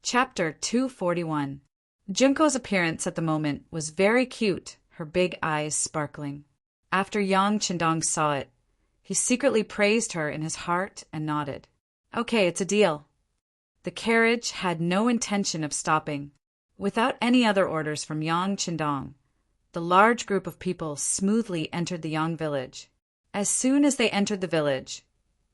Chapter 241. Junko's appearance at the moment was very cute, her big eyes sparkling. After Yang Qindong saw it, he secretly praised her in his heart and nodded. Okay, it's a deal. The carriage had no intention of stopping. Without any other orders from Yang Qindong, the large group of people smoothly entered the Yang village. As soon as they entered the village,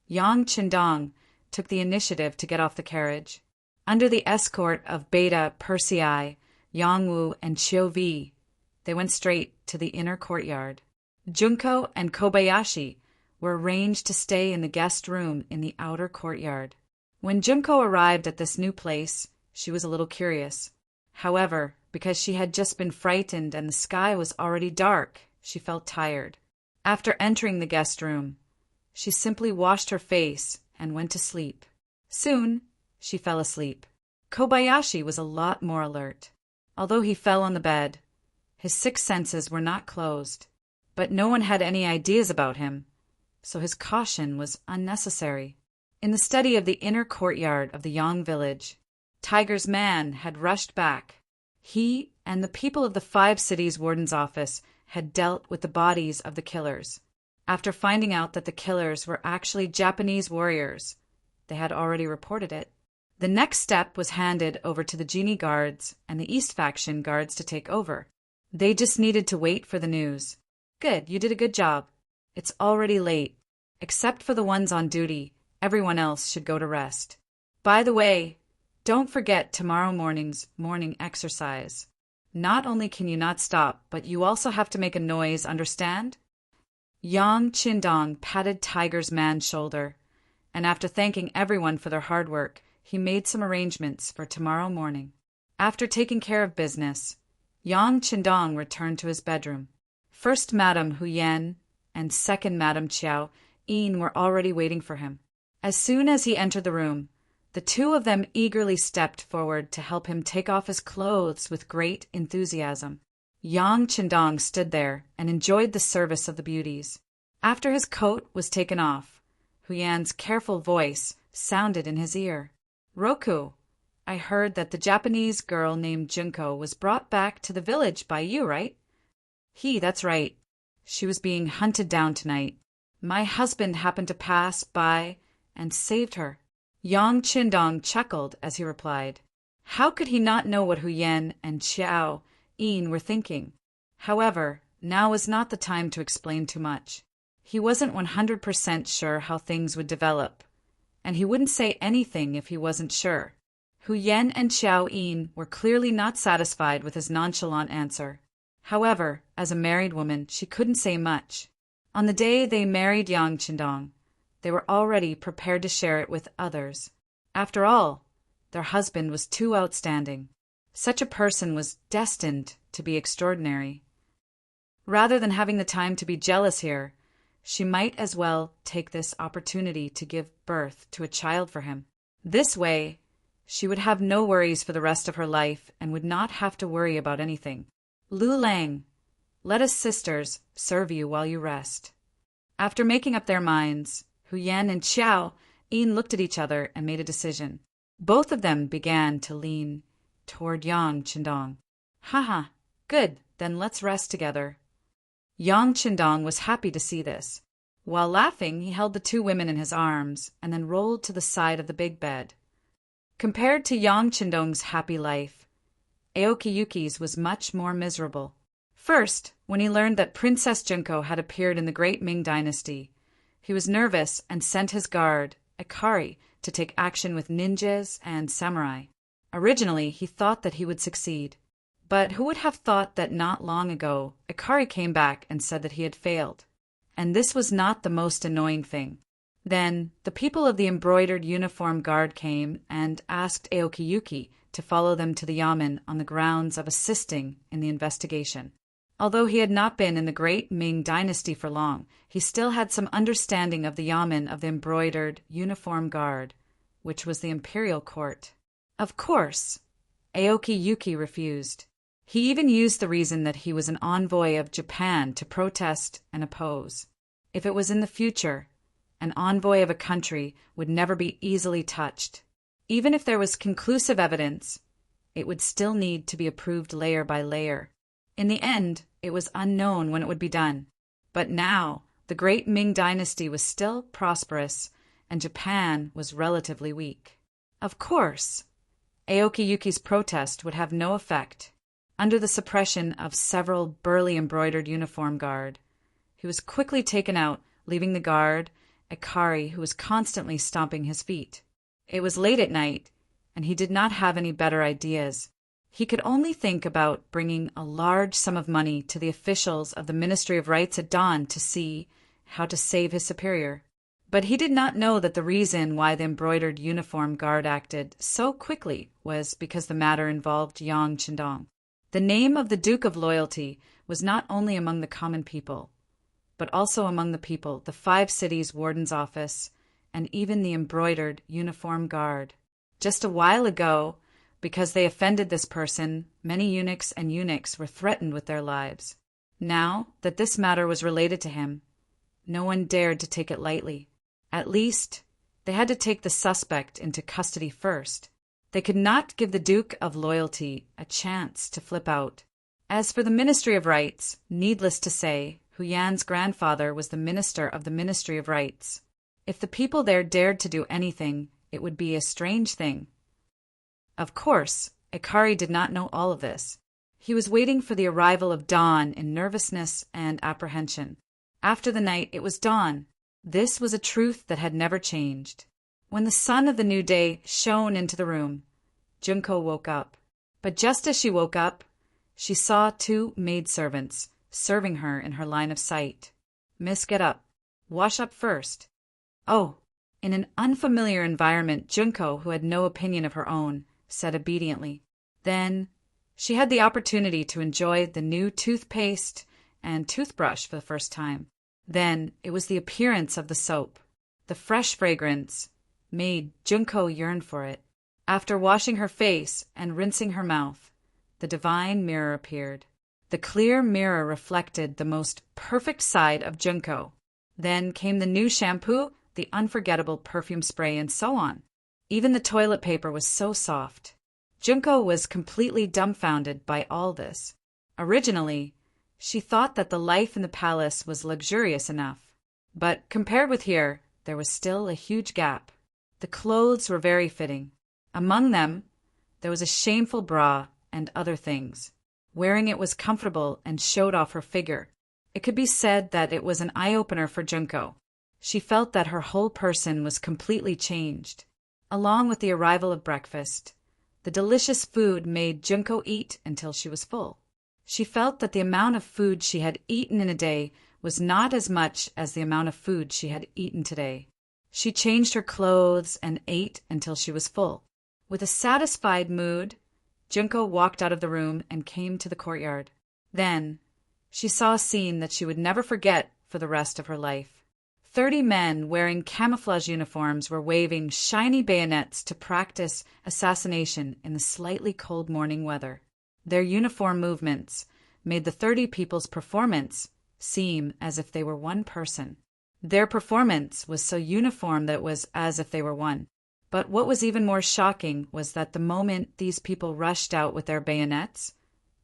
Yang Qindong took the initiative to get off the carriage. Under the escort of Beta, Persei, Yangwu, and Chiovi, they went straight to the inner courtyard. Junko and Kobayashi were arranged to stay in the guest room in the outer courtyard. When Junko arrived at this new place, she was a little curious. However, because she had just been frightened and the sky was already dark, she felt tired. After entering the guest room, she simply washed her face and went to sleep. Soon, she fell asleep. Kobayashi was a lot more alert. Although he fell on the bed, his six senses were not closed, but no one had any ideas about him, so his caution was unnecessary. In the study of the inner courtyard of the Yang village, Tiger's man had rushed back. He and the people of the 5 cities warden's office had dealt with the bodies of the killers. After finding out that the killers were actually Japanese warriors, they had already reported it. The next step was handed over to the Genie guards and the East faction guards to take over. They just needed to wait for the news. Good, you did a good job. It's already late. Except for the ones on duty, everyone else should go to rest. By the way, don't forget tomorrow morning's morning exercise. Not only can you not stop, but you also have to make a noise, understand? Yang Qindong patted Tiger's man's shoulder, and after thanking everyone for their hard work, he made some arrangements for tomorrow morning. After taking care of business, Yang Qindong returned to his bedroom. First Madame Huyen and second Madame Chiao Yin were already waiting for him. As soon as he entered the room, the two of them eagerly stepped forward to help him take off his clothes with great enthusiasm. Yang Qindong stood there and enjoyed the service of the beauties. After his coat was taken off, Huyan's careful voice sounded in his ear. Roku, I heard that the Japanese girl named Junko was brought back to the village by you, right? That's right. She was being hunted down tonight. My husband happened to pass by and saved her. Yang Qindong chuckled as he replied. How could he not know what Huyen and Xiao Yin were thinking? However, now was not the time to explain too much. He wasn't 100% sure how things would develop, and he wouldn't say anything if he wasn't sure. Huyen and Xiao Yin were clearly not satisfied with his nonchalant answer. However, as a married woman, she couldn't say much. On the day they married Yang Qindong, they were already prepared to share it with others. After all, their husband was too outstanding. Such a person was destined to be extraordinary. Rather than having the time to be jealous here, she might as well take this opportunity to give birth to a child for him. This way, she would have no worries for the rest of her life and would not have to worry about anything. Lu Lang, let us sisters serve you while you rest. After making up their minds, Huyen and Xiao Yin looked at each other and made a decision. Both of them began to lean toward Yang Qindong. Haha, good, then let's rest together. Yang Qindong was happy to see this. While laughing, he held the two women in his arms and then rolled to the side of the big bed. Compared to Yang Qindong's happy life, Aoki Yuki's was much more miserable. First, when he learned that Princess Junko had appeared in the great Ming dynasty, he was nervous and sent his guard, Ikari, to take action with ninjas and samurai. Originally, he thought that he would succeed. But who would have thought that not long ago, Ikari came back and said that he had failed. And this was not the most annoying thing. Then, the people of the embroidered uniform guard came and asked Aoki Yuki to follow them to the yamen on the grounds of assisting in the investigation. Although he had not been in the great Ming dynasty for long, he still had some understanding of the yamen of the embroidered uniform guard, which was the imperial court. Of course, Aoki Yuki refused. He even used the reason that he was an envoy of Japan to protest and oppose. If it was in the future, an envoy of a country would never be easily touched. Even if there was conclusive evidence, it would still need to be approved layer by layer. In the end, it was unknown when it would be done. But now, the great Ming dynasty was still prosperous, and Japan was relatively weak. Of course, Aoki Yuki's protest would have no effect. Under the suppression of several burly embroidered uniform guard, he was quickly taken out, leaving the guard, Ikari, who was constantly stomping his feet. It was late at night, and he did not have any better ideas. He could only think about bringing a large sum of money to the officials of the Ministry of Rights at dawn to see how to save his superior. But he did not know that the reason why the embroidered uniform guard acted so quickly was because the matter involved Yang Qindong. The name of the Duke of Loyalty was not only among the common people, but also among the people, the 5 cities' warden's office, and even the embroidered uniform guard. Just a while ago, because they offended this person, many eunuchs and eunuchs were threatened with their lives. Now that this matter was related to him, no one dared to take it lightly. At least, they had to take the suspect into custody first. They could not give the Duke of Loyalty a chance to flip out. As for the Ministry of Rights, needless to say, Hu Yan's grandfather was the minister of the Ministry of Rights. If the people there dared to do anything, it would be a strange thing. Of course, Ikari did not know all of this. He was waiting for the arrival of dawn in nervousness and apprehension. After the night, it was dawn. This was a truth that had never changed. When the sun of the new day shone into the room, Junko woke up. But just as she woke up, she saw 2 maidservants serving her in her line of sight. "Miss, get up. Wash up first." "Oh." In an unfamiliar environment, Junko, who had no opinion of her own, said obediently. Then she had the opportunity to enjoy the new toothpaste and toothbrush for the first time. Then it was the appearance of the soap. The fresh fragrance made Junko yearn for it. After washing her face and rinsing her mouth, the divine mirror appeared. The clear mirror reflected the most perfect side of Junko. Then came the new shampoo, the unforgettable perfume spray, and so on. Even the toilet paper was so soft. Junko was completely dumbfounded by all this. Originally, she thought that the life in the palace was luxurious enough. But compared with here, there was still a huge gap. The clothes were very fitting. Among them, there was a shameful bra and other things. Wearing it was comfortable and showed off her figure. It could be said that it was an eye-opener for Junko. She felt that her whole person was completely changed. Along with the arrival of breakfast, the delicious food made Junko eat until she was full. She felt that the amount of food she had eaten in a day was not as much as the amount of food she had eaten today. She changed her clothes and ate until she was full. With a satisfied mood, Junko walked out of the room and came to the courtyard. Then, she saw a scene that she would never forget for the rest of her life. 30 men wearing camouflage uniforms were waving shiny bayonets to practice assassination in the slightly cold morning weather. Their uniform movements made the 30 people's performance seem as if they were one person. Their performance was so uniform that it was as if they were one. But what was even more shocking was that the moment these people rushed out with their bayonets,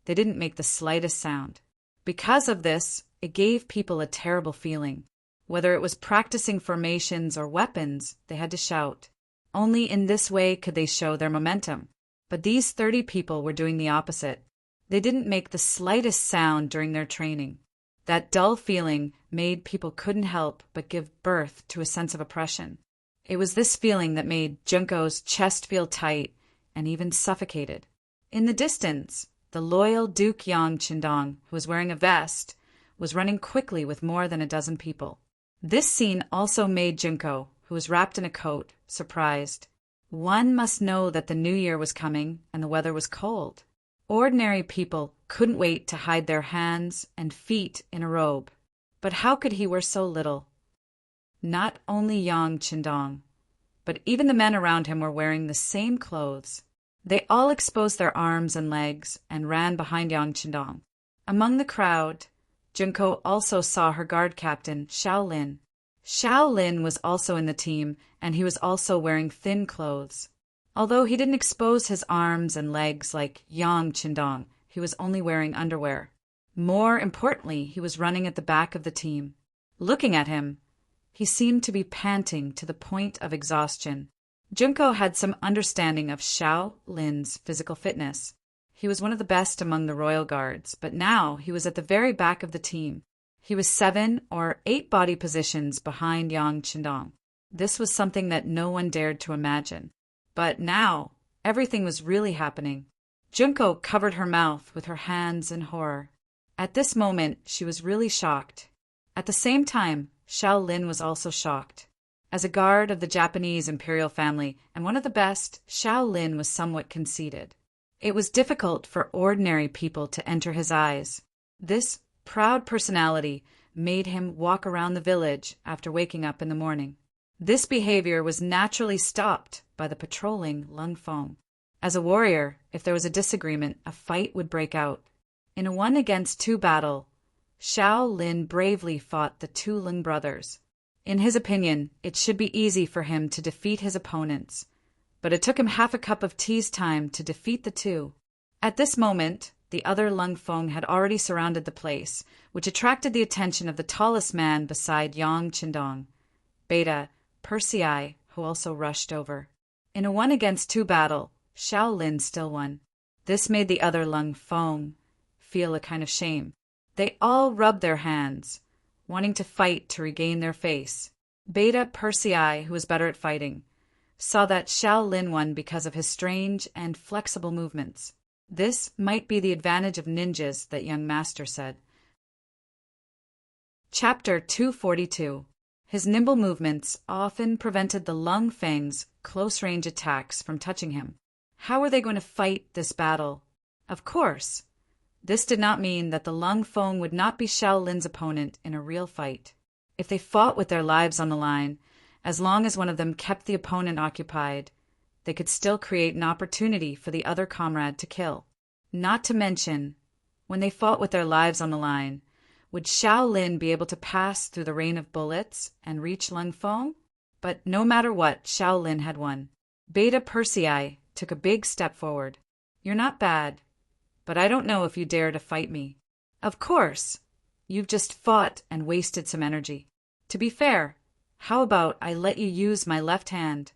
they didn't make the slightest sound. Because of this, it gave people a terrible feeling. Whether it was practicing formations or weapons, they had to shout. Only in this way could they show their momentum. But these 30 people were doing the opposite. They didn't make the slightest sound during their training. That dull feeling made people couldn't help but give birth to a sense of oppression. It was this feeling that made Junko's chest feel tight and even suffocated. In the distance, the loyal Duke Yang Qindong, who was wearing a vest, was running quickly with more than a dozen people. This scene also made Junko, who was wrapped in a coat, surprised. One must know that the new year was coming and the weather was cold. Ordinary people couldn't wait to hide their hands and feet in a robe. But how could he wear so little? Not only Yang Qindong, but even the men around him were wearing the same clothes. They all exposed their arms and legs and ran behind Yang Qindong. Among the crowd, Junko also saw her guard captain, Shaolin. Shaolin was also in the team, and he was also wearing thin clothes. Although he didn't expose his arms and legs like Yang Qindong, he was only wearing underwear. More importantly, he was running at the back of the team. Looking at him, he seemed to be panting to the point of exhaustion. Junko had some understanding of Xiao Lin's physical fitness. He was one of the best among the royal guards, but now he was at the very back of the team. He was 7 or 8 body positions behind Yang Qindong. This was something that no one dared to imagine. But now, everything was really happening. Junko covered her mouth with her hands in horror. At this moment, she was really shocked. At the same time, Xiao Lin was also shocked. As a guard of the Japanese imperial family and one of the best, Xiao Lin was somewhat conceited. It was difficult for ordinary people to enter his eyes. This proud personality made him walk around the village after waking up in the morning. This behavior was naturally stopped by the patrolling Lung Feng. As a warrior, if there was a disagreement, a fight would break out. In a 1-against-2 battle, Xiao Lin bravely fought the 2 Lung brothers. In his opinion, it should be easy for him to defeat his opponents, but it took him half a cup of tea's time to defeat the 2. At this moment, the other Lung Feng had already surrounded the place, which attracted the attention of the tallest man beside Yang Qindong, Beta Persei, who also rushed over. In a 1-against-2 battle, Xiao Lin still won. This made the other Lung Feng feel a kind of shame. They all rubbed their hands, wanting to fight to regain their face. Beta Persei, who was better at fighting, saw that Xiao Lin won because of his strange and flexible movements. This might be the advantage of ninjas, that young master said. Chapter 242. His nimble movements often prevented the Lung Feng's close-range attacks from touching him. How were they going to fight this battle? Of course, this did not mean that the Lung Feng would not be Xiao Lin's opponent in a real fight. If they fought with their lives on the line, as long as one of them kept the opponent occupied, they could still create an opportunity for the other comrade to kill. Not to mention, when they fought with their lives on the line, would Xiao Lin be able to pass through the rain of bullets and reach Lung Feng? But no matter what, Xiao Lin had won. Beta Persei took a big step forward. You're not bad, but I don't know if you dare to fight me. Of course, you've just fought and wasted some energy. To be fair, how about I let you use my left hand?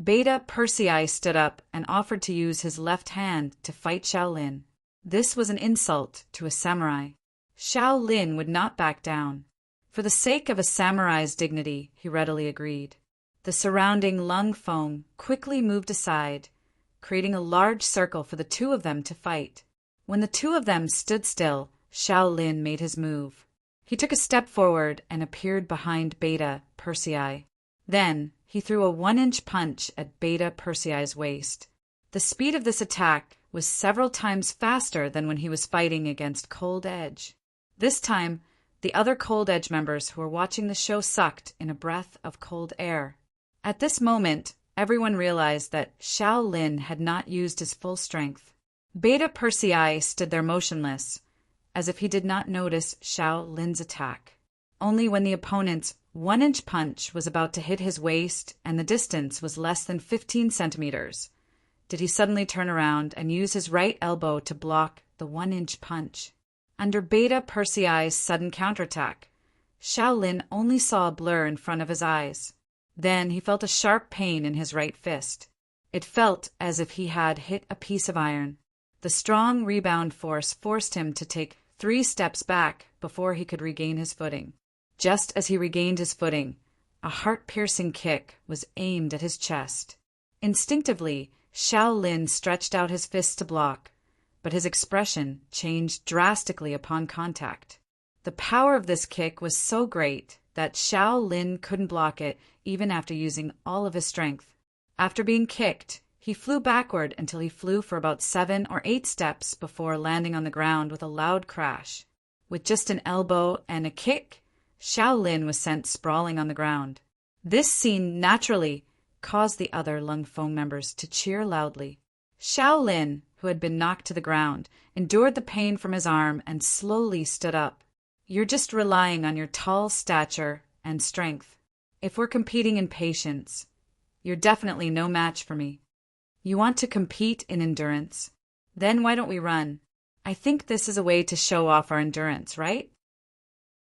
Beta Persei stood up and offered to use his left hand to fight Xiao Lin. This was an insult to a samurai. Xiao Lin would not back down. For the sake of a samurai's dignity, he readily agreed. The surrounding Lung Feng quickly moved aside, creating a large circle for the 2 of them to fight. When the 2 of them stood still, Xiao Lin made his move. He took a step forward and appeared behind Beta Persei. Then he threw a 1-inch punch at Beta Persei's waist. The speed of this attack was several times faster than when he was fighting against Cold Edge. This time, the other Cold Edge members who were watching the show sucked in a breath of cold air. At this moment, everyone realized that Xiao Lin had not used his full strength. Beta Persei stood there motionless, as if he did not notice Xiao Lin's attack. Only when the opponent's 1-inch punch was about to hit his waist and the distance was less than 15 centimeters, did he suddenly turn around and use his right elbow to block the 1-inch punch. Under Beta Persei's sudden counterattack, Xiao Lin only saw a blur in front of his eyes. Then he felt a sharp pain in his right fist. It felt as if he had hit a piece of iron. The strong rebound force forced him to take 3 steps back before he could regain his footing. Just as he regained his footing, a heart-piercing kick was aimed at his chest. Instinctively, Xiao Lin stretched out his fists to block, but his expression changed drastically upon contact. The power of this kick was so great that Xiao Lin couldn't block it even after using all of his strength. After being kicked, he flew backward until he flew for about 7 or 8 steps before landing on the ground with a loud crash. With just an elbow and a kick, Xiao Lin was sent sprawling on the ground. This scene naturally caused the other Lung Feng members to cheer loudly. Xiao Lin, who had been knocked to the ground, endured the pain from his arm and slowly stood up. You're just relying on your tall stature and strength. If we're competing in patience, you're definitely no match for me. You want to compete in endurance? Then why don't we run? I think this is a way to show off our endurance, right?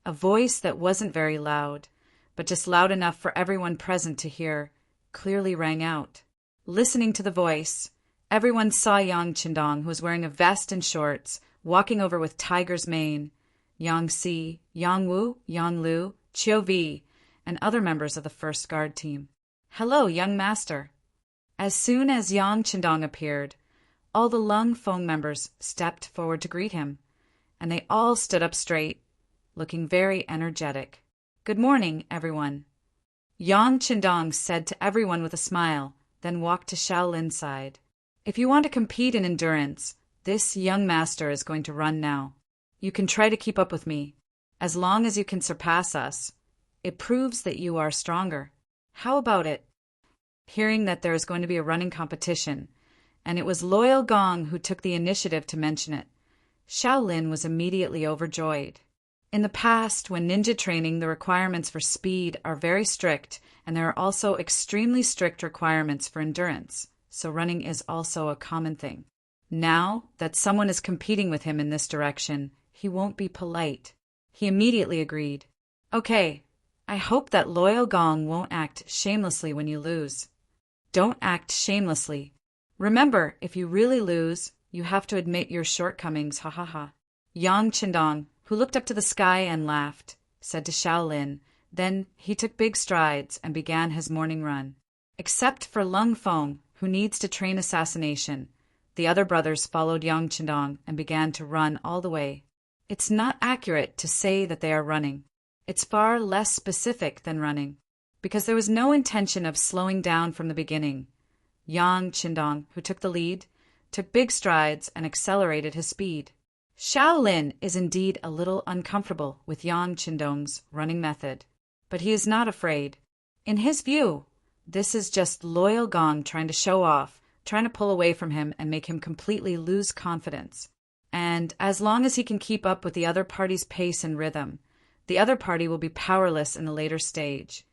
A voice that wasn't very loud, but just loud enough for everyone present to hear, clearly rang out. Listening to the voice, everyone saw Yang Qindong, who was wearing a vest and shorts, walking over with tiger's mane, Yang Si, Yang Wu, Yang Lu, Chiu Vi, and other members of the first guard team. "Hello, young master." As soon as Yang Qindong appeared, all the Lung Feng members stepped forward to greet him, and they all stood up straight, looking very energetic. "Good morning, everyone." Yang Qindong said to everyone with a smile, then walked to Shaolin's side. "If you want to compete in endurance, this young master is going to run now. You can try to keep up with me. As long as you can surpass us, it proves that you are stronger. How about it?" Hearing that there is going to be a running competition, and it was Loyal Gong who took the initiative to mention it, Shaolin was immediately overjoyed. In the past, when ninja training, the requirements for speed are very strict, and there are also extremely strict requirements for endurance, so running is also a common thing. Now that someone is competing with him in this direction, he won't be polite. He immediately agreed. "Okay, I hope that Loyal Gong won't act shamelessly when you lose." Don't act shamelessly. Remember, if you really lose, you have to admit your shortcomings, ha ha ha. Yang Qindong, who looked up to the sky and laughed, said to Shaolin. Then he took big strides and began his morning run. Except for Lung Feng, who needs to train assassination, the other brothers followed Yang Qindong and began to run all the way. It's not accurate to say that they are running. It's far less specific than running, because there was no intention of slowing down from the beginning. Yang Qindong, who took the lead, took big strides and accelerated his speed. Shaolin is indeed a little uncomfortable with Yang Qindong's running method, but he is not afraid. In his view, this is just Loyal Gong trying to show off, trying to pull away from him and make him completely lose confidence. And as long as he can keep up with the other party's pace and rhythm, the other party will be powerless in a later stage.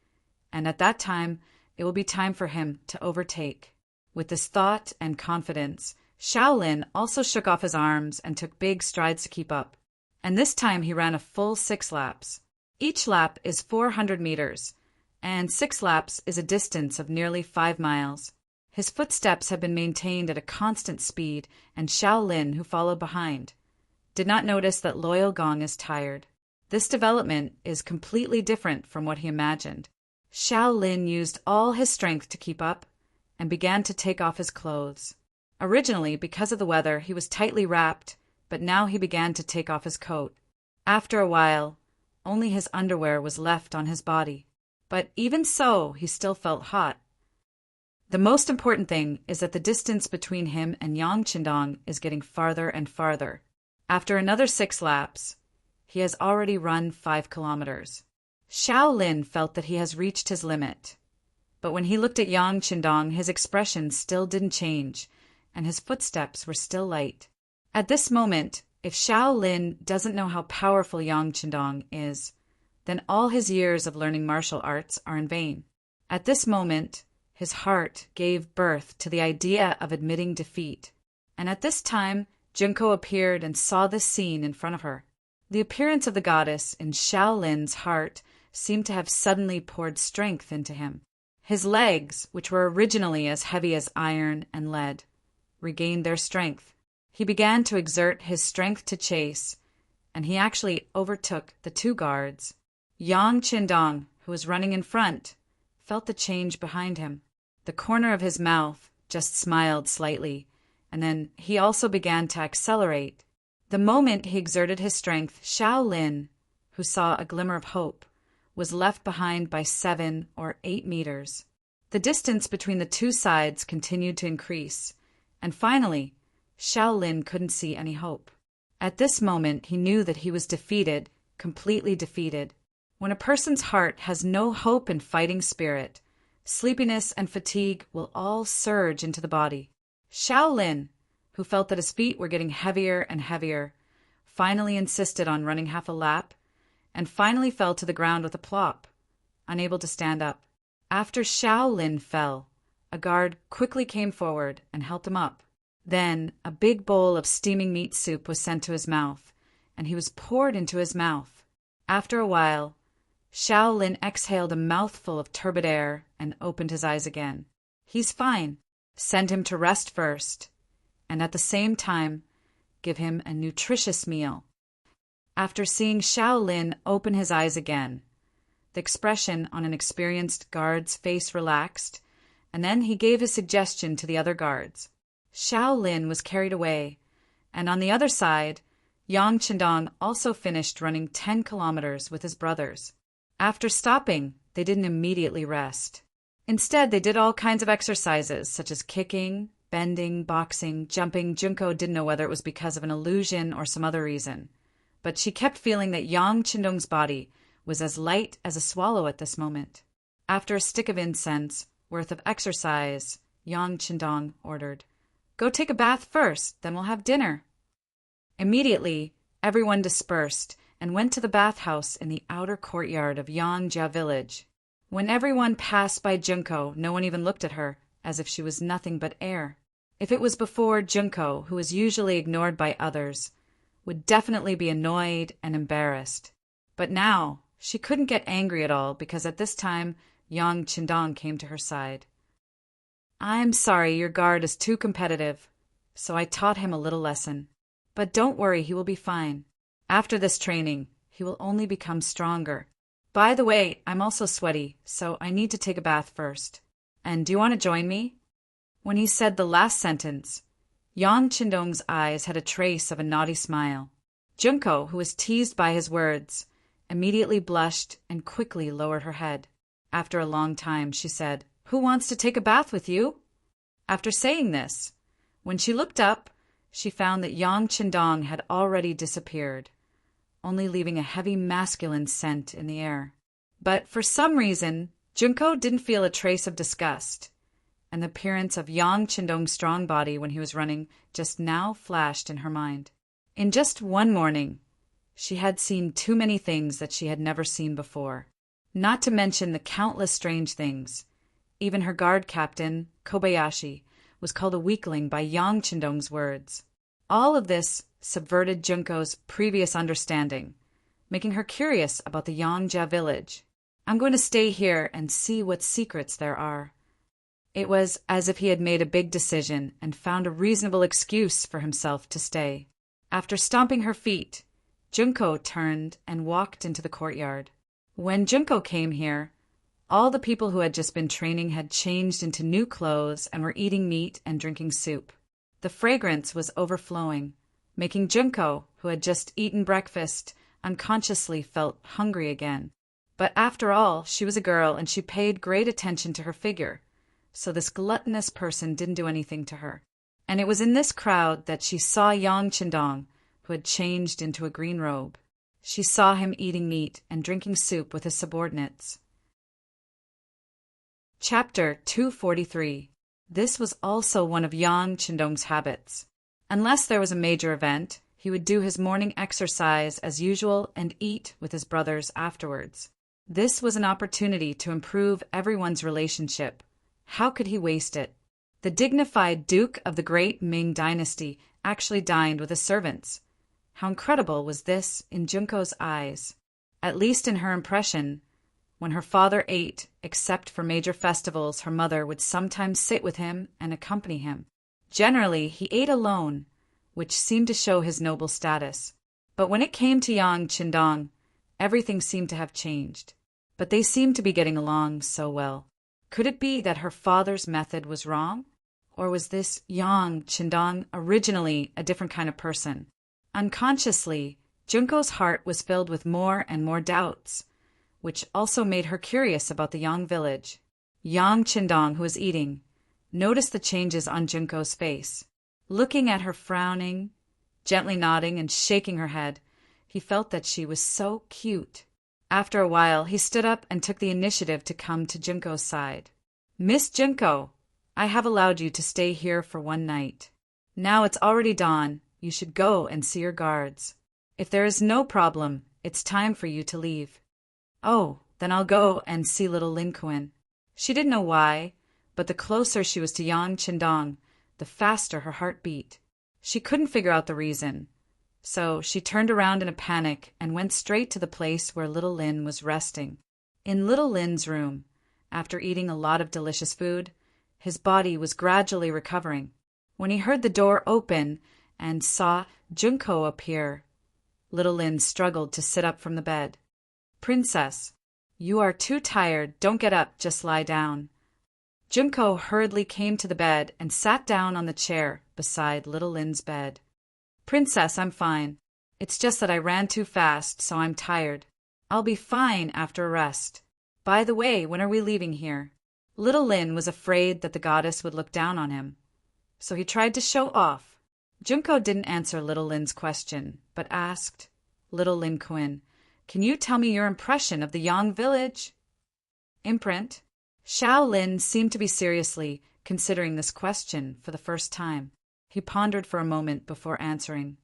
And at that time, it will be time for him to overtake. With this thought and confidence, Shaolin also shook off his arms and took big strides to keep up. And this time he ran a full 6 laps. Each lap is 400 meters, and 6 laps is a distance of nearly 5 miles. His footsteps had been maintained at a constant speed, and Shaolin, who followed behind, did not notice that Loyal Gong is tired. This development is completely different from what he imagined. Shaolin used all his strength to keep up and began to take off his clothes. Originally, because of the weather, he was tightly wrapped, but now he began to take off his coat. After a while, only his underwear was left on his body. But even so, he still felt hot. The most important thing is that the distance between him and Yang Qindong is getting farther and farther. After another 6 laps, he has already run 5 kilometers. Shaolin felt that he has reached his limit. But when he looked at Yang Qindong, his expression still didn't change, and his footsteps were still light. At this moment, if Shaolin doesn't know how powerful Yang Qindong is, then all his years of learning martial arts are in vain. At this moment, his heart gave birth to the idea of admitting defeat. And at this time, Junko appeared and saw this scene in front of her. The appearance of the goddess in Shaolin's heart seemed to have suddenly poured strength into him. His legs, which were originally as heavy as iron and lead, regained their strength. He began to exert his strength to chase, and he actually overtook the 2 guards. Yang Qindong, who was running in front, felt the change behind him. The corner of his mouth just smiled slightly, and then he also began to accelerate. The moment he exerted his strength, Shaolin, who saw a glimmer of hope, was left behind by 7 or 8 meters. The distance between the 2 sides continued to increase, and finally, Shaolin couldn't see any hope. At this moment, he knew that he was defeated, completely defeated. When a person's heart has no hope and fighting spirit, sleepiness and fatigue will all surge into the body. Shaolin, who felt that his feet were getting heavier and heavier, finally insisted on running half a lap, and finally fell to the ground with a plop, unable to stand up. After Shaolin fell, a guard quickly came forward and helped him up. Then a big bowl of steaming meat soup was sent to his mouth, and he was poured into his mouth. After a while, Xiao Lin exhaled a mouthful of turbid air and opened his eyes again. He's fine. Send him to rest first, and at the same time, give him a nutritious meal. After seeing Xiao Lin open his eyes again, the expression on an experienced guard's face relaxed, and then he gave his suggestion to the other guards. Xiao Lin was carried away, and on the other side, Yang Qindong also finished running 10 kilometers with his brothers. After stopping, they didn't immediately rest. Instead, they did all kinds of exercises, such as kicking, bending, boxing, jumping. Junko didn't know whether it was because of an illusion or some other reason, but she kept feeling that Yang Qindong's body was as light as a swallow at this moment. After a stick of incense worth of exercise, Yang Qindong ordered, "Go take a bath first, then we'll have dinner." Immediately, everyone dispersed and went to the bathhouse in the outer courtyard of Yangjia village. When everyone passed by Junko, no one even looked at her, as if she was nothing but air. If it was before, Junko, who was usually ignored by others, would definitely be annoyed and embarrassed. But now, she couldn't get angry at all because at this time, Yang Qindong came to her side. "I'm sorry your guard is too competitive, so I taught him a little lesson. But don't worry, he will be fine. After this training, he will only become stronger. By the way, I'm also sweaty, so I need to take a bath first. And do you want to join me?" When he said the last sentence, Yang Qindong's eyes had a trace of a naughty smile. Junko, who was teased by his words, immediately blushed and quickly lowered her head. After a long time, she said, "Who wants to take a bath with you?" After saying this, when she looked up, she found that Yang Qindong had already disappeared, only leaving a heavy masculine scent in the air. But for some reason, Junko didn't feel a trace of disgust, and the appearance of Yang Qindong's strong body when he was running just now flashed in her mind. In just one morning, she had seen too many things that she had never seen before, not to mention the countless strange things. Even her guard captain, Kobayashi, was called a weakling by Yang Qindong's words. All of this subverted Junko's previous understanding, making her curious about the Yangjia village. "I'm going to stay here and see what secrets there are." It was as if he had made a big decision and found a reasonable excuse for himself to stay. After stomping her feet, Junko turned and walked into the courtyard. When Junko came here, all the people who had just been training had changed into new clothes and were eating meat and drinking soup. The fragrance was overflowing, making Junko, who had just eaten breakfast, unconsciously felt hungry again. But after all, she was a girl and she paid great attention to her figure, so this gluttonous person didn't do anything to her. And it was in this crowd that she saw Yang Qindong, who had changed into a green robe. She saw him eating meat and drinking soup with his subordinates. Chapter 243. This was also one of Yang Qindong's habits. Unless there was a major event, he would do his morning exercise as usual and eat with his brothers afterwards. This was an opportunity to improve everyone's relationship. How could he waste it? The dignified Duke of the great Ming dynasty actually dined with his servants. How incredible was this in Junko's eyes? At least in her impression, when her father ate, except for major festivals, her mother would sometimes sit with him and accompany him. Generally, he ate alone, which seemed to show his noble status. But when it came to Yang Qindong, everything seemed to have changed. But they seemed to be getting along so well. Could it be that her father's method was wrong? Or was this Yang Qindong originally a different kind of person? Unconsciously, Junko's heart was filled with more and more doubts, which also made her curious about the Yang village. Yang Qindong, who was eating, noticed the changes on Junko's face. Looking at her frowning, gently nodding and shaking her head, he felt that she was so cute. After a while, he stood up and took the initiative to come to Junko's side. "Miss Junko, I have allowed you to stay here for one night. Now it's already dawn. You should go and see your guards. If there is no problem, it's time for you to leave." "Oh, then I'll go and see little Lin Kuan." She didn't know why, but the closer she was to Yang Qindong, the faster her heart beat. She couldn't figure out the reason. So she turned around in a panic and went straight to the place where little Lin was resting. In little Lin's room, after eating a lot of delicious food, his body was gradually recovering. When he heard the door open and saw Junko appear, little Lin struggled to sit up from the bed. "Princess, you are too tired. Don't get up, just lie down." Junko hurriedly came to the bed and sat down on the chair beside little Lin's bed. "Princess, I'm fine. It's just that I ran too fast, so I'm tired. I'll be fine after a rest. By the way, when are we leaving here?" Little Lin was afraid that the goddess would look down on him, so he tried to show off. Junko didn't answer little Lin's question, but asked, "Little Lin Kuan, can you tell me your impression of the Yang village?" Imprint? Xiao Lin seemed to be seriously considering this question for the first time. He pondered for a moment before answering.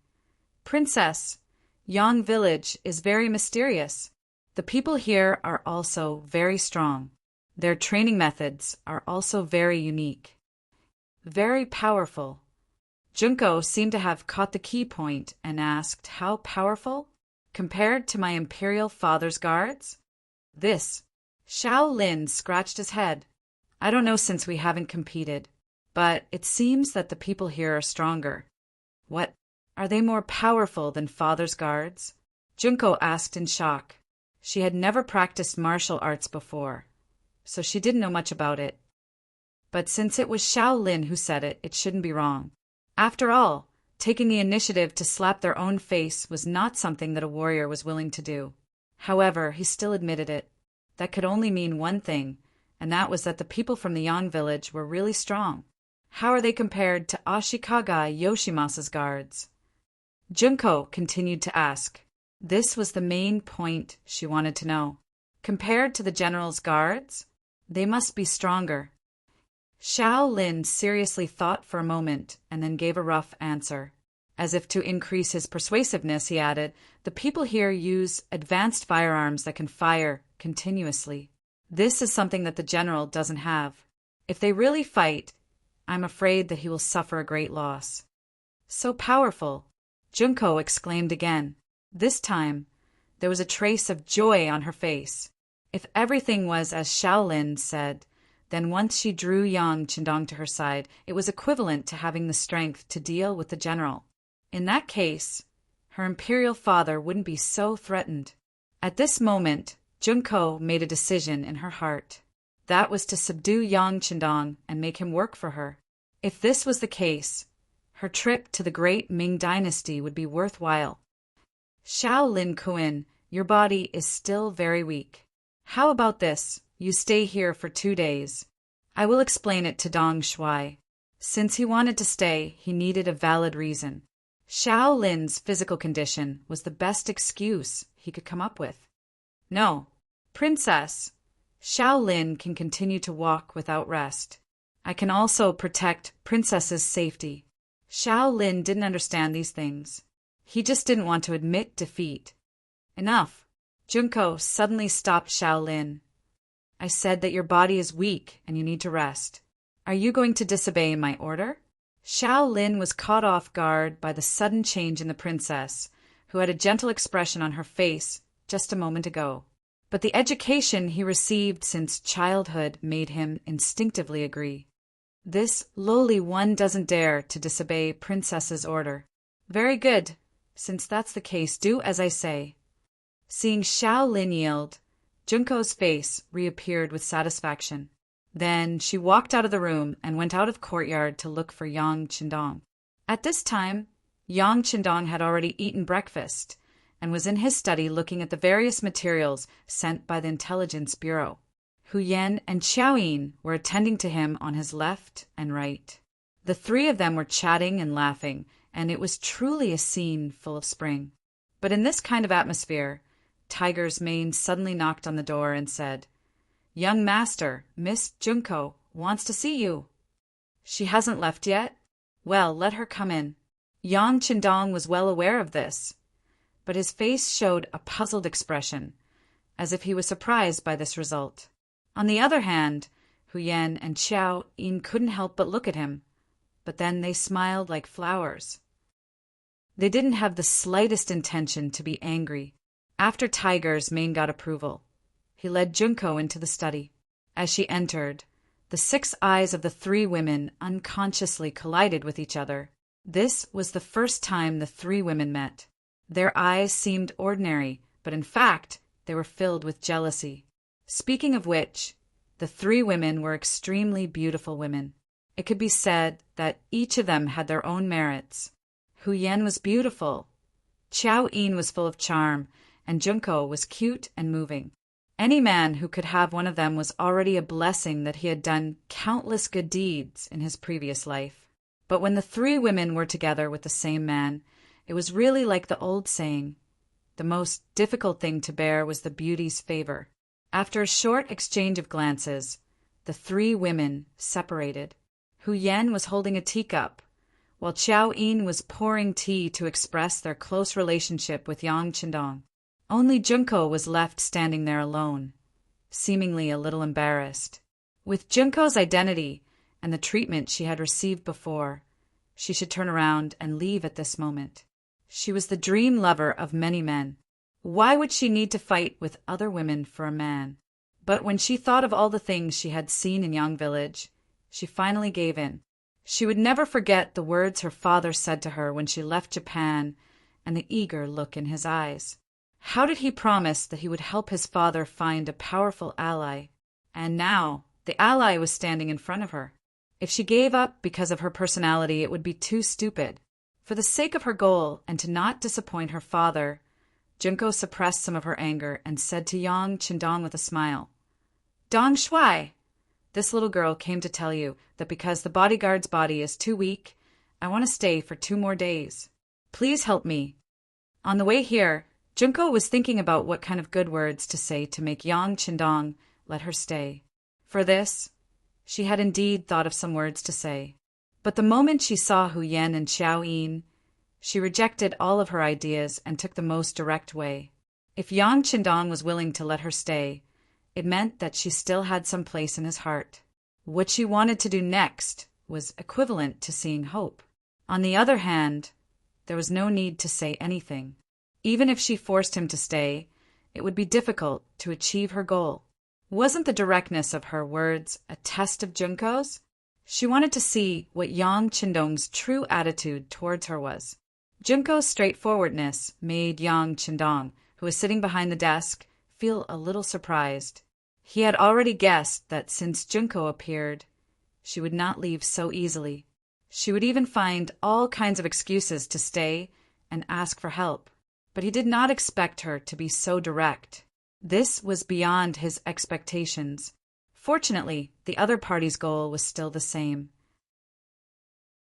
"Princess, Yang village is very mysterious. The people here are also very strong. Their training methods are also very unique. Very powerful." Junko seemed to have caught the key point and asked, "How powerful? Compared to my imperial father's guards?" This. Xiao Lin scratched his head. "I don't know since we haven't competed, but it seems that the people here are stronger." "What? Are they more powerful than father's guards?" Junko asked in shock. She had never practiced martial arts before, so she didn't know much about it. But since it was Xiao Lin who said it, it shouldn't be wrong. After all, taking the initiative to slap their own face was not something that a warrior was willing to do. However, he still admitted it. That could only mean one thing, and that was that the people from the Yang village were really strong. How are they compared to Ashikaga Yoshimasa's guards? Junko continued to ask. This was the main point she wanted to know. Compared to the general's guards, they must be stronger. Xiao Lin seriously thought for a moment and then gave a rough answer. As if to increase his persuasiveness, he added, "The people here use advanced firearms that can fire continuously. This is something that the general doesn't have. If they really fight, I'm afraid that he will suffer a great loss." "So powerful!" Junko exclaimed again. This time, there was a trace of joy on her face. If everything was as Xiao Lin said, then once she drew Yang Qindong to her side, it was equivalent to having the strength to deal with the general. In that case, her imperial father wouldn't be so threatened. At this moment, Junko made a decision in her heart. That was to subdue Yang Qindong and make him work for her. If this was the case, her trip to the great Ming dynasty would be worthwhile. "Xiao Lin Kuan, your body is still very weak. How about this? You stay here for 2 days. I will explain it to Dong Shuai." Since he wanted to stay, he needed a valid reason. Xiao Lin's physical condition was the best excuse he could come up with. "No, Princess, Xiao Lin can continue to walk without rest. I can also protect Princess's safety." Xiao Lin didn't understand these things. He just didn't want to admit defeat. "Enough." Junko suddenly stopped Xiao Lin. "I said that your body is weak and you need to rest. Are you going to disobey my order?" Xiao Lin was caught off guard by the sudden change in the princess, who had a gentle expression on her face just a moment ago. But the education he received since childhood made him instinctively agree. This lowly one doesn't dare to disobey princess's order. "Very good. Since that's the case, do as I say." Seeing Xiao Lin yield, Junko's face reappeared with satisfaction. Then she walked out of the room and went out of courtyard to look for Yang Qindong. At this time, Yang Qindong had already eaten breakfast and was in his study looking at the various materials sent by the Intelligence Bureau. Hu Yan and Xiaoyin were attending to him on his left and right. The three of them were chatting and laughing, and it was truly a scene full of spring. But in this kind of atmosphere, Tiger's mane suddenly knocked on the door and said, "Young master, Miss Junko wants to see you." "She hasn't left yet? Well, let her come in." Yang Qindong was well aware of this, but his face showed a puzzled expression, as if he was surprised by this result. On the other hand, Huyen and Xiao Yin couldn't help but look at him, but then they smiled like flowers. They didn't have the slightest intention to be angry. After Tiger's Ming got approval, he led Junko into the study. As she entered, the 6 eyes of the 3 women unconsciously collided with each other. This was the first time the 3 women met. Their eyes seemed ordinary, but in fact, they were filled with jealousy. Speaking of which, the 3 women were extremely beautiful women. It could be said that each of them had their own merits. Huyen was beautiful, Xiao Yin was full of charm, and Junko was cute and moving. Any man who could have one of them was already a blessing that he had done countless good deeds in his previous life. But when the 3 women were together with the same man, it was really like the old saying, the most difficult thing to bear was the beauty's favor. After a short exchange of glances, the 3 women separated. Huyen was holding a teacup, while Xiao Yin was pouring tea to express their close relationship with Yang Qindong. Only Junko was left standing there alone, seemingly a little embarrassed. With Junko's identity and the treatment she had received before, she should turn around and leave at this moment. She was the dream lover of many men. Why would she need to fight with other women for a man? But when she thought of all the things she had seen in Yang Village, she finally gave in. She would never forget the words her father said to her when she left Japan and the eager look in his eyes. How did he promise that he would help his father find a powerful ally? And now, the ally was standing in front of her. If she gave up because of her personality, it would be too stupid. For the sake of her goal and to not disappoint her father, Junko suppressed some of her anger and said to Yang Qindong with a smile, "Dong Shuai, this little girl came to tell you that because the bodyguard's body is too weak, I want to stay for 2 more days. Please help me." On the way here, Junko was thinking about what kind of good words to say to make Yang Qindong let her stay. For this, she had indeed thought of some words to say. But the moment she saw Huyen and Xiao Yin, she rejected all of her ideas and took the most direct way. If Yang Qindong was willing to let her stay, it meant that she still had some place in his heart. What she wanted to do next was equivalent to seeing hope. On the other hand, there was no need to say anything. Even if she forced him to stay, it would be difficult to achieve her goal. Wasn't the directness of her words a test of Junko's? She wanted to see what Yang Qindong's true attitude towards her was. Junko's straightforwardness made Yang Qindong, who was sitting behind the desk, feel a little surprised. He had already guessed that since Junko appeared, she would not leave so easily. She would even find all kinds of excuses to stay and ask for help. But he did not expect her to be so direct. This was beyond his expectations. Fortunately, the other party's goal was still the same.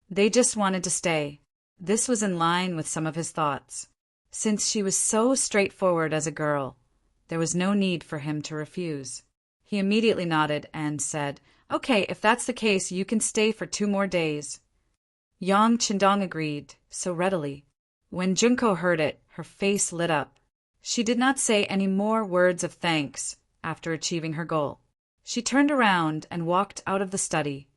They just wanted to stay. This was in line with some of his thoughts. Since she was so straightforward as a girl, there was no need for him to refuse. He immediately nodded and said, "Okay, if that's the case, you can stay for 2 more days." Yang Qindong agreed, so readily. When Junko heard it, her face lit up. She did not say any more words of thanks after achieving her goal. She turned around and walked out of the study,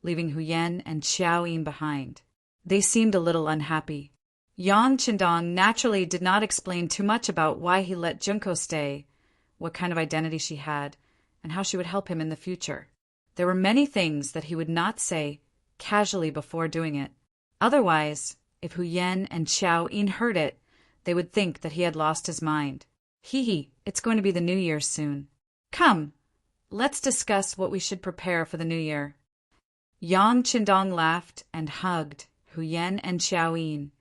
leaving Huyen and Xiao Yin behind. They seemed a little unhappy. Yang Qindong naturally did not explain too much about why he let Junko stay, what kind of identity she had, and how she would help him in the future. There were many things that he would not say casually before doing it. Otherwise, if Huyen and Xiao Yin heard it, they would think that he had lost his mind. It's going to be the New Year soon. Come, let's discuss what we should prepare for the New Year. Yang Qindong laughed and hugged Huyen and Xiao Yin,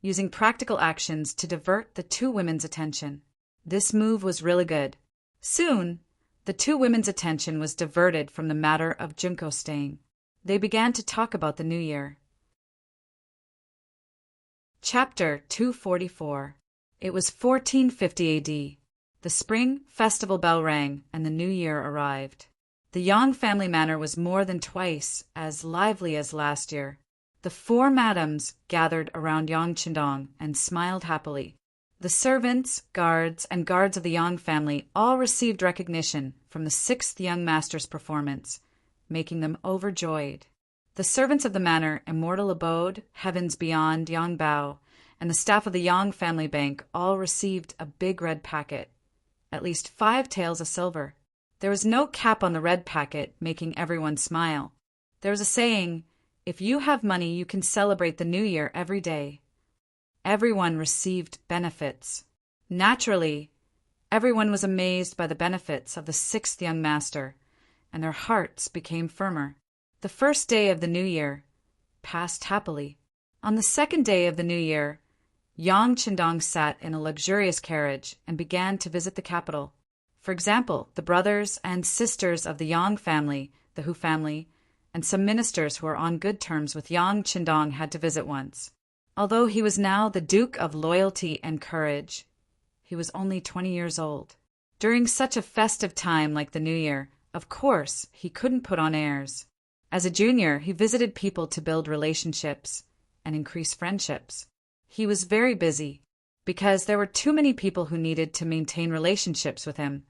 using practical actions to divert the 2 women's attention. This move was really good. Soon, the 2 women's attention was diverted from the matter of Junko staying. They began to talk about the New Year. Chapter 244. It was 1450 AD. The spring festival bell rang and the New Year arrived. The Yang family manor was more than twice as lively as last year. The 4 madams gathered around Yang Qindong and smiled happily. The servants, guards, and guards of the Yang family all received recognition from the 6th young master's performance, making them overjoyed. The servants of the manor, immortal abode, heavens beyond Yongbao, and the staff of the Yang family bank all received a big red packet, at least 5 taels of silver. There was no cap on the red packet, making everyone smile. There was a saying, "If you have money, you can celebrate the New Year every day." Everyone received benefits. Naturally, everyone was amazed by the benefits of the 6th young master, and their hearts became firmer. The first day of the New Year passed happily. On the second day of the New Year, Yang Qindong sat in a luxurious carriage and began to visit the capital. For example, the brothers and sisters of the Yang family, the Hu family, and some ministers who were on good terms with Yang Qindong had to visit once. Although he was now the Duke of Loyalty and Courage, he was only 20 years old. During such a festive time like the New Year, of course, he couldn't put on airs. As a junior, he visited people to build relationships and increase friendships. He was very busy because there were too many people who needed to maintain relationships with him.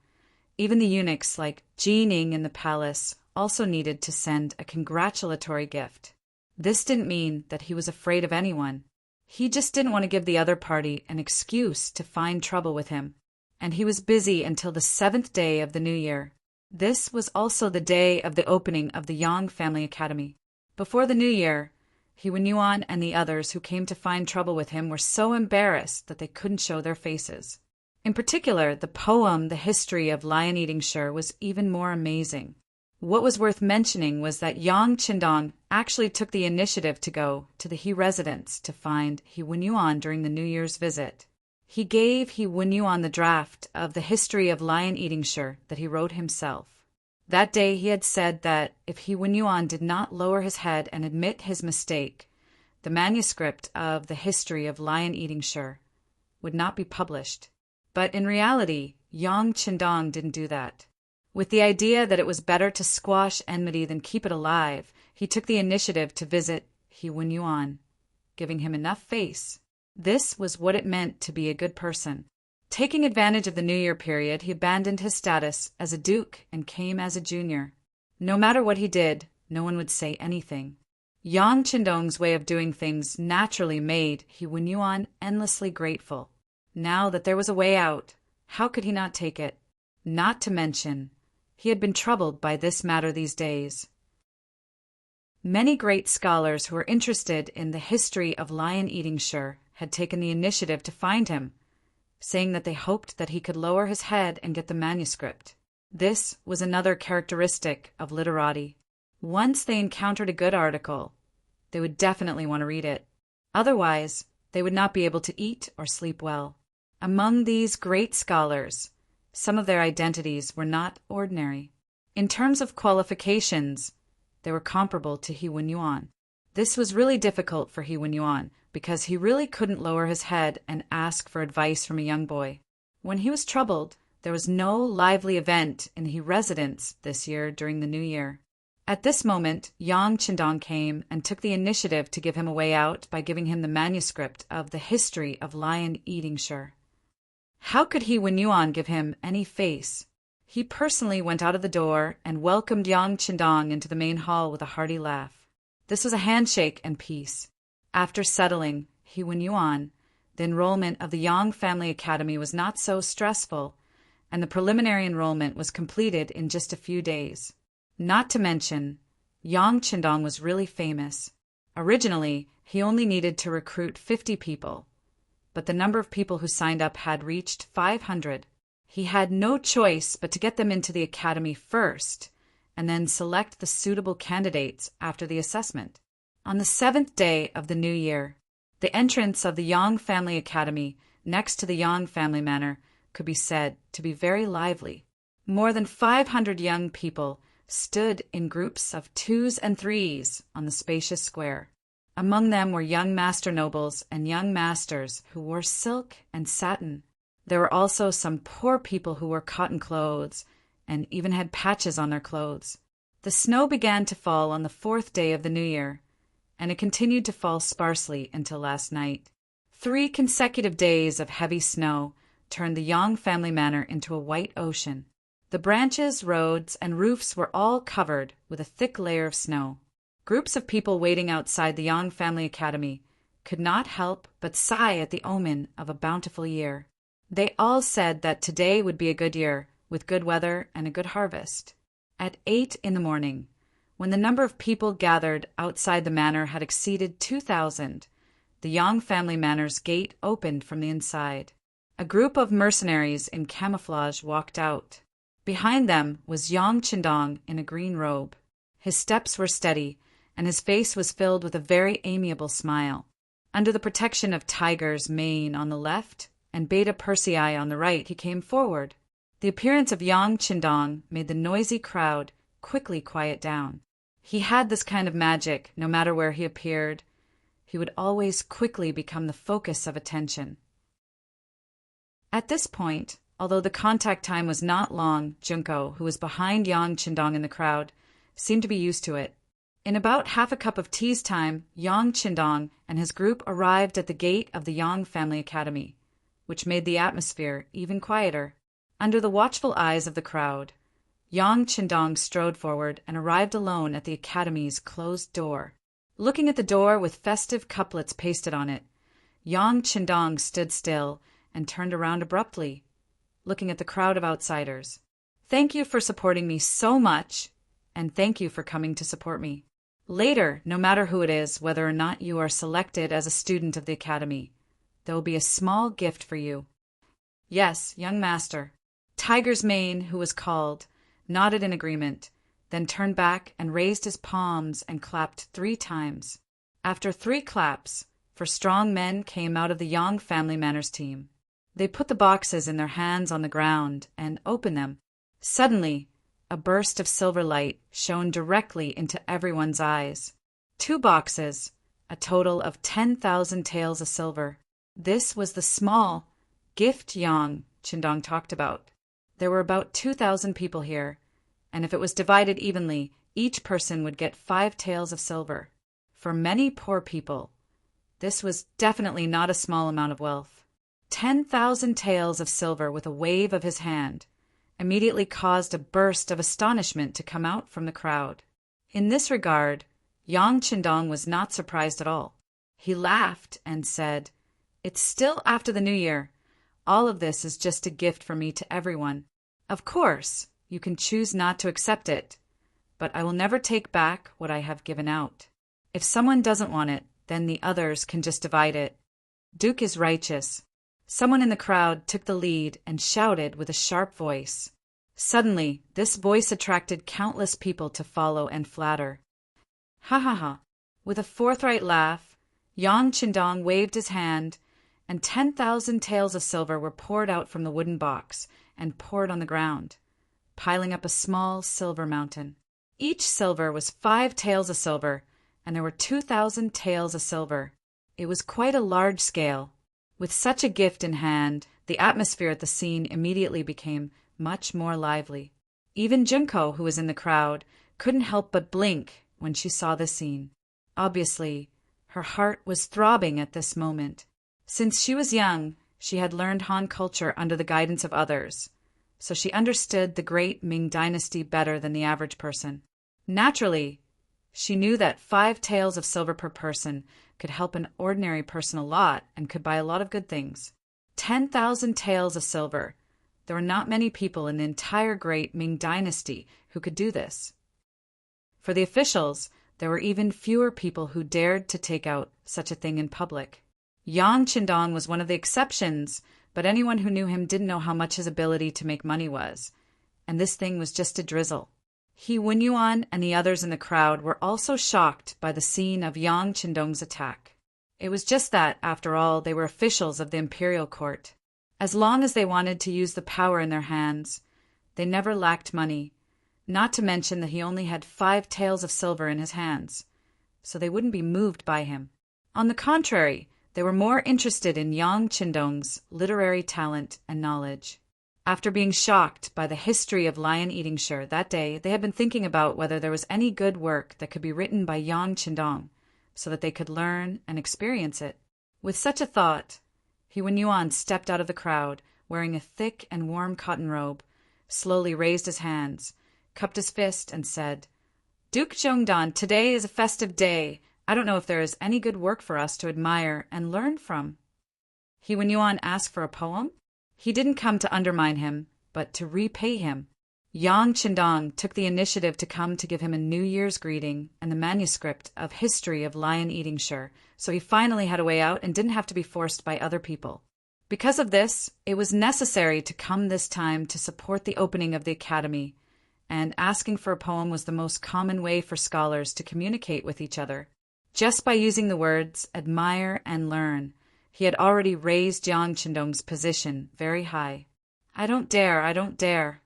Even the eunuchs like Jining in the palace also needed to send a congratulatory gift. This didn't mean that he was afraid of anyone. He just didn't want to give the other party an excuse to find trouble with him. And he was busy until the 7th day of the New Year. This was also the day of the opening of the Yang Family Academy. Before the New Year, He Wenyuan and the others who came to find trouble with him were so embarrassed that they couldn't show their faces. In particular, the poem The History of Lion-Eating Shi was even more amazing. What was worth mentioning was that Yang Qindong actually took the initiative to go to the He residence to find He Wenyuan during the New Year's visit. He gave He Wenyuan the draft of The History of Lion-Eating Shi that he wrote himself. That day he had said that if He Wenyuan did not lower his head and admit his mistake, the manuscript of The History of Lion-Eating Shi would not be published. But in reality, Yang Qindong didn't do that. With the idea that it was better to squash enmity than keep it alive, he took the initiative to visit He Wenyuan, giving him enough face. This was what it meant to be a good person. Taking advantage of the New Year period, he abandoned his status as a duke and came as a junior. No matter what he did, no one would say anything. Yang Qindong's way of doing things naturally made He Wenyuan endlessly grateful. Now that there was a way out, how could he not take it? Not to mention, he had been troubled by this matter these days. Many great scholars who were interested in the history of Lion-Eating Shi had taken the initiative to find him, saying that they hoped that he could lower his head and get the manuscript. This was another characteristic of literati. Once they encountered a good article, they would definitely want to read it. Otherwise, they would not be able to eat or sleep well. Among these great scholars, some of their identities were not ordinary. In terms of qualifications, they were comparable to He Wenyuan. This was really difficult for He Wenyuan because he really couldn't lower his head and ask for advice from a young boy. When he was troubled, there was no lively event in He residence this year during the New Year. At this moment, Yang Qindong came and took the initiative to give him a way out by giving him the manuscript of The History of Lion-Eating Shi. How could He Wenyuan give him any face? He personally went out of the door and welcomed Yang Qindong into the main hall with a hearty laugh. This was a handshake and peace. After settling He Wenyuan, the enrollment of the Yang Family Academy was not so stressful, and the preliminary enrollment was completed in just a few days. Not to mention, Yang Qindong was really famous. Originally, he only needed to recruit 50 people. But the number of people who signed up had reached 500. He had no choice but to get them into the academy first, and then select the suitable candidates after the assessment. On the 7th day of the New Year, the entrance of the Yang Family Academy next to the Yang Family Manor could be said to be very lively. More than 500 young people stood in groups of 2s and 3s on the spacious square. Among them were young master nobles and young masters who wore silk and satin. There were also some poor people who wore cotton clothes and even had patches on their clothes. The snow began to fall on the 4th day of the New Year, and it continued to fall sparsely until last night. 3 consecutive days of heavy snow turned the Yang Family Manor into a white ocean. The branches, roads, and roofs were all covered with a thick layer of snow. Groups of people waiting outside the Yang Family Academy could not help but sigh at the omen of a bountiful year. They all said that today would be a good year, with good weather and a good harvest. At 8 in the morning, when the number of people gathered outside the manor had exceeded 2,000, the Yang family manor's gate opened from the inside. A group of mercenaries in camouflage walked out. Behind them was Yang Qindong in a green robe. His steps were steady, and his face was filled with a very amiable smile. Under the protection of Tiger's mane on the left and Beta Persei on the right, he came forward. The appearance of Yang Qindong made the noisy crowd quickly quiet down. He had this kind of magic. No matter where he appeared, he would always quickly become the focus of attention. At this point, although the contact time was not long, Junko, who was behind Yang Qindong in the crowd, seemed to be used to it. In about half a cup of tea's time, Yang Qindong and his group arrived at the gate of the Yang Family Academy, which made the atmosphere even quieter. Under the watchful eyes of the crowd, Yang Qindong strode forward and arrived alone at the academy's closed door. Looking at the door with festive couplets pasted on it, Yang Qindong stood still and turned around abruptly, looking at the crowd of outsiders. "Thank you for supporting me so much, and thank you for coming to support me. Later, no matter who it is, whether or not you are selected as a student of the academy, there will be a small gift for you." "Yes, young master." Tiger's mane, who was called, nodded in agreement, then turned back and raised his palms and clapped 3 times. After 3 claps, 4 strong men came out of the Yang Family Manor's team. They put the boxes in their hands on the ground and opened them. Suddenly, a burst of silver light shone directly into everyone's eyes. 2 boxes, a total of 10,000 taels of silver. This was the small gift Yang Qindong talked about. There were about 2,000 people here, and if it was divided evenly, each person would get 5 taels of silver. For many poor people, this was definitely not a small amount of wealth. 10,000 taels of silver with a wave of his hand immediately caused a burst of astonishment to come out from the crowd. In this regard, Yang Qindong was not surprised at all. He laughed and said, "It's still after the New Year. All of this is just a gift from me to everyone. Of course, you can choose not to accept it, but I will never take back what I have given out. If someone doesn't want it, then the others can just divide it. Duke is righteous." Someone in the crowd took the lead and shouted with a sharp voice. Suddenly, this voice attracted countless people to follow and flatter. "Ha ha ha!" With a forthright laugh, Yang Qindong waved his hand, and 10,000 taels of silver were poured out from the wooden box and poured on the ground, piling up a small silver mountain. Each silver was 5 taels of silver, and there were 2,000 taels of silver. It was quite a large scale. With such a gift in hand, the atmosphere at the scene immediately became much more lively. Even Junko, who was in the crowd, couldn't help but blink when she saw the scene. Obviously, her heart was throbbing at this moment. Since she was young, she had learned Han culture under the guidance of others, so she understood the great Ming dynasty better than the average person. Naturally, she knew that 5 taels of silver per person could help an ordinary person a lot and could buy a lot of good things. 10,000 taels of silver. There were not many people in the entire great Ming dynasty who could do this. For the officials, there were even fewer people who dared to take out such a thing in public. Yang Qindong was one of the exceptions, but anyone who knew him didn't know how much his ability to make money was, and this thing was just a drizzle. He, Wenyuan, and the others in the crowd were also shocked by the scene of Yang Qindong's attack. It was just that, after all, they were officials of the imperial court. As long as they wanted to use the power in their hands, they never lacked money, not to mention that he only had 5 taels of silver in his hands, so they wouldn't be moved by him. On the contrary, they were more interested in Yang Qindong's literary talent and knowledge. After being shocked by the history of lion-eating Shi that day, they had been thinking about whether there was any good work that could be written by Yang Qindong so that they could learn and experience it. With such a thought, He Wenyuan stepped out of the crowd, wearing a thick and warm cotton robe, slowly raised his hands, cupped his fist, and said, "Duke Zhongdan, today is a festive day. I don't know if there is any good work for us to admire and learn from." He Yuan asked for a poem. He didn't come to undermine him, but to repay him. Yang Qindong took the initiative to come to give him a New Year's greeting and the manuscript of History of Lion-Eating Sure, so he finally had a way out and didn't have to be forced by other people. Because of this, it was necessary to come this time to support the opening of the academy, and asking for a poem was the most common way for scholars to communicate with each other. Just by using the words admire and learn, he had already raised Yang Qindong's position very high. "I don't dare, I don't dare."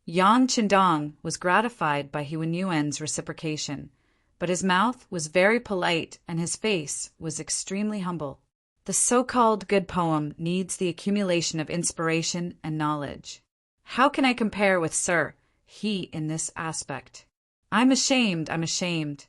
Yang Qindong was gratified by Yuan's reciprocation, but his mouth was very polite and his face was extremely humble. The so-called good poem needs the accumulation of inspiration and knowledge. How can I compare with Sir He in this aspect? I'm ashamed, I'm ashamed.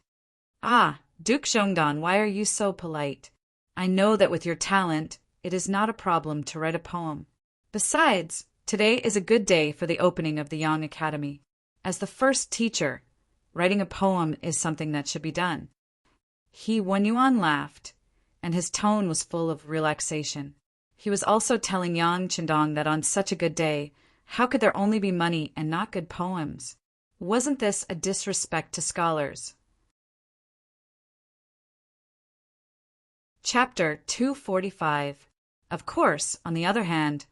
Ah, Duke Zhongdan, why are you so polite? I know that with your talent, it is not a problem to write a poem. Besides, today is a good day for the opening of the Yang Academy. As the first teacher, writing a poem is something that should be done. Yuan laughed, and his tone was full of relaxation. He was also telling Yang Qindong that on such a good day, how could there only be money and not good poems? Wasn't this a disrespect to scholars? Chapter 245. Of course, on the other hand,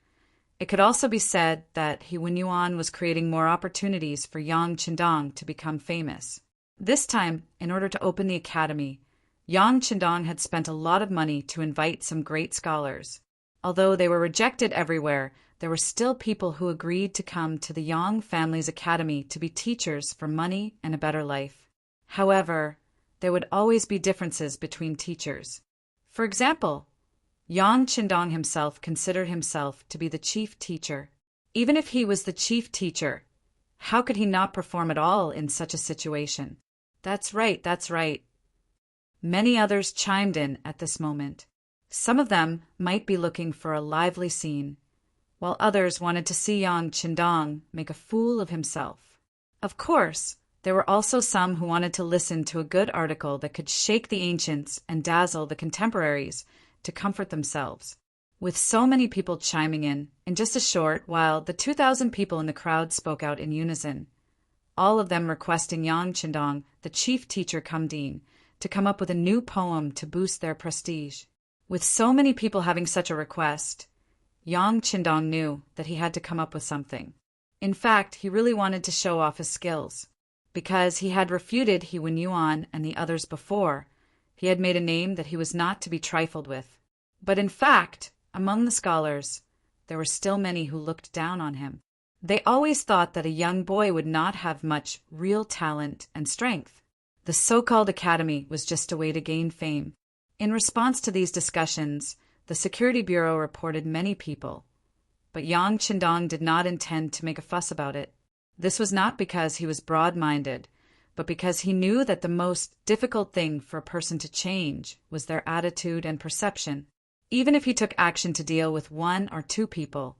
it could also be said that Yuan was creating more opportunities for Yang Qindong to become famous. This time, in order to open the academy, Yang Qindong had spent a lot of money to invite some great scholars. Although they were rejected everywhere, there were still people who agreed to come to the Yang family's academy to be teachers for money and a better life. However, there would always be differences between teachers. For example, Yang Qindong himself considered himself to be the chief teacher. Even if he was the chief teacher, how could he not perform at all in such a situation? That's right, that's right. Many others chimed in at this moment. Some of them might be looking for a lively scene, while others wanted to see Yang Qindong make a fool of himself. Of course, there were also some who wanted to listen to a good article that could shake the ancients and dazzle the contemporaries to comfort themselves. With so many people chiming in just a short while, the 2,000 people in the crowd spoke out in unison, all of them requesting Yang Qindong, the chief teacher cum dean, to come up with a new poem to boost their prestige. With so many people having such a request, Yang Qindong knew that he had to come up with something. In fact, he really wanted to show off his skills. Because he had refuted Yuan and the others before, he had made a name that he was not to be trifled with. But in fact, among the scholars, there were still many who looked down on him. They always thought that a young boy would not have much real talent and strength. The so-called academy was just a way to gain fame. In response to these discussions, the Security Bureau reported many people, but Yang Qindong did not intend to make a fuss about it. This was not because he was broad-minded, but because he knew that the most difficult thing for a person to change was their attitude and perception. Even if he took action to deal with 1 or 2 people,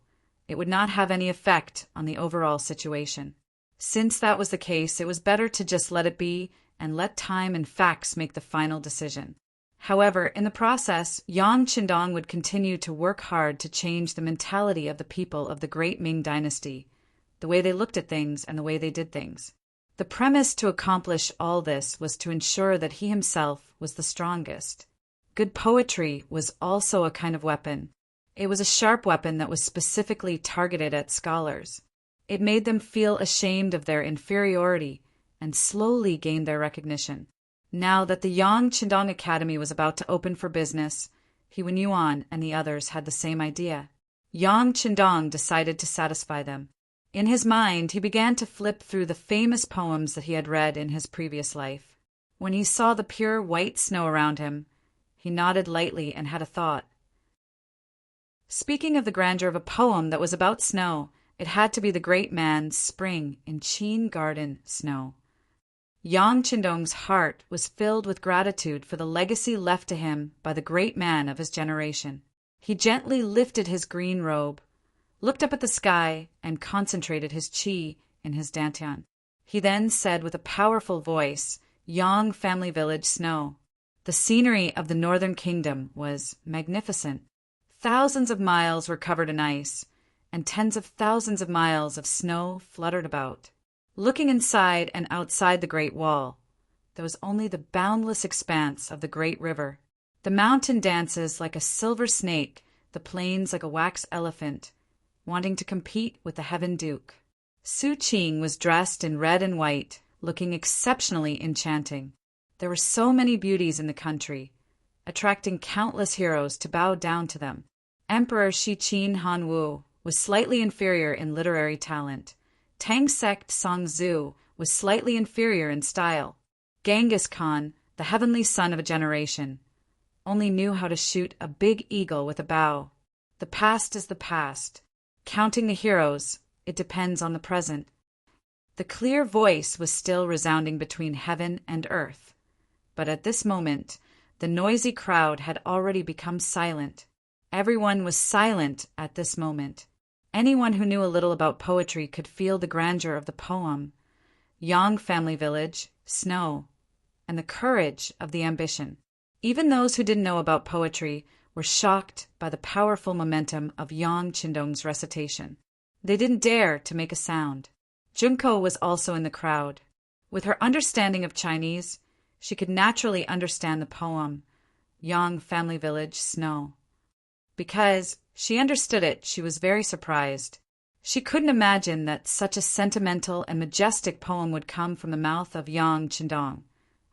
it would not have any effect on the overall situation. Since that was the case, it was better to just let it be and let time and facts make the final decision. However, in the process, Yang Qindong would continue to work hard to change the mentality of the people of the great Ming dynasty, the way they looked at things and the way they did things. The premise to accomplish all this was to ensure that he himself was the strongest. Good poetry was also a kind of weapon. It was a sharp weapon that was specifically targeted at scholars. It made them feel ashamed of their inferiority and slowly gained their recognition. Now that the Yang Qindong Academy was about to open for business, Yuan and the others had the same idea. Yang Qindong decided to satisfy them. In his mind, he began to flip through the famous poems that he had read in his previous life. When he saw the pure white snow around him, he nodded lightly and had a thought. Speaking of the grandeur of a poem that was about snow, it had to be the great man's Spring in Qin Garden Snow. Yang Qindong's heart was filled with gratitude for the legacy left to him by the great man of his generation. He gently lifted his green robe, looked up at the sky, and concentrated his qi in his dantian. He then said with a powerful voice, "Yang family village snow." The scenery of the northern kingdom was magnificent. Thousands of miles were covered in ice, and tens of thousands of miles of snow fluttered about. Looking inside and outside the Great Wall, there was only the boundless expanse of the great river. The mountain dances like a silver snake, the plains like a wax elephant, wanting to compete with the Heaven Duke. Su Qing was dressed in red and white, looking exceptionally enchanting. There were so many beauties in the country, attracting countless heroes to bow down to them. Emperor Shi Qin Hanwu was slightly inferior in literary talent. Tang sect Song Zhu was slightly inferior in style. Genghis Khan, the heavenly son of a generation, only knew how to shoot a big eagle with a bow. The past is the past. Counting the heroes, it depends on the present. The clear voice was still resounding between heaven and earth. But at this moment, the noisy crowd had already become silent. Everyone was silent at this moment. Anyone who knew a little about poetry could feel the grandeur of the poem, Yang family village, snow, and the courage of the ambition. Even those who didn't know about poetry were shocked by the powerful momentum of Yang Qindong's recitation. They didn't dare to make a sound. Junko was also in the crowd. With her understanding of Chinese, she could naturally understand the poem, Yang family village, snow. Because she understood it, she was very surprised. She couldn't imagine that such a sentimental and majestic poem would come from the mouth of Yang Qindong,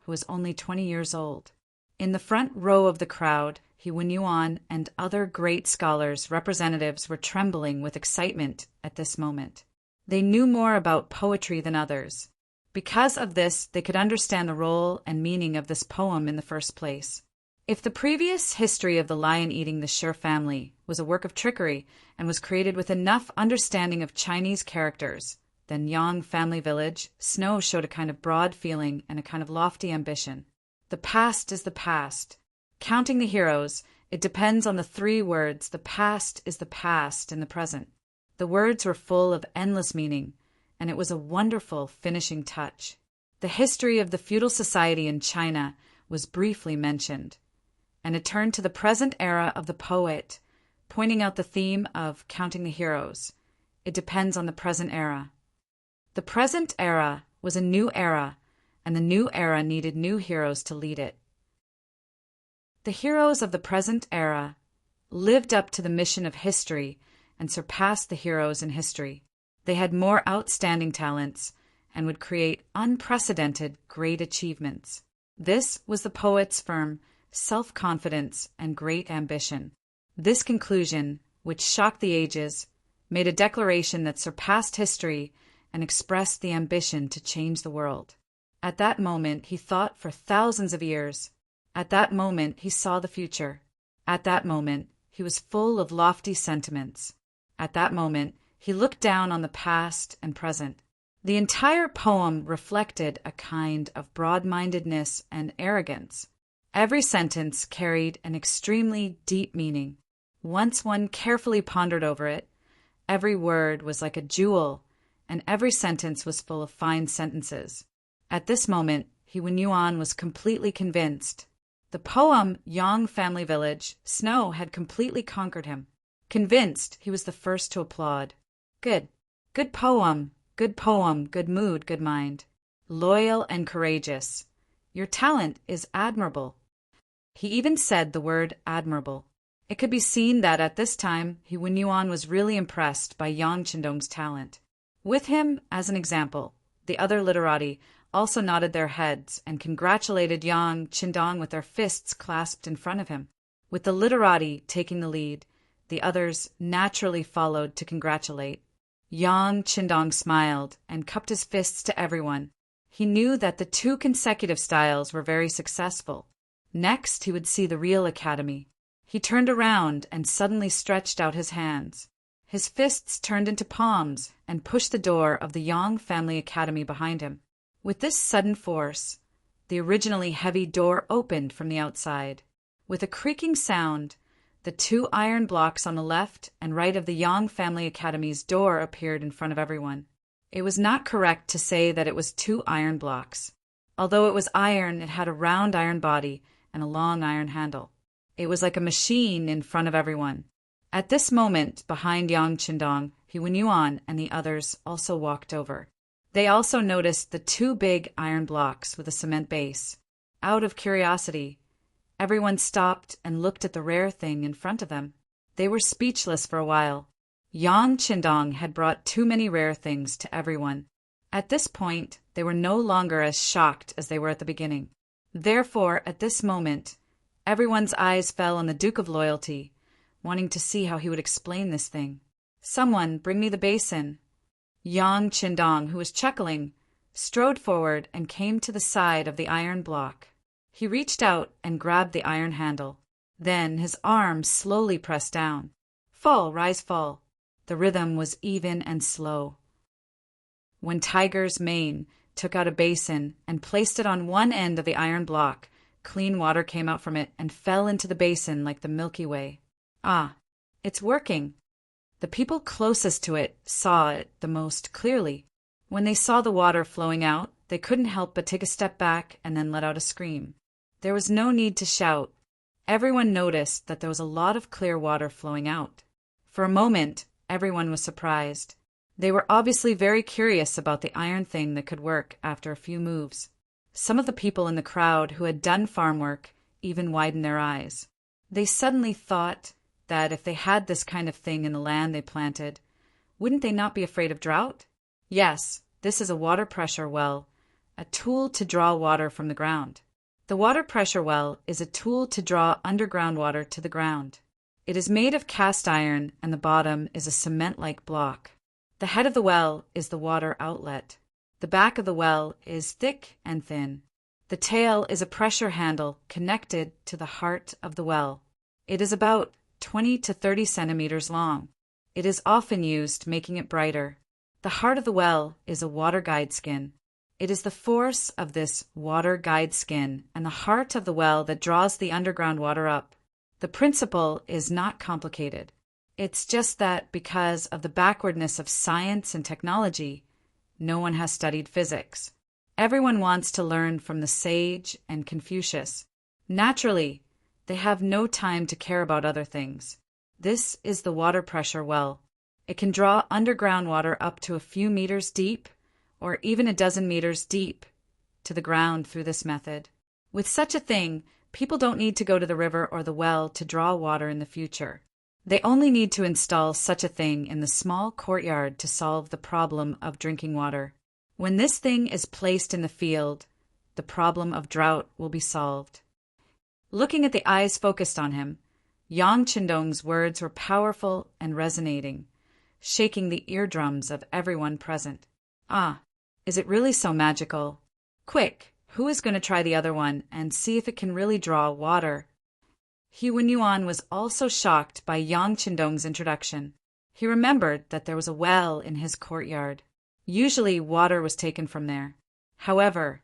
who was only 20 years old. In the front row of the crowd, He Wenyuan and other great scholars' representatives were trembling with excitement at this moment. They knew more about poetry than others. Because of this, they could understand the role and meaning of this poem in the first place. If the previous history of the lion eating the Shi family was a work of trickery and was created with enough understanding of Chinese characters, then Yang family village, snow showed a kind of broad feeling and a kind of lofty ambition. The past is the past. Counting the heroes, it depends on the three words, the past is the past in the present. The words were full of endless meaning, and it was a wonderful finishing touch. The history of the feudal society in China was briefly mentioned, and it turned to the present era of the poet, pointing out the theme of counting the heroes. It depends on the present era. The present era was a new era, and the new era needed new heroes to lead it. The heroes of the present era lived up to the mission of history and surpassed the heroes in history. They had more outstanding talents and would create unprecedented great achievements. This was the poet's firm self-confidence and great ambition. This conclusion, which shocked the ages, made a declaration that surpassed history and expressed the ambition to change the world. At that moment, he thought for thousands of years. At that moment, he saw the future. At that moment, he was full of lofty sentiments. At that moment, he looked down on the past and present. The entire poem reflected a kind of broad-mindedness and arrogance. Every sentence carried an extremely deep meaning. Once one carefully pondered over it, every word was like a jewel, and every sentence was full of fine sentences. At this moment, He Wenyuan was completely convinced. The poem Yang family village, snow, had completely conquered him. Convinced, he was the first to applaud. Good. Good poem, good mood, good mind. Loyal and courageous. Your talent is admirable. He even said the word admirable. It could be seen that at this time, He Wenyuan was really impressed by Yang Qindong's talent. With him, as an example, the other literati also nodded their heads and congratulated Yang Qindong with their fists clasped in front of him. With the literati taking the lead, the others naturally followed to congratulate. Yang Qindong smiled and cupped his fists to everyone. He knew that the 2 consecutive styles were very successful. Next, he would see the real academy. He turned around and suddenly stretched out his hands. His fists turned into palms and pushed the door of the Yang family academy behind him. With this sudden force, the originally heavy door opened from the outside. With a creaking sound, The two iron blocks on the left and right of the Yang Family Academy's door appeared in front of everyone. It was not correct to say that it was two iron blocks. Although it was iron, it had a round iron body and a long iron handle. It was like a machine in front of everyone. At this moment, behind Yang Qindong, He Wenyuan and the others also walked over. They also noticed the two big iron blocks with a cement base. Out of curiosity, everyone stopped and looked at the rare thing in front of them. They were speechless for a while. Yang Qindong had brought too many rare things to everyone. At this point, they were no longer as shocked as they were at the beginning. Therefore, at this moment, everyone's eyes fell on the Duke of Loyalty, wanting to see how he would explain this thing. "Someone, bring me the basin." Yang Qindong, who was chuckling, strode forward and came to the side of the iron block. He reached out and grabbed the iron handle. Then his arm slowly pressed down. Fall, rise, fall. The rhythm was even and slow. When Tiger's Mane took out a basin and placed it on one end of the iron block, clean water came out from it and fell into the basin like the Milky Way. Ah, it's working. The people closest to it saw it the most clearly. When they saw the water flowing out, they couldn't help but take a step back and then let out a scream. There was no need to shout. Everyone noticed that there was a lot of clear water flowing out. For a moment, everyone was surprised. They were obviously very curious about the iron thing that could work after a few moves. Some of the people in the crowd who had done farm work even widened their eyes. They suddenly thought that if they had this kind of thing in the land they planted, wouldn't they not be afraid of drought? Yes, this is a water pressure well, a tool to draw water from the ground. The water pressure well is a tool to draw underground water to the ground. It is made of cast iron and the bottom is a cement-like block. The head of the well is the water outlet. The back of the well is thick and thin. The tail is a pressure handle connected to the heart of the well. It is about 20 to 30 centimeters long. It is often used, making it brighter. The heart of the well is a water guide skin. It is the force of this water guide skin and the heart of the well that draws the underground water up. The principle is not complicated. It's just that because of the backwardness of science and technology, no one has studied physics. Everyone wants to learn from the sage and Confucius. Naturally, they have no time to care about other things. This is the water pressure well. It can draw underground water up to a few meters deep, or even a dozen meters deep, to the ground through this method. With such a thing, people don't need to go to the river or the well to draw water in the future. They only need to install such a thing in the small courtyard to solve the problem of drinking water. When this thing is placed in the field, the problem of drought will be solved. Looking at the eyes focused on him, Yang Qindong's words were powerful and resonating, shaking the eardrums of everyone present. Ah, is it really so magical? Quick, who is going to try the other one and see if it can really draw water? He Wenyuan was also shocked by Yang Qindong's introduction. He remembered that there was a well in his courtyard. Usually water was taken from there. However,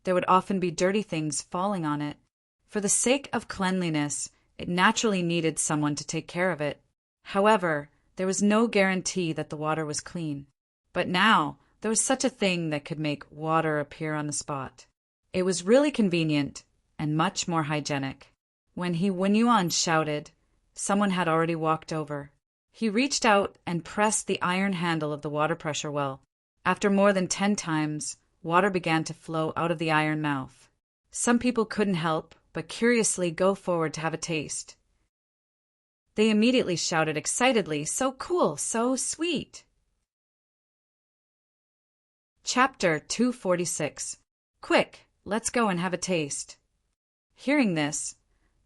there would often be dirty things falling on it. For the sake of cleanliness, it naturally needed someone to take care of it. However, there was no guarantee that the water was clean. But now, there was such a thing that could make water appear on the spot. It was really convenient and much more hygienic. When He Wenyuan shouted, someone had already walked over. He reached out and pressed the iron handle of the water pressure well. After more than 10 times, water began to flow out of the iron mouth. Some people couldn't help but curiously go forward to have a taste. They immediately shouted excitedly, "So cool, so sweet!" Chapter 246. Quick, let's go and have a taste. Hearing this,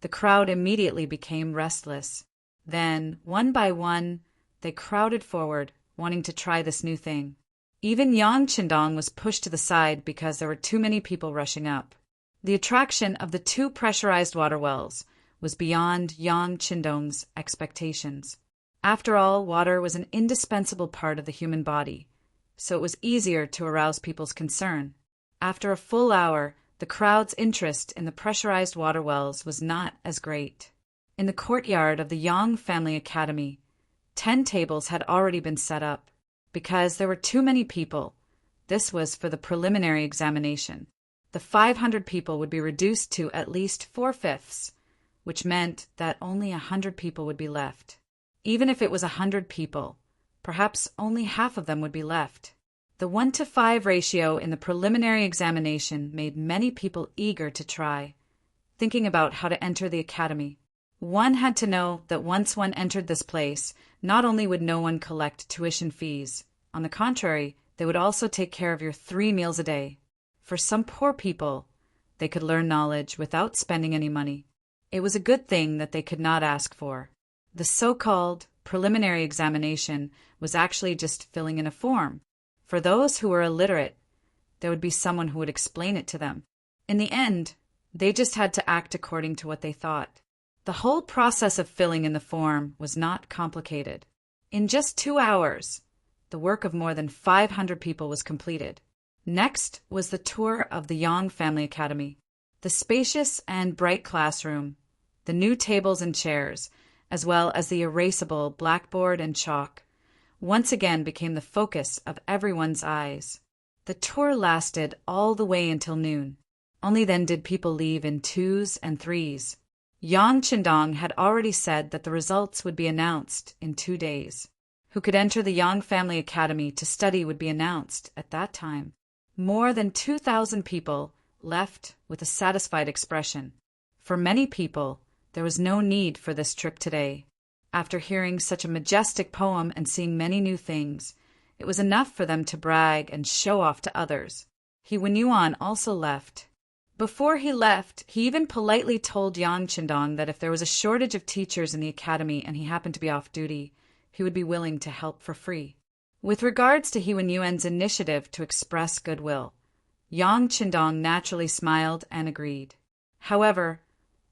the crowd immediately became restless. Then, one by one, they crowded forward, wanting to try this new thing. Even Yang Qindong was pushed to the side because there were too many people rushing up. The attraction of the 2 pressurized water wells was beyond Yang Qindong's expectations. After all, water was an indispensable part of the human body, so it was easier to arouse people's concern. After a full hour, the crowd's interest in the pressurized water wells was not as great. In the courtyard of the Yang Family Academy, 10 tables had already been set up. Because there were too many people, this was for the preliminary examination. The 500 people would be reduced to at least 4/5, which meant that only 100 people would be left. Even if it was 100 people, perhaps only half of them would be left. The 1-to-5 ratio in the preliminary examination made many people eager to try, thinking about how to enter the academy. One had to know that once one entered this place, not only would no one collect tuition fees, on the contrary, they would also take care of your 3 meals a day. For some poor people, they could learn knowledge without spending any money. It was a good thing that they could not ask for. The so-called preliminary examination was actually just filling in a form. For those who were illiterate, there would be someone who would explain it to them. In the end, they just had to act according to what they thought. The whole process of filling in the form was not complicated. In just 2 hours, the work of more than 500 people was completed. Next was the tour of the Yang Family Academy. The spacious and bright classroom, the new tables and chairs, as well as the erasable blackboard and chalk, once again became the focus of everyone's eyes. The tour lasted all the way until noon. Only then did people leave in 2s and 3s. Yang Qindong had already said that the results would be announced in 2 days. Who could enter the Yang Family Academy to study would be announced at that time. More than 2,000 people left with a satisfied expression. For many people, there was no need for this trip today. After hearing such a majestic poem and seeing many new things, it was enough for them to brag and show off to others. He Wenyuan also left. Before he left, he even politely told Yang Qindong that if there was a shortage of teachers in the academy and he happened to be off duty, he would be willing to help for free. With regards to He Wenyuan's initiative to express goodwill, Yang Qindong naturally smiled and agreed. However,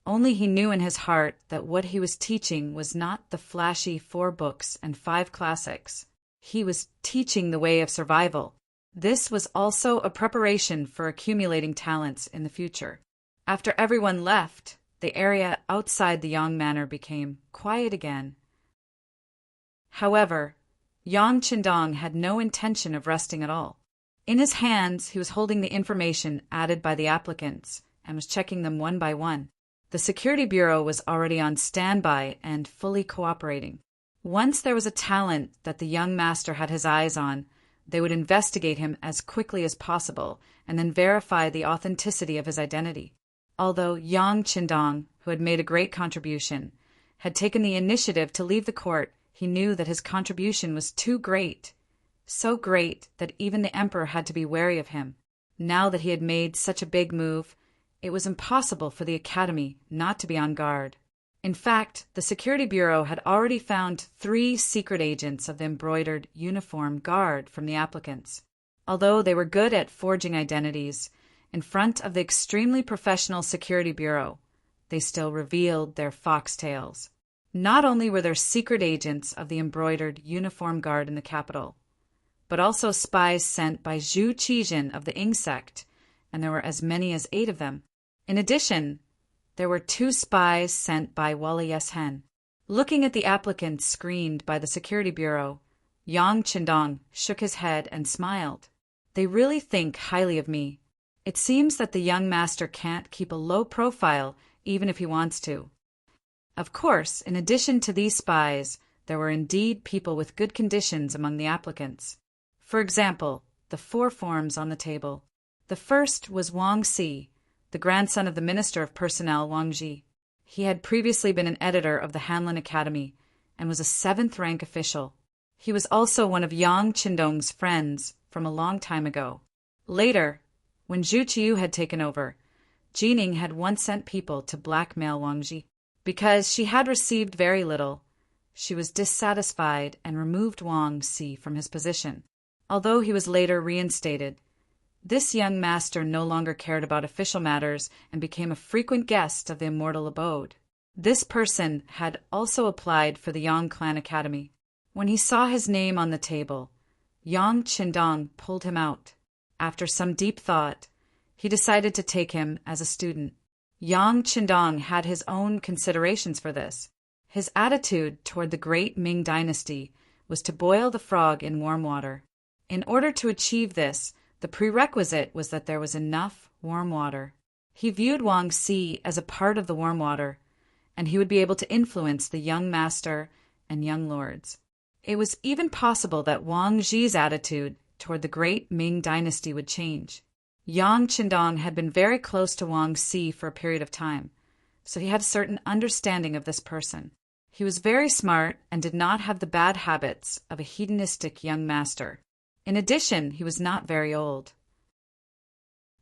only he knew in his heart that what he was teaching was not the flashy 4 books and 5 classics. He was teaching the way of survival. This was also a preparation for accumulating talents in the future. After everyone left, the area outside the Yang Manor became quiet again. However, Yang Qindong had no intention of resting at all. In his hands, he was holding the information added by the applicants and was checking them one by one. The Security Bureau was already on standby and fully cooperating. Once there was a talent that the young master had his eyes on, they would investigate him as quickly as possible and then verify the authenticity of his identity. Although Yang Qindong, who had made a great contribution, had taken the initiative to leave the court, he knew that his contribution was too great, so great that even the emperor had to be wary of him. Now that he had made such a big move, it was impossible for the academy not to be on guard. In fact, the Security Bureau had already found 3 secret agents of the embroidered uniform guard from the applicants. Although they were good at forging identities, in front of the extremely professional Security Bureau, they still revealed their foxtails. Not only were there secret agents of the embroidered uniform guard in the capital, but also spies sent by Zhu Qijin of the Ming sect, and there were as many as 8 of them. In addition, there were 2 spies sent by Wali Hen. Looking at the applicants screened by the Security Bureau, Yang Qindong shook his head and smiled. They really think highly of me. It seems that the young master can't keep a low profile even if he wants to. Of course, in addition to these spies, there were indeed people with good conditions among the applicants. For example, the 4 forms on the table. The first was Wang Si, the grandson of the Minister of Personnel Wang Ji. He had previously been an editor of the Hanlin Academy and was a 7th-rank official. He was also one of Yang Qindong's friends from a long time ago. Later, when Zhu Qiu had taken over, Jining had once sent people to blackmail Wang Ji. Because she had received very little, she was dissatisfied and removed Wang Si from his position. Although he was later reinstated, this young master no longer cared about official matters and became a frequent guest of the immortal abode. This person had also applied for the Yang Clan Academy. When he saw his name on the table, Yang Qindong pulled him out. After some deep thought, he decided to take him as a student. Yang Qindong had his own considerations for this. His attitude toward the great Ming dynasty was to boil the frog in warm water. In order to achieve this, the prerequisite was that there was enough warm water. He viewed Wang Xi as a part of the warm water, and he would be able to influence the young master and young lords. It was even possible that Wang Xi's attitude toward the great Ming dynasty would change. Yang Qindong had been very close to Wang Xi for a period of time, so he had a certain understanding of this person. He was very smart and did not have the bad habits of a hedonistic young master. In addition, he was not very old.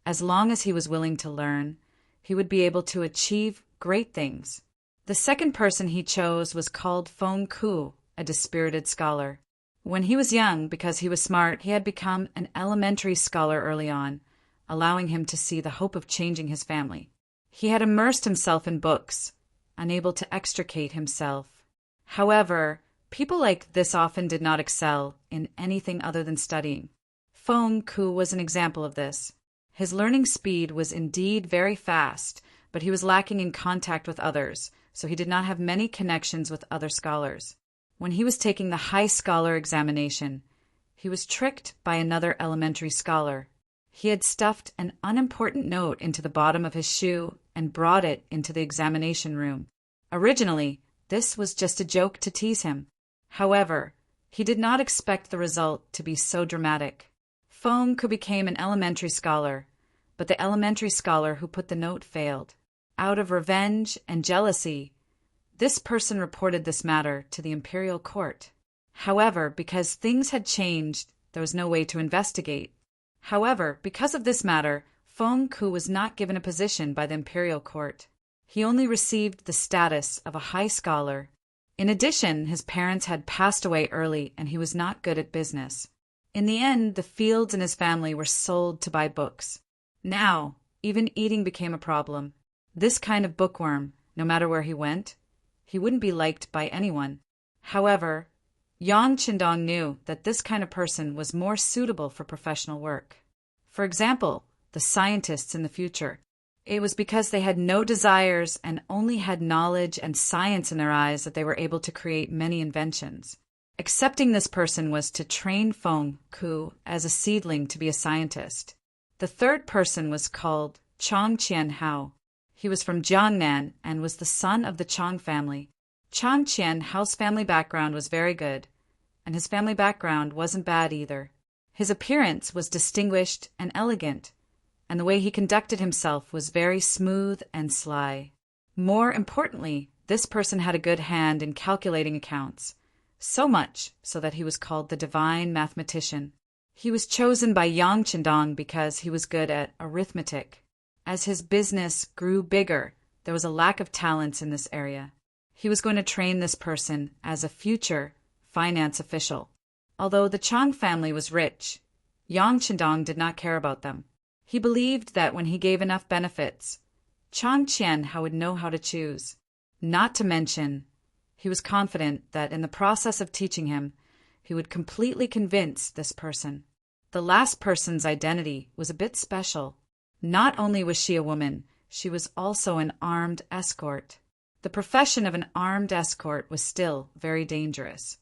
As long as he was willing to learn, he would be able to achieve great things. The second person he chose was called Feng Ku, a dispirited scholar. When he was young, because he was smart, he had become an elementary scholar early on, allowing him to see the hope of changing his family. He had immersed himself in books, unable to extricate himself. However, people like this often did not excel in anything other than studying. Feng Ku was an example of this. His learning speed was indeed very fast, but he was lacking in contact with others, so he did not have many connections with other scholars. When he was taking the high scholar examination, he was tricked by another elementary scholar. He had stuffed an unimportant note into the bottom of his shoe and brought it into the examination room. Originally, this was just a joke to tease him. However, he did not expect the result to be so dramatic. Feng Ku became an elementary scholar, but the elementary scholar who put the note failed. Out of revenge and jealousy, this person reported this matter to the imperial court. However, because things had changed, there was no way to investigate. However, because of this matter, Feng Ku was not given a position by the imperial court. He only received the status of a high scholar. In addition, his parents had passed away early and he was not good at business. In the end, the fields in his family were sold to buy books. Now, even eating became a problem. This kind of bookworm, no matter where he went, he wouldn't be liked by anyone. However, Yang Qindong knew that this kind of person was more suitable for professional work. For example, the scientists in the future. It was because they had no desires and only had knowledge and science in their eyes that they were able to create many inventions. Accepting this person was to train Feng Ku as a seedling to be a scientist. The third person was called Chang Qianhao. He was from Jiangnan and was the son of the Chang family. Chang Qianhao's family background was very good, and his family background wasn't bad either. His appearance was distinguished and elegant, and the way he conducted himself was very smooth and sly. More importantly, this person had a good hand in calculating accounts, so much so that he was called the divine mathematician. He was chosen by Yang Qindong because he was good at arithmetic. As his business grew bigger, there was a lack of talents in this area. He was going to train this person as a future finance official. Although the Chang family was rich, Yang Qindong did not care about them. He believed that when he gave enough benefits, Chang Qianhao would know how to choose. Not to mention, he was confident that in the process of teaching him, he would completely convince this person. The last person's identity was a bit special. Not only was she a woman, she was also an armed escort. The profession of an armed escort was still very dangerous.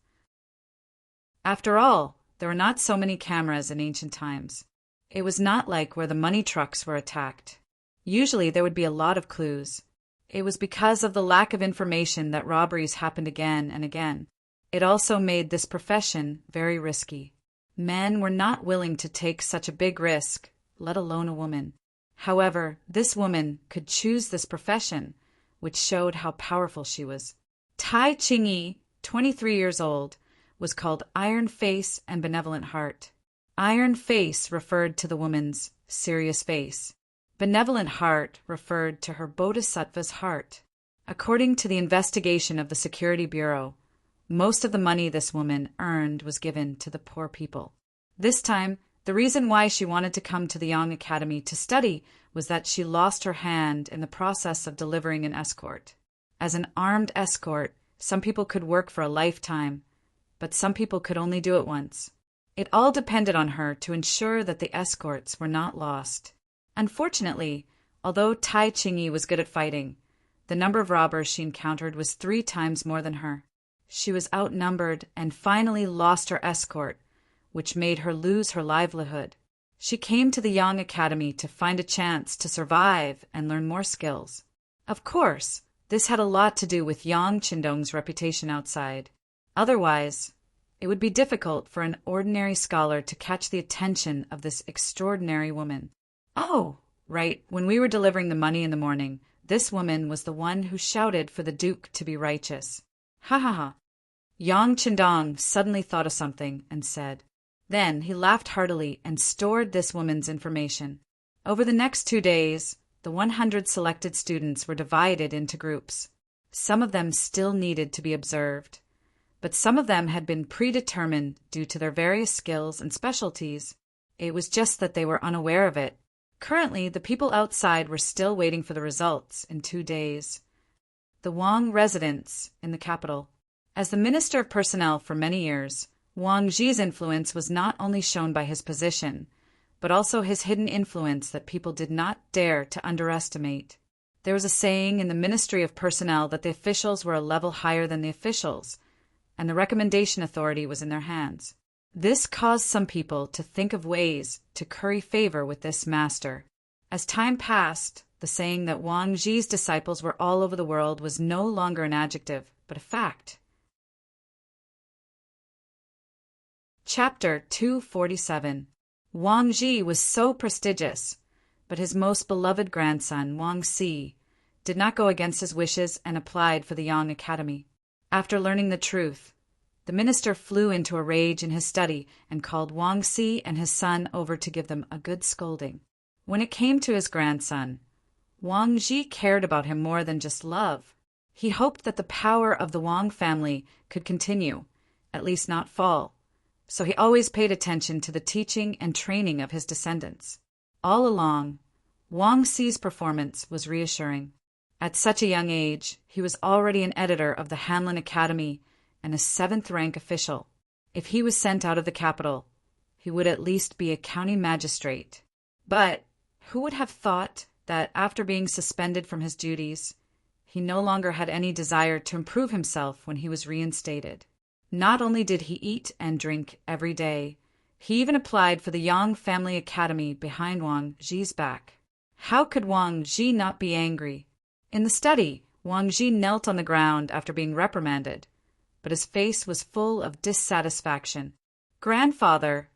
After all, there were not so many cameras in ancient times. It was not like where the money trucks were attacked. Usually there would be a lot of clues. It was because of the lack of information that robberies happened again and again. It also made this profession very risky. Men were not willing to take such a big risk, let alone a woman. However, this woman could choose this profession, which showed how powerful she was. Tai Qingyi, 23 years old, was called Iron Face and Benevolent Heart. Iron Face referred to the woman's serious face. Benevolent Heart referred to her bodhisattva's heart. According to the investigation of the Security Bureau, most of the money this woman earned was given to the poor people. This time, the reason why she wanted to come to the Yang Academy to study was that she lost her hand in the process of delivering an escort. As an armed escort, some people could work for a lifetime, but some people could only do it once. It all depended on her to ensure that the escorts were not lost. Unfortunately, Although Tai Qingyi was good at fighting, the number of robbers she encountered was 3 times more than her. She was outnumbered and finally lost her escort, which made her lose her livelihood. She came to the Yang Academy to find a chance to survive and learn more skills. Of course, this had a lot to do with Yang Qindong's reputation outside. Otherwise, it would be difficult for an ordinary scholar to catch the attention of this extraordinary woman. Oh, right, when we were delivering the money in the morning, this woman was the one who shouted for the Duke to be righteous. Ha ha ha. Yang Qindong suddenly thought of something and said. Then he laughed heartily and stored this woman's information. Over the next 2 days, the 100 selected students were divided into groups. Some of them still needed to be observed, but some of them had been predetermined due to their various skills and specialties. It was just that they were unaware of it. Currently, the people outside were still waiting for the results in 2 days. The Wang residence in the capital. As the Minister of Personnel for many years, Wang Zhi's influence was not only shown by his position, but also his hidden influence that people did not dare to underestimate. There was a saying in the Ministry of Personnel that the officials were a level higher than the officials, and the recommendation authority was in their hands. This caused some people to think of ways to curry favor with this master. As time passed, the saying that Wang Zhi's disciples were all over the world was no longer an adjective, but a fact. Chapter 247. Wang Zhi was so prestigious, but his most beloved grandson, Wang Si, did not go against his wishes and applied for the Yang Academy. After learning the truth, the minister flew into a rage in his study and called Wang Si and his son over to give them a good scolding. When it came to his grandson, Wang Zhi cared about him more than just love. He hoped that the power of the Wang family could continue, at least not fall. So he always paid attention to the teaching and training of his descendants. All along, Wang Si's performance was reassuring. At such a young age, he was already an editor of the Hanlin Academy and a 7th-rank official. If he was sent out of the capital, he would at least be a county magistrate. But who would have thought that after being suspended from his duties, he no longer had any desire to improve himself when he was reinstated? Not only did he eat and drink every day, he even applied for the Yang Family Academy behind Wang Zhi's back. How could Wang Zhi not be angry? In the study, Wang Zhi knelt on the ground after being reprimanded, but his face was full of dissatisfaction. Grandfather,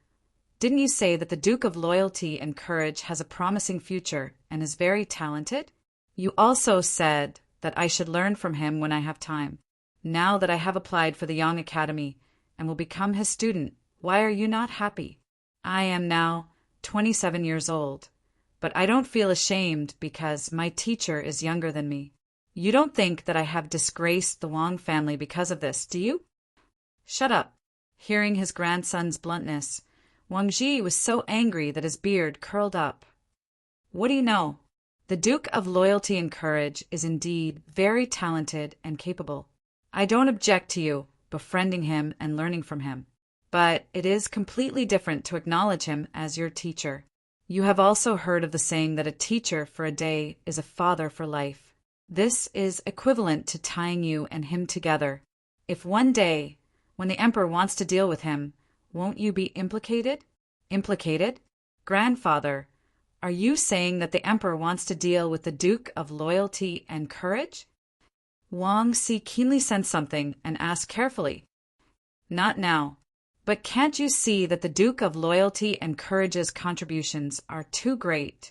didn't you say that the Duke of Loyalty and Courage has a promising future and is very talented? You also said that I should learn from him when I have time. Now that I have applied for the Yang Academy and will become his student, why are you not happy? I am now 27 years old, but I don't feel ashamed because my teacher is younger than me. You don't think that I have disgraced the Wang family because of this, do you? Shut up. Hearing his grandson's bluntness, Wang Zhi was so angry that his beard curled up. What do you know? The Duke of Loyalty and Courage is indeed very talented and capable. I don't object to you befriending him and learning from him, but it is completely different to acknowledge him as your teacher. You have also heard of the saying that a teacher for a day is a father for life. This is equivalent to tying you and him together. If one day, when the emperor wants to deal with him, won't you be implicated? Implicated? Grandfather, are you saying that the emperor wants to deal with the Duke of Loyalty and Courage? Wang Si keenly sensed something and asked carefully. Not now. But can't you see that the Duke of Loyalty and Courage's contributions are too great?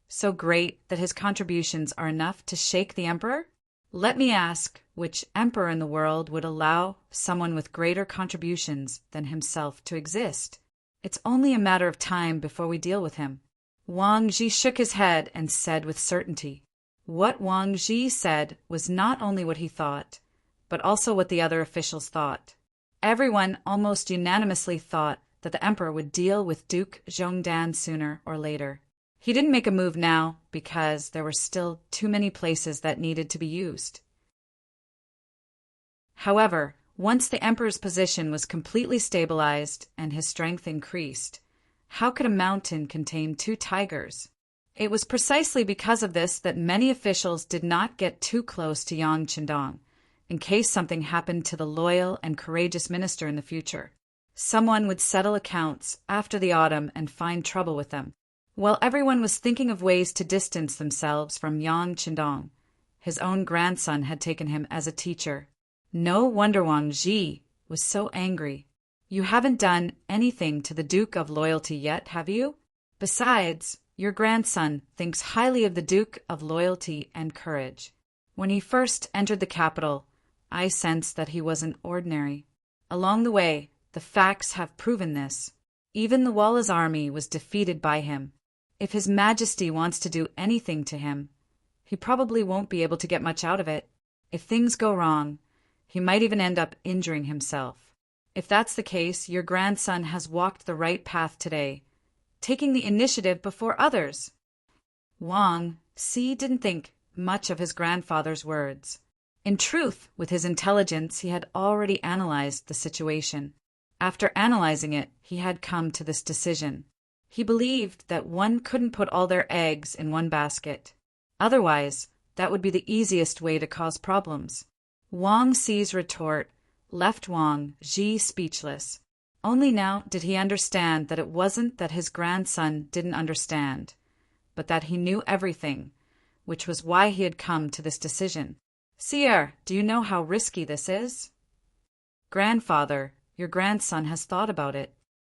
So great that his contributions are enough to shake the emperor? Let me ask, which emperor in the world would allow someone with greater contributions than himself to exist? It's only a matter of time before we deal with him. Wang Zhi shook his head and said with certainty. What Wang Zhi said was not only what he thought, but also what the other officials thought. Everyone almost unanimously thought that the emperor would deal with Duke Zhongdan sooner or later. He didn't make a move now because there were still too many places that needed to be used. However, once the emperor's position was completely stabilized and his strength increased, how could a mountain contain 2 tigers? It was precisely because of this that many officials did not get too close to Yang Qindong, in case something happened to the loyal and courageous minister in the future. Someone would settle accounts after the autumn and find trouble with them. While everyone was thinking of ways to distance themselves from Yang Qindong, his own grandson had taken him as a teacher. No wonder Wang Ji was so angry. You haven't done anything to the Duke of Loyalty yet, have you? Besides, your grandson thinks highly of the Duke of Loyalty and Courage. When he first entered the capital, I sensed that he wasn't ordinary. Along the way, the facts have proven this. Even the Walla's army was defeated by him. If His Majesty wants to do anything to him, he probably won't be able to get much out of it. If things go wrong, he might even end up injuring himself. If that's the case, your grandson has walked the right path today, taking the initiative before others. Wang Xi didn't think much of his grandfather's words. In truth, with his intelligence, he had already analyzed the situation. After analyzing it, he had come to this decision. He believed that one couldn't put all their eggs in one basket. Otherwise, that would be the easiest way to cause problems. Wang Xi's retort left Wang Ji speechless. Only now did he understand that it wasn't that his grandson didn't understand, but that he knew everything, which was why he had come to this decision. Sire, do you know how risky this is? Grandfather, your grandson has thought about it.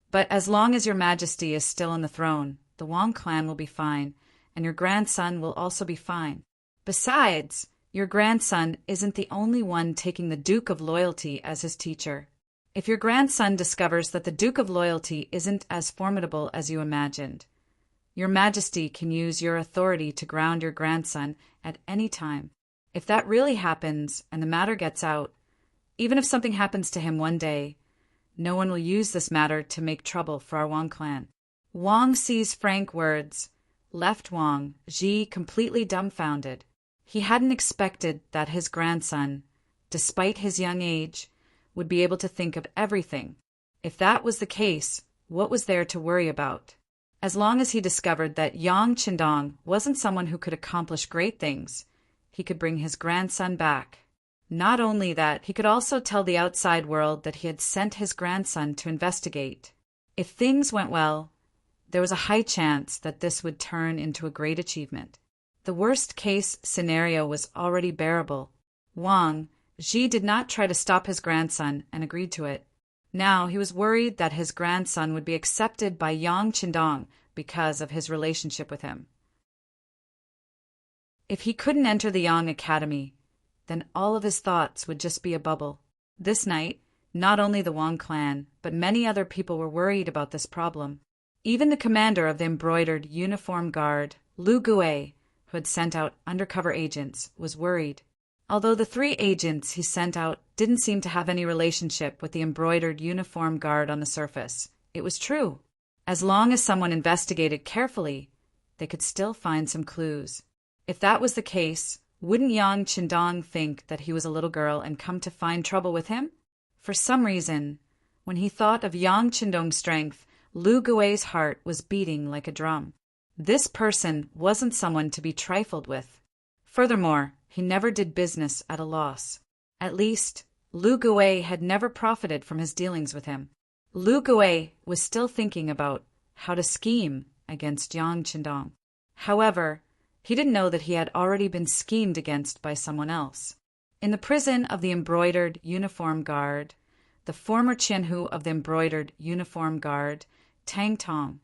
But as long as your Majesty is still on the throne, the Wang clan will be fine, and your grandson will also be fine. Besides, your grandson isn't the only one taking the Duke of Loyalty as his teacher. If your grandson discovers that the Duke of Loyalty isn't as formidable as you imagined, your Majesty can use your authority to ground your grandson at any time. If that really happens and the matter gets out, even if something happens to him one day, no one will use this matter to make trouble for our Wang clan. Wang Xi's frank words left Wang Ji completely dumbfounded. He hadn't expected that his grandson, despite his young age, would be able to think of everything. If that was the case, what was there to worry about? As long as he discovered that Yang Qindong wasn't someone who could accomplish great things, he could bring his grandson back. Not only that, he could also tell the outside world that he had sent his grandson to investigate. If things went well, there was a high chance that this would turn into a great achievement. The worst-case scenario was already bearable. Wang Ji did not try to stop his grandson and agreed to it. Now he was worried that his grandson would be accepted by Yang Qindong because of his relationship with him. If he couldn't enter the Yang Academy, then all of his thoughts would just be a bubble. This night, not only the Wang clan, but many other people were worried about this problem. Even the commander of the embroidered uniform guard, Lu Gui, who had sent out undercover agents, was worried. Although the 3 agents he sent out didn't seem to have any relationship with the embroidered uniform guard on the surface, it was true. As long as someone investigated carefully, they could still find some clues. If that was the case, wouldn't Yang Qindong think that he was a little girl and come to find trouble with him? For some reason, when he thought of Yang Qindong's strength, Lu Gui's heart was beating like a drum. This person wasn't someone to be trifled with. Furthermore, he never did business at a loss. At least, Lu Gui had never profited from his dealings with him. Lu Gui was still thinking about how to scheme against Yang Qindong. However, he didn't know that he had already been schemed against by someone else. In the prison of the embroidered uniform guard, the former Qianhu of the embroidered uniform guard, Tang Tong,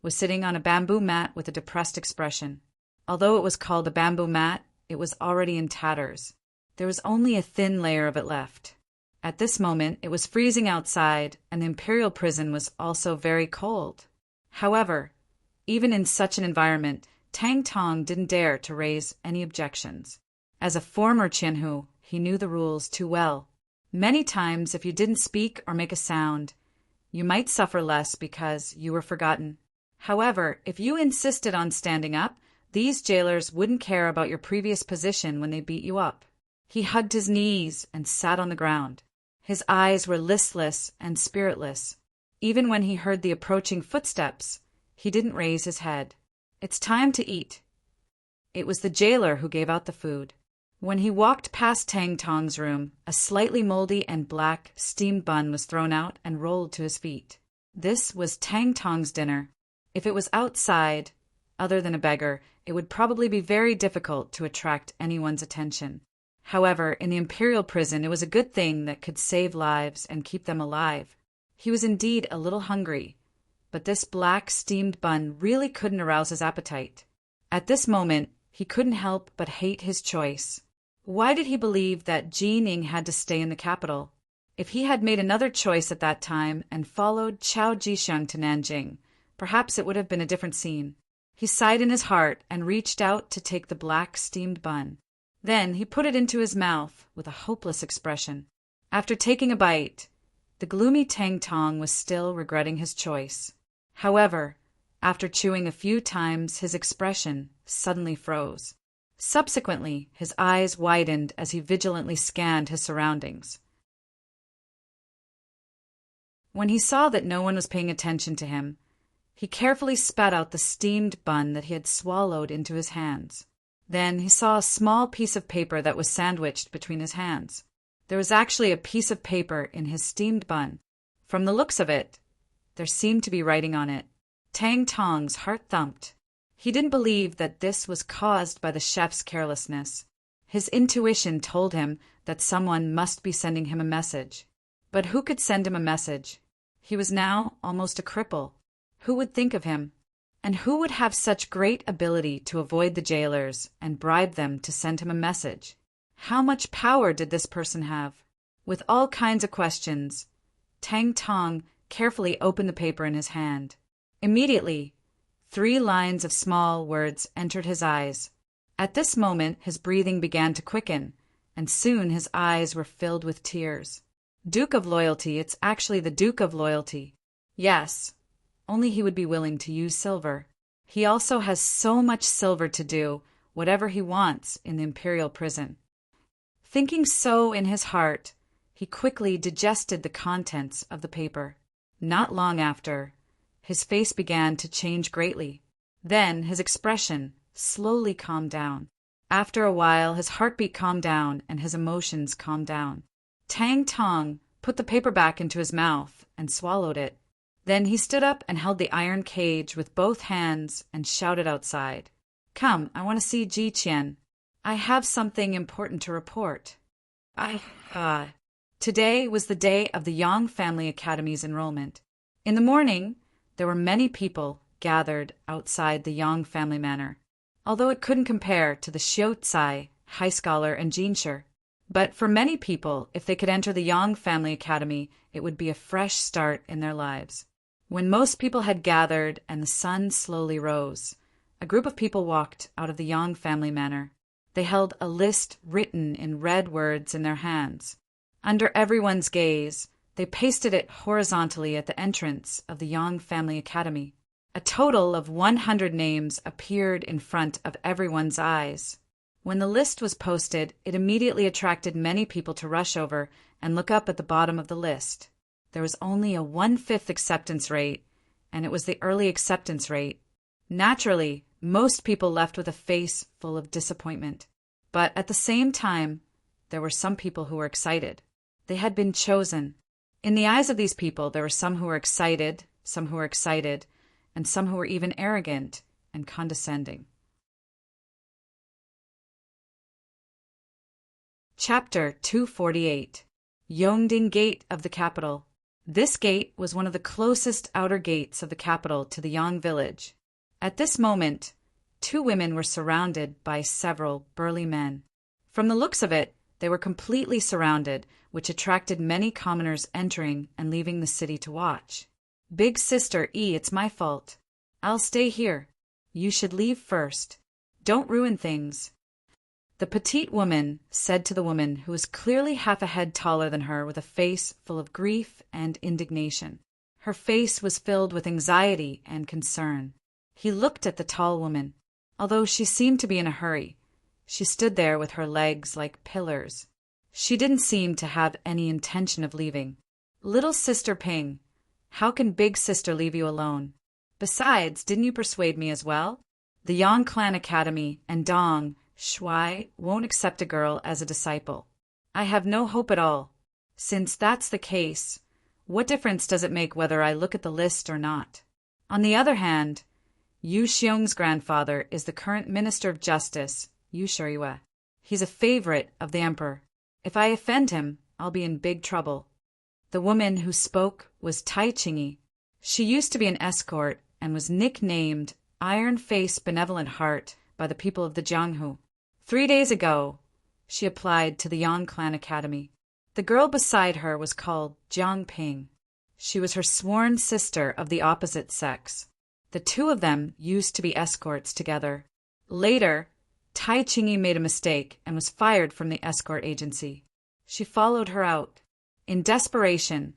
was sitting on a bamboo mat with a depressed expression. Although it was called a bamboo mat, it was already in tatters. There was only a thin layer of it left. At this moment, it was freezing outside, and the imperial prison was also very cold. However, even in such an environment, Tang Tong didn't dare to raise any objections. As a former Qianhu, he knew the rules too well. Many times, if you didn't speak or make a sound, you might suffer less because you were forgotten. However, if you insisted on standing up, these jailers wouldn't care about your previous position when they beat you up. He hugged his knees and sat on the ground. His eyes were listless and spiritless. Even when he heard the approaching footsteps, he didn't raise his head. It's time to eat." It was the jailer who gave out the food. When he walked past Tang Tong's room, a slightly moldy and black steamed bun was thrown out and rolled to his feet. This was Tang Tong's dinner. If it was outside, other than a beggar, it would probably be very difficult to attract anyone's attention. However, in the imperial prison, it was a good thing that could save lives and keep them alive. He was indeed a little hungry, but this black steamed bun really couldn't arouse his appetite. At this moment, he couldn't help but hate his choice. Why did he believe that Jining had to stay in the capital? If he had made another choice at that time and followed Chao Jisheng to Nanjing, perhaps it would have been a different scene. He sighed in his heart and reached out to take the black steamed bun. Then he put it into his mouth with a hopeless expression. After taking a bite, the gloomy Tang Tong was still regretting his choice. However, after chewing a few times, his expression suddenly froze. Subsequently, his eyes widened as he vigilantly scanned his surroundings. When he saw that no one was paying attention to him, he carefully spat out the steamed bun that he had swallowed into his hands. Then he saw a small piece of paper that was sandwiched between his hands. There was actually a piece of paper in his steamed bun. From the looks of it, there seemed to be writing on it. Tang Tong's heart thumped. He didn't believe that this was caused by the chef's carelessness. His intuition told him that someone must be sending him a message. But who could send him a message? He was now almost a cripple. Who would think of him? And who would have such great ability to avoid the jailers and bribe them to send him a message? How much power did this person have? With all kinds of questions, Tang Tong carefully opened the paper in his hand. Immediately, 3 lines of small words entered his eyes. At this moment, his breathing began to quicken, and soon his eyes were filled with tears. Duke of Loyalty, it's actually the Duke of Loyalty. Yes, only he would be willing to use silver. He also has so much silver to do whatever he wants in the imperial prison. Thinking so in his heart, he quickly digested the contents of the paper. Not long after, his face began to change greatly. Then his expression slowly calmed down. After a while, his heartbeat calmed down and his emotions calmed down. Tang Tong put the paper back into his mouth and swallowed it. Then he stood up and held the iron cage with both hands and shouted outside, "Come, I want to see Ji Qian. I have something important to report." Today was the day of the Yang Family Academy's enrollment. In the morning, there were many people gathered outside the Yang family manor, although it couldn't compare to the Xiucai, High Scholar, and Jinsher. But for many people, if they could enter the Yang Family Academy, it would be a fresh start in their lives. When most people had gathered and the sun slowly rose, a group of people walked out of the Yang family manor. They held a list written in red words in their hands. Under everyone's gaze, they pasted it horizontally at the entrance of the Yang Family Academy. A total of 100 names appeared in front of everyone's eyes. When the list was posted, it immediately attracted many people to rush over and look up at the bottom of the list. There was only a 1/5 acceptance rate, and it was the early acceptance rate. Naturally, most people left with a face full of disappointment. But at the same time, there were some people who were excited. They had been chosen. In the eyes of these people, there were some who were excited, and some who were even arrogant and condescending. Chapter 248. Yongding Gate of the Capital. This gate was one of the closest outer gates of the capital to the Yang village. At this moment, 2 women were surrounded by several burly men. From the looks of it, they were completely surrounded, which attracted many commoners entering and leaving the city to watch. "Big sister E, it's my fault. I'll stay here. You should leave first. Don't ruin things." The petite woman said to the woman who was clearly half a head taller than her with a face full of grief and indignation. Her face was filled with anxiety and concern. He looked at the tall woman. Although she seemed to be in a hurry, she stood there with her legs like pillars. She didn't seem to have any intention of leaving. "Little sister Ping, how can big sister leave you alone? Besides, didn't you persuade me as well? The Yang Clan Academy and Dong Shuai won't accept a girl as a disciple. I have no hope at all. Since that's the case, what difference does it make whether I look at the list or not? On the other hand, Yu Xiong's grandfather is the current Minister of Justice, Yu Shiyue. He's a favorite of the emperor. If I offend him, I'll be in big trouble. The woman who spoke was Tai Qingyi. She used to be an escort and was nicknamed Iron-Faced Benevolent Heart by the people of the Jianghu. 3 days ago, she applied to the Yang Clan Academy. The girl beside her was called Jiang Ping. She was her sworn sister of the opposite sex. The two of them used to be escorts together. Later, Tai Qingyi made a mistake and was fired from the escort agency. She followed her out. In desperation,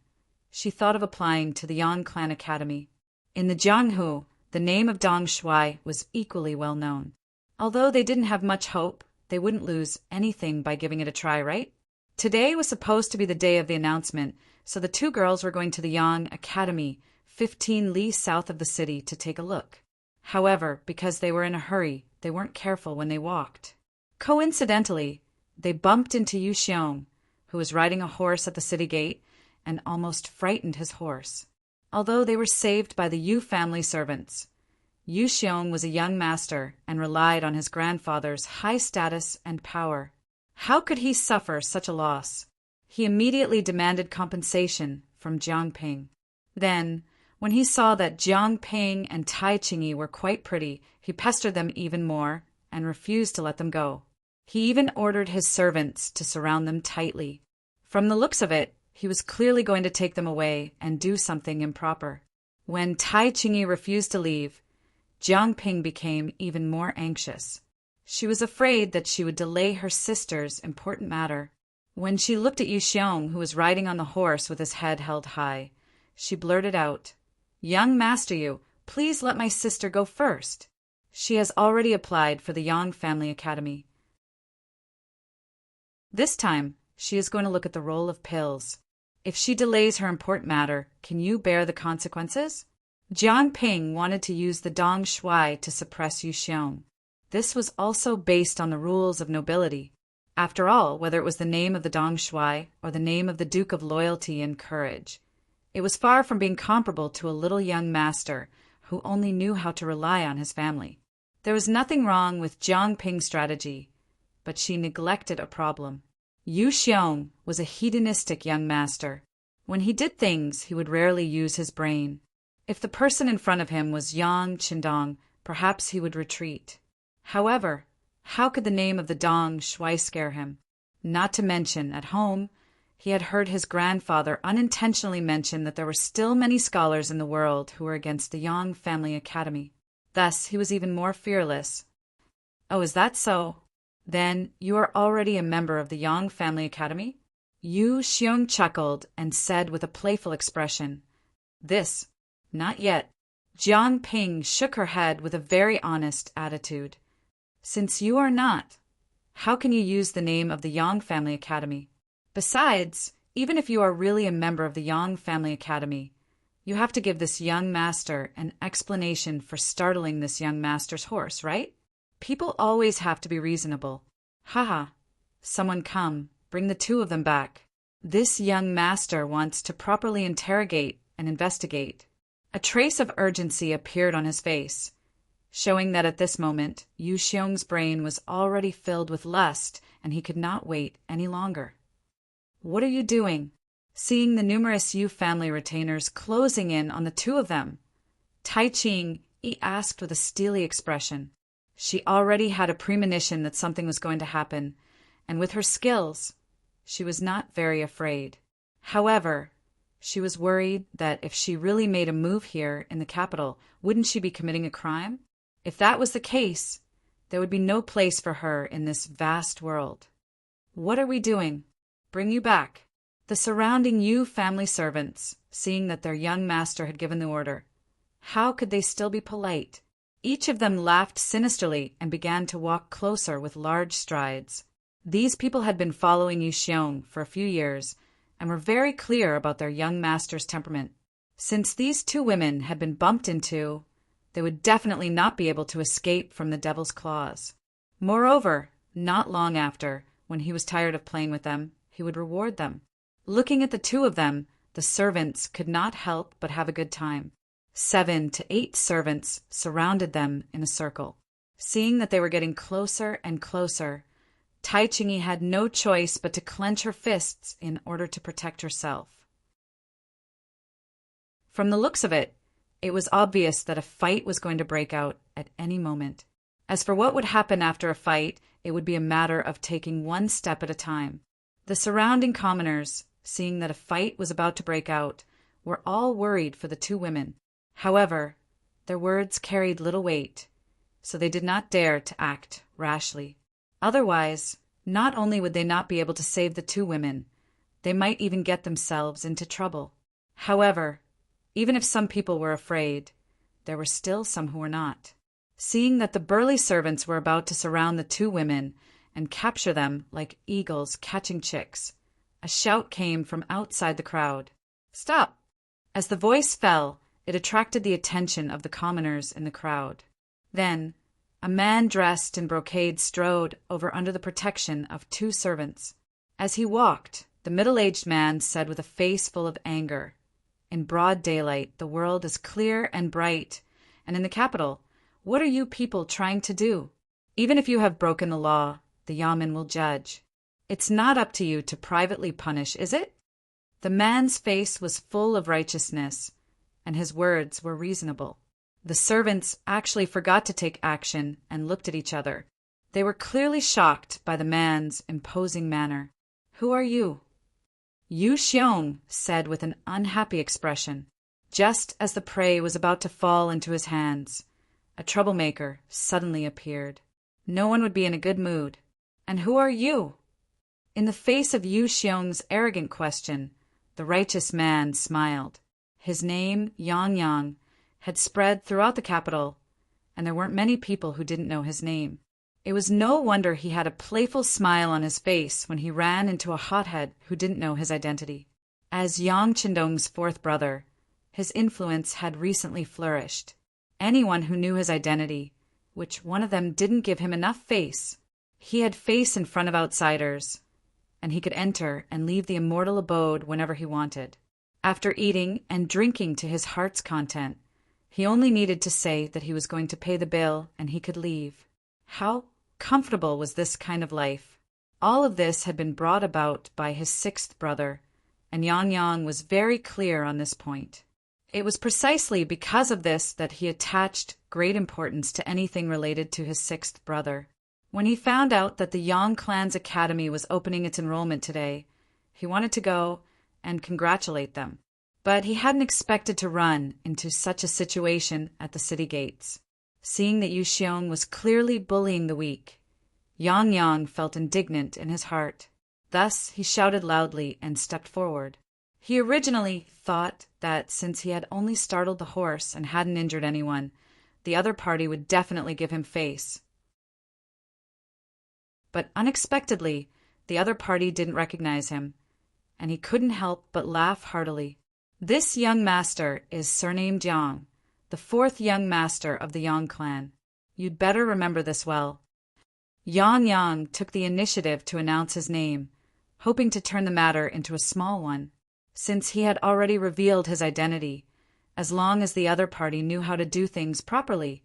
she thought of applying to the Yang Clan Academy. In the Jianghu, the name of Dong Shuai was equally well known. Although they didn't have much hope, they wouldn't lose anything by giving it a try, right? Today was supposed to be the day of the announcement, so the two girls were going to the Yang Academy, 15 li south of the city, to take a look. However, because they were in a hurry, they weren't careful when they walked. Coincidentally, they bumped into Yu Xiong, who was riding a horse at the city gate, and almost frightened his horse. Although they were saved by the Yu family servants, Yu Xiong was a young master and relied on his grandfather's high status and power. How could he suffer such a loss? He immediately demanded compensation from Jiang Ping. Then, when he saw that Jiang Ping and Tai Qingyi were quite pretty, he pestered them even more and refused to let them go. He even ordered his servants to surround them tightly. From the looks of it, he was clearly going to take them away and do something improper. When Tai Qingyi refused to leave, Jiang Ping became even more anxious. She was afraid that she would delay her sister's important matter. When she looked at Yu Xiong, who was riding on the horse with his head held high, she blurted out, "Young Master Yu, please let my sister go first. She has already applied for the Yang Family Academy. This time, she is going to look at the roll of pills. If she delays her important matter, can you bear the consequences?" Jiang Ping wanted to use the Dong Shuai to suppress Yu Xiong. This was also based on the rules of nobility. After all, whether it was the name of the Dong Shuai or the name of the Duke of Loyalty and Courage, it was far from being comparable to a little young master who only knew how to rely on his family. There was nothing wrong with Jiang Ping's strategy, but she neglected a problem. Yu Xiong was a hedonistic young master. When he did things, he would rarely use his brain. If the person in front of him was Yang Qindong, perhaps he would retreat. However, how could the name of the Dong Shuai scare him? Not to mention, at home, he had heard his grandfather unintentionally mention that there were still many scholars in the world who were against the Yang Family Academy. Thus, he was even more fearless. "Oh, is that so? Then you are already a member of the Yang Family Academy?" Yu Xiong chuckled and said with a playful expression, "Not yet." Jiang Ping shook her head with a very honest attitude. "Since you are not, how can you use the name of the Yang Family Academy? Besides, even if you are really a member of the Yang Family Academy, you have to give this young master an explanation for startling this young master's horse, right? People always have to be reasonable. Haha, someone come, bring the two of them back. This young master wants to properly interrogate and investigate." A trace of urgency appeared on his face, showing that at this moment Yu Xiong's brain was already filled with lust and he could not wait any longer. "What are you doing?" Seeing the numerous Yu family retainers closing in on the two of them, Tai Qingyi asked with a steely expression. She already had a premonition that something was going to happen, and with her skills, she was not very afraid. However, she was worried that if she really made a move here in the capital, wouldn't she be committing a crime? If that was the case, there would be no place for her in this vast world. "What are we doing? Bring you back." The surrounding Yu family servants, seeing that their young master had given the order, how could they still be polite? Each of them laughed sinisterly and began to walk closer with large strides. These people had been following Yu Xiong for a few years and were very clear about their young master's temperament. Since these two women had been bumped into, they would definitely not be able to escape from the devil's claws. Moreover, not long after, when he was tired of playing with them, he would reward them. Looking at the two of them, the servants could not help but have a good time. 7 to 8 servants surrounded them in a circle. Seeing that they were getting closer and closer, Tai Chingy had no choice but to clench her fists in order to protect herself. From the looks of it, it was obvious that a fight was going to break out at any moment. As for what would happen after a fight, it would be a matter of taking one step at a time. The surrounding commoners, seeing that a fight was about to break out, were all worried for the two women. However, their words carried little weight, so they did not dare to act rashly. Otherwise, not only would they not be able to save the two women, they might even get themselves into trouble. However, even if some people were afraid, there were still some who were not. Seeing that the burly servants were about to surround the two women and capture them like eagles catching chicks, a shout came from outside the crowd. "Stop!" As the voice fell, it attracted the attention of the commoners in the crowd. Then, a man dressed in brocade strode over under the protection of two servants. As he walked, the middle-aged man said with a face full of anger, "In broad daylight, the world is clear and bright, and in the capital, what are you people trying to do? Even if you have broken the law, the yamen will judge. It's not up to you to privately punish, is it?" The man's face was full of righteousness, and his words were reasonable. The servants actually forgot to take action and looked at each other. They were clearly shocked by the man's imposing manner. "Who are you?" Yu Xiong said with an unhappy expression. Just as the prey was about to fall into his hands, a troublemaker suddenly appeared. No one would be in a good mood. "And who are you?" In the face of Yu Xiong's arrogant question, the righteous man smiled. His name, Yang Yang, had spread throughout the capital, and there weren't many people who didn't know his name. It was no wonder he had a playful smile on his face when he ran into a hothead who didn't know his identity. As Yang Qindong's fourth brother, his influence had recently flourished. Anyone who knew his identity, which one of them didn't give him enough face, he had face in front of outsiders, and he could enter and leave the immortal abode whenever he wanted. After eating and drinking to his heart's content, he only needed to say that he was going to pay the bill and he could leave. How comfortable was this kind of life? All of this had been brought about by his sixth brother, and Yang Yang was very clear on this point. It was precisely because of this that he attached great importance to anything related to his sixth brother. When he found out that the Yang clan's academy was opening its enrollment today, he wanted to go and congratulate them. But he hadn't expected to run into such a situation at the city gates. Seeing that Yu Xiong was clearly bullying the weak, Yang Yang felt indignant in his heart. Thus he shouted loudly and stepped forward. He originally thought that since he had only startled the horse and hadn't injured anyone, the other party would definitely give him face. But unexpectedly, the other party didn't recognize him, and he couldn't help but laugh heartily. This young master is surnamed Yang, the fourth young master of the Yang clan. You'd better remember this well. Yang Yang took the initiative to announce his name, hoping to turn the matter into a small one. Since he had already revealed his identity, as long as the other party knew how to do things properly,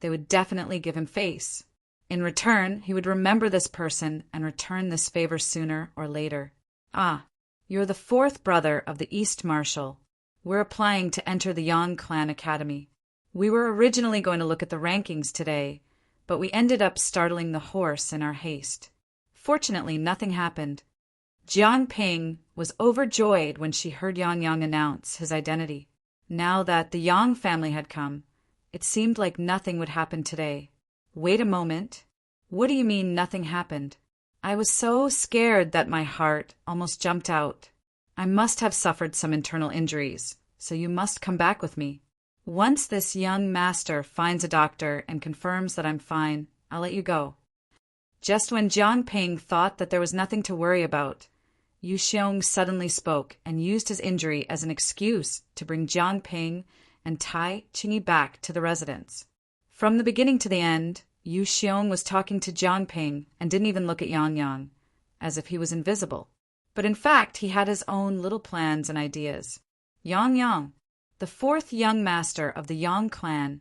they would definitely give him face. In return, he would remember this person and return this favor sooner or later. "Ah, you're the fourth brother of the East Marshal. We're applying to enter the Yang Clan Academy. We were originally going to look at the rankings today, but we ended up startling the horse in our haste. Fortunately, nothing happened." Jiang Ping was overjoyed when she heard Yang Yang announce his identity. Now that the Yang family had come, it seemed like nothing would happen today. "Wait a moment. What do you mean nothing happened?" "I was so scared that my heart almost jumped out. I must have suffered some internal injuries, so you must come back with me. Once this young master finds a doctor and confirms that I'm fine, I'll let you go." Just when Jiang Ping thought that there was nothing to worry about, Yu Xiong suddenly spoke and used his injury as an excuse to bring Jiang Ping and Tai Qingyi back to the residence. From the beginning to the end, Yu Xiong was talking to Jiang Ping and didn't even look at Yang Yang, as if he was invisible. But in fact, he had his own little plans and ideas. Yang Yang, the fourth young master of the Yang clan,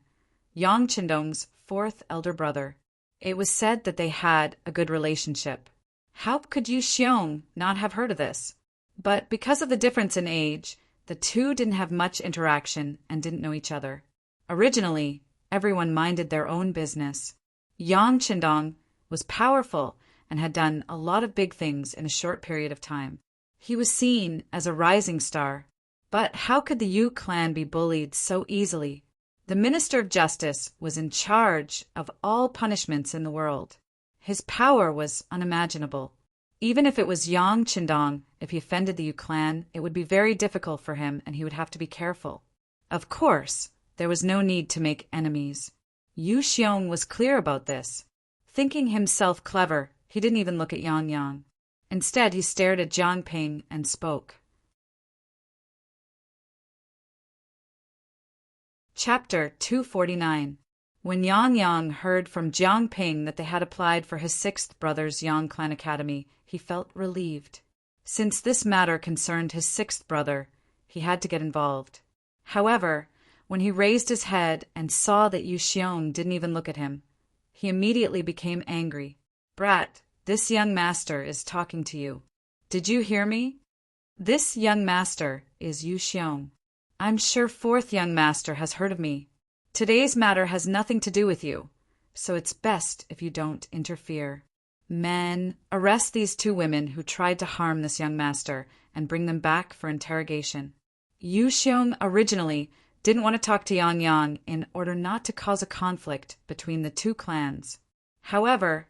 Yang Qindong's fourth elder brother. It was said that they had a good relationship. How could Yu Xiong not have heard of this? But because of the difference in age, the two didn't have much interaction and didn't know each other. Originally, everyone minded their own business. Yang Qindong was powerful and had done a lot of big things in a short period of time. He was seen as a rising star. But how could the Yu clan be bullied so easily? The Minister of Justice was in charge of all punishments in the world. His power was unimaginable. Even if it was Yang Qindong, if he offended the Yu clan, it would be very difficult for him and he would have to be careful. Of course, there was no need to make enemies. Yu Xiong was clear about this. Thinking himself clever, he didn't even look at Yang Yang. Instead, he stared at Jiang Ping and spoke. Chapter 249. When Yang Yang heard from Jiang Ping that they had applied for his sixth brother's Yang Clan Academy, he felt relieved. Since this matter concerned his sixth brother, he had to get involved. However, when he raised his head and saw that Yu Xiong didn't even look at him, he immediately became angry. "Brat, this young master is talking to you. Did you hear me? This young master is Yu Xiong. I'm sure fourth young master has heard of me. Today's matter has nothing to do with you, so it's best if you don't interfere. Men, arrest these two women who tried to harm this young master and bring them back for interrogation." Yu Xiong originally didn't want to talk to Yang Yang in order not to cause a conflict between the two clans. However,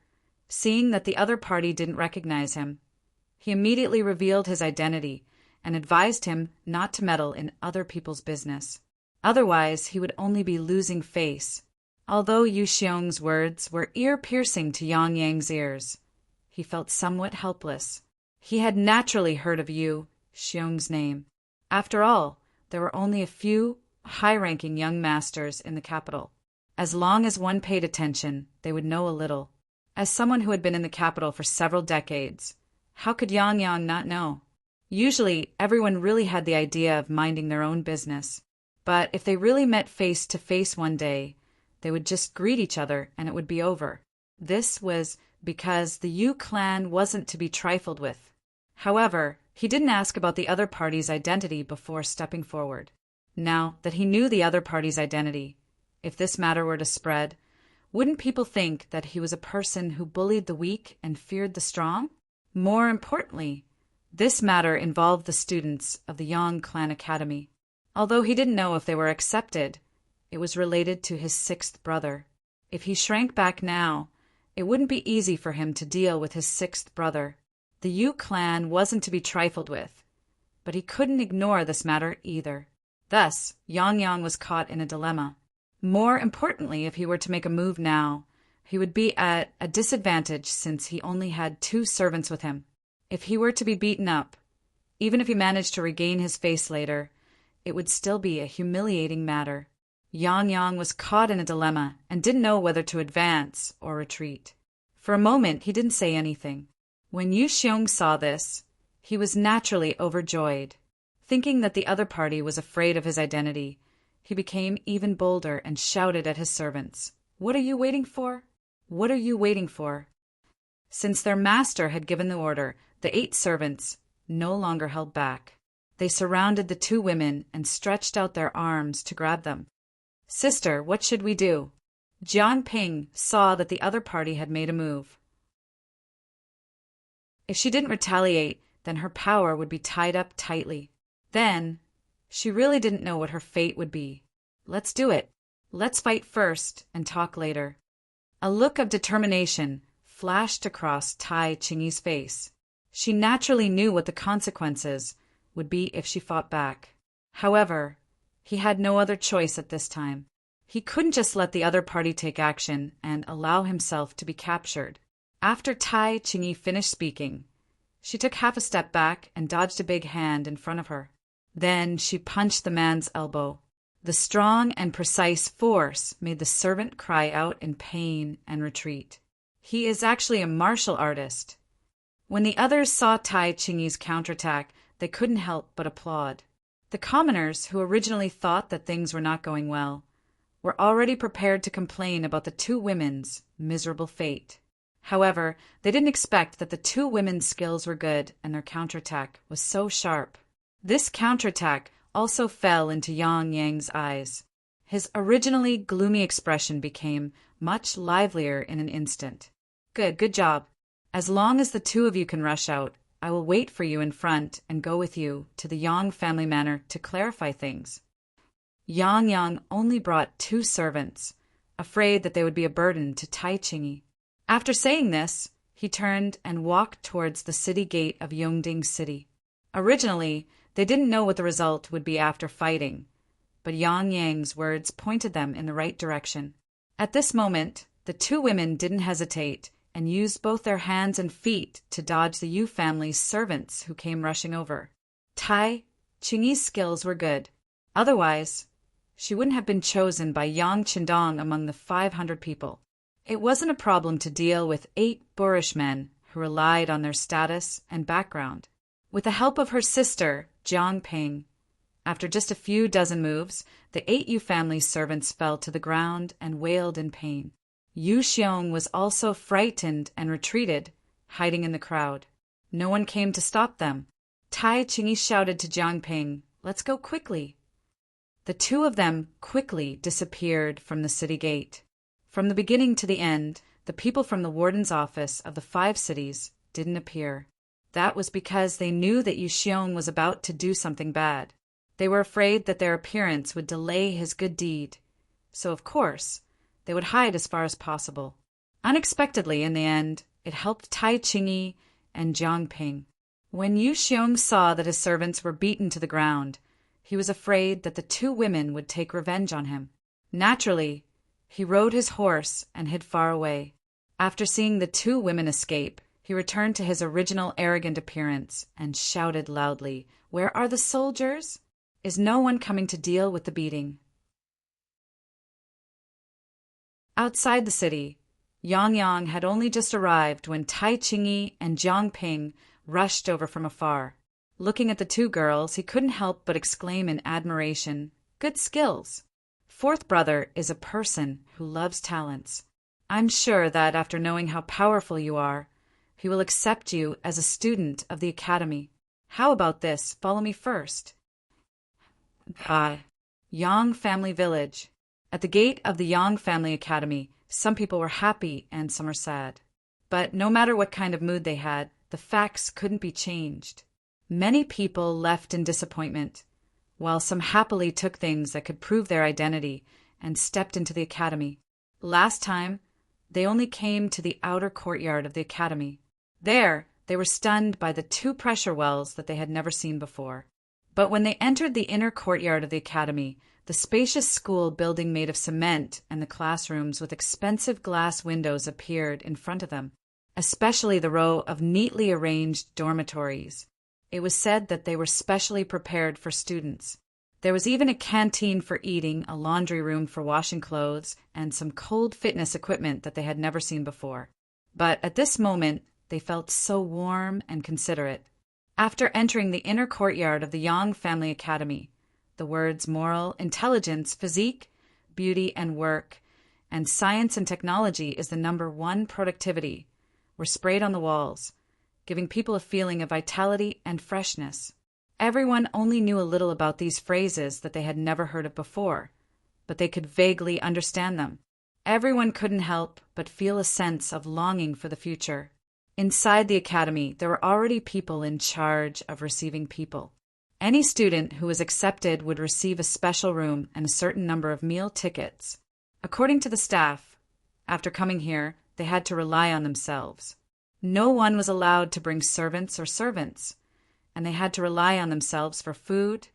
seeing that the other party didn't recognize him, he immediately revealed his identity and advised him not to meddle in other people's business. Otherwise, he would only be losing face. Although Yu Xiong's words were ear-piercing to Yang Yang's ears, he felt somewhat helpless. He had naturally heard of Yu Xiong's name. After all, there were only a few high-ranking young masters in the capital. As long as one paid attention, they would know a little. As someone who had been in the capital for several decades, how could Yang Yang not know? Usually, everyone really had the idea of minding their own business. But if they really met face to face one day, they would just greet each other and it would be over. This was because the Yu clan wasn't to be trifled with. However, he didn't ask about the other party's identity before stepping forward. Now that he knew the other party's identity, if this matter were to spread, wouldn't people think that he was a person who bullied the weak and feared the strong? More importantly, this matter involved the students of the Yang Clan Academy. Although he didn't know if they were accepted, it was related to his sixth brother. If he shrank back now, it wouldn't be easy for him to deal with his sixth brother. The Yu clan wasn't to be trifled with, but he couldn't ignore this matter either. Thus, Yang Yang was caught in a dilemma. More importantly, if he were to make a move now, he would be at a disadvantage since he only had 2 servants with him. If he were to be beaten up, even if he managed to regain his face later, it would still be a humiliating matter. Yang Yang was caught in a dilemma and didn't know whether to advance or retreat. For a moment, he didn't say anything. When Yu Xiong saw this, he was naturally overjoyed. Thinking that the other party was afraid of his identity, he became even bolder and shouted at his servants, "What are you waiting for? What are you waiting for?" Since their master had given the order, the 8 servants no longer held back. They surrounded the 2 women and stretched out their arms to grab them. "Sister, what should we do?" Jiang Ping saw that the other party had made a move. If she didn't retaliate, then her power would be tied up tightly. Then, she really didn't know what her fate would be. "Let's do it. Let's fight first and talk later." A look of determination flashed across Tai Qingyi's face. She naturally knew what the consequences would be if she fought back. However, he had no other choice at this time. He couldn't just let the other party take action and allow himself to be captured. After Tai Qingyi finished speaking, she took half a step back and dodged a big hand in front of her. Then she punched the man's elbow. The strong and precise force made the servant cry out in pain and retreat. He is actually a martial artist. When the others saw Tai Chingy's counterattack, they couldn't help but applaud. The commoners, who originally thought that things were not going well, were already prepared to complain about the two women's miserable fate. However, they didn't expect that the two women's skills were good and their counterattack was so sharp. This counterattack also fell into Yang Yang's eyes. His originally gloomy expression became much livelier in an instant. Good job. As long as the two of you can rush out, I will wait for you in front and go with you to the Yang family manor to clarify things. Yang only brought 2 servants, afraid that they would be a burden to Tai Chingy. After saying this, he turned and walked towards the city gate of Yongding City. Originally, they didn't know what the result would be after fighting, but Yang Yang's words pointed them in the right direction. At this moment, the 2 women didn't hesitate and used both their hands and feet to dodge the Yu family's servants who came rushing over. Tai Chingy's skills were good. Otherwise, she wouldn't have been chosen by Yang Qindong among the 500 people. It wasn't a problem to deal with 8 boorish men who relied on their status and background. With the help of her sister, Jiang Ping, after just a few dozen moves, the 8 Yu family's servants fell to the ground and wailed in pain. Yu Xiong was also frightened and retreated, hiding in the crowd. No one came to stop them. Tai Chingy shouted to Jiang Ping, "Let's go quickly." The 2 of them quickly disappeared from the city gate. From the beginning to the end, the people from the warden's office of the 5 cities didn't appear. That was because they knew that Yu Xiong was about to do something bad. They were afraid that their appearance would delay his good deed. So, of course, they would hide as far as possible. Unexpectedly, in the end, it helped Tai Chingy and Jiang Ping. When Yu Xiong saw that his servants were beaten to the ground, he was afraid that the 2 women would take revenge on him. Naturally, he rode his horse and hid far away. After seeing the 2 women escape, he returned to his original arrogant appearance and shouted loudly, "Where are the soldiers? Is no one coming to deal with the beating?" Outside the city, Yang had only just arrived when Tai Chingy and Jiang Ping rushed over from afar. Looking at the 2 girls, he couldn't help but exclaim in admiration, "Good skills! 4th brother is a person who loves talents. I'm sure that after knowing how powerful you are, he will accept you as a student of the academy. How about this? Follow me first." Yang Family Village. At the gate of the Yang Family Academy, some people were happy and some were sad. But no matter what kind of mood they had, the facts couldn't be changed. Many people left in disappointment, while some happily took things that could prove their identity and stepped into the academy. Last time, they only came to the outer courtyard of the academy. There, they were stunned by the 2 pressure wells that they had never seen before. But when they entered the inner courtyard of the academy, the spacious school building made of cement and the classrooms with expensive glass windows appeared in front of them, especially the row of neatly arranged dormitories. It was said that they were specially prepared for students. There was even a canteen for eating, a laundry room for washing clothes, and some cold fitness equipment that they had never seen before. But at this moment, they felt so warm and considerate. After entering the inner courtyard of the Yang Family Academy, the words moral, intelligence, physique, beauty, and work, and science and technology is the #1 productivity were sprayed on the walls, giving people a feeling of vitality and freshness. Everyone only knew a little about these phrases that they had never heard of before, but they could vaguely understand them. Everyone couldn't help but feel a sense of longing for the future. Inside the academy, there were already people in charge of receiving people. Any student who was accepted would receive a special room and a certain number of meal tickets. According to the staff, after coming here, they had to rely on themselves. No one was allowed to bring servants, and they had to rely on themselves for food,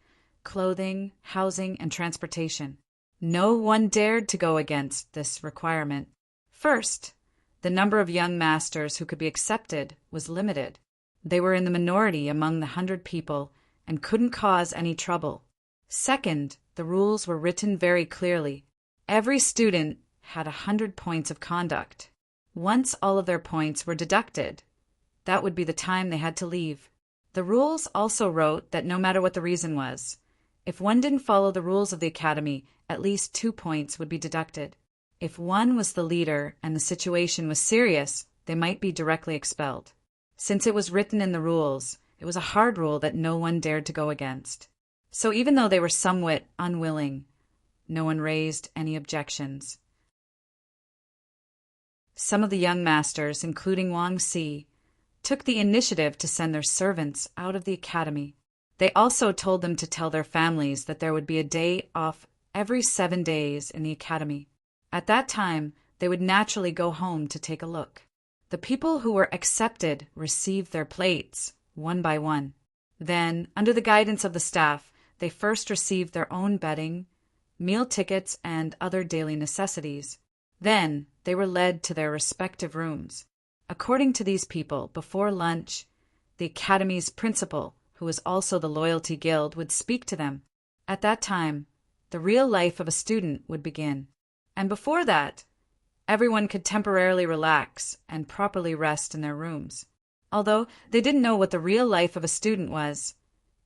clothing, housing, and transportation. No one dared to go against this requirement. First, the number of young masters who could be accepted was limited. They were in the minority among the 100 people and couldn't cause any trouble. Second, The rules were written very clearly. Every student had 100 points of conduct. Once all of their points were deducted, that would be the time they had to leave. The rules also wrote that no matter what the reason was, if one didn't follow the rules of the academy, at least 2 points would be deducted. If one was the leader and the situation was serious, they might be directly expelled. Since it was written in the rules, it was a hard rule that no one dared to go against. So even though they were somewhat unwilling, no one raised any objections. Some of the young masters, including Wang Si, took the initiative to send their servants out of the academy. They also told them to tell their families that there would be a day off every 7 days in the academy. At that time, they would naturally go home to take a look. The people who were accepted received their plates, one by one. Then, under the guidance of the staff, they first received their own bedding, meal tickets, and other daily necessities. Then, they were led to their respective rooms. According to these people, before lunch, the academy's principal, who was also the loyalty guild, would speak to them. At that time, the real life of a student would begin. And before that, everyone could temporarily relax and properly rest in their rooms. Although they didn't know what the real life of a student was,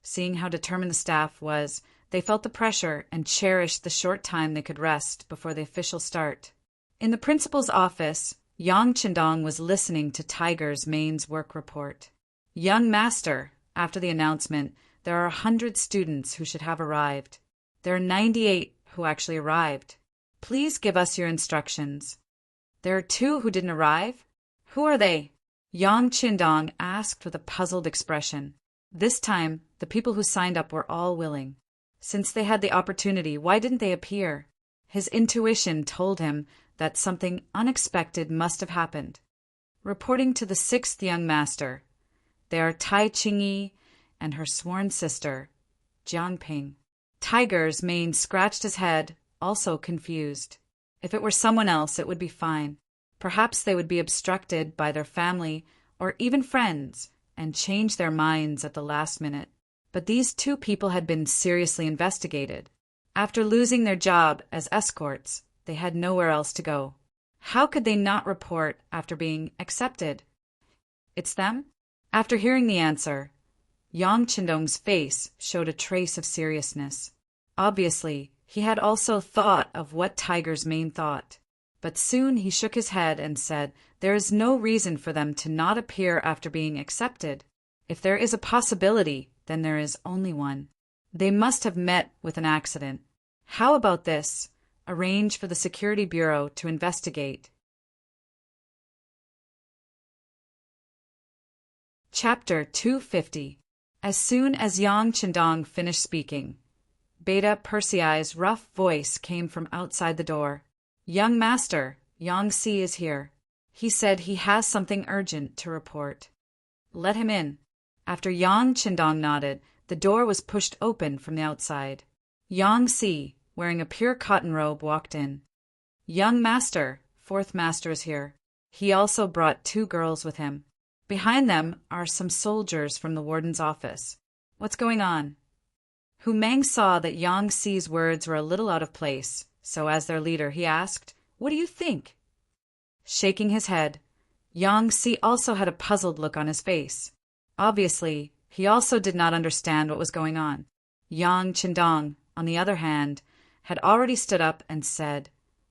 seeing how determined the staff was, they felt the pressure and cherished the short time they could rest before the official start. In the principal's office, Yang Qindong was listening to Tiger's Main's work report. Young master, after the announcement, there are 100 students who should have arrived. There are 98 who actually arrived. Please give us your instructions. There are 2 who didn't arrive? Who are they? Yang Qindong asked with a puzzled expression. This time, the people who signed up were all willing. Since they had the opportunity, why didn't they appear? His intuition told him that something unexpected must have happened. Reporting to the 6th young master, they are Tai Qingyi and her sworn sister, Jiangping. Tiger's Mane scratched his head, also confused. If it were someone else, it would be fine. Perhaps they would be obstructed by their family or even friends and change their minds at the last minute. But these 2 people had been seriously investigated. After losing their job as escorts, they had nowhere else to go. How could they not report after being accepted? It's them? After hearing the answer, Yang Qindong's face showed a trace of seriousness. Obviously, he had also thought of what Tiger's Mane thought. But soon he shook his head and said, there is no reason for them to not appear after being accepted. If there is a possibility, then there is only one. They must have met with an accident. How about this? Arrange for the Security Bureau to investigate. Chapter 250. As soon as Yang Qindong finished speaking, Beta Persei's rough voice came from outside the door. Young master, Yang Si is here. He said he has something urgent to report. Let him in. After Yang Qindong nodded, the door was pushed open from the outside. Yang Si, wearing a pure cotton robe, walked in. Young master, 4th master is here. He also brought 2 girls with him. Behind them are some soldiers from the warden's office. What's going on? Hu Meng saw that Yang Si's words were a little out of place, so as their leader, he asked, what do you think? Shaking his head, Yang Si also had a puzzled look on his face. Obviously, he also did not understand what was going on. Yang Qindong, on the other hand, had already stood up and said,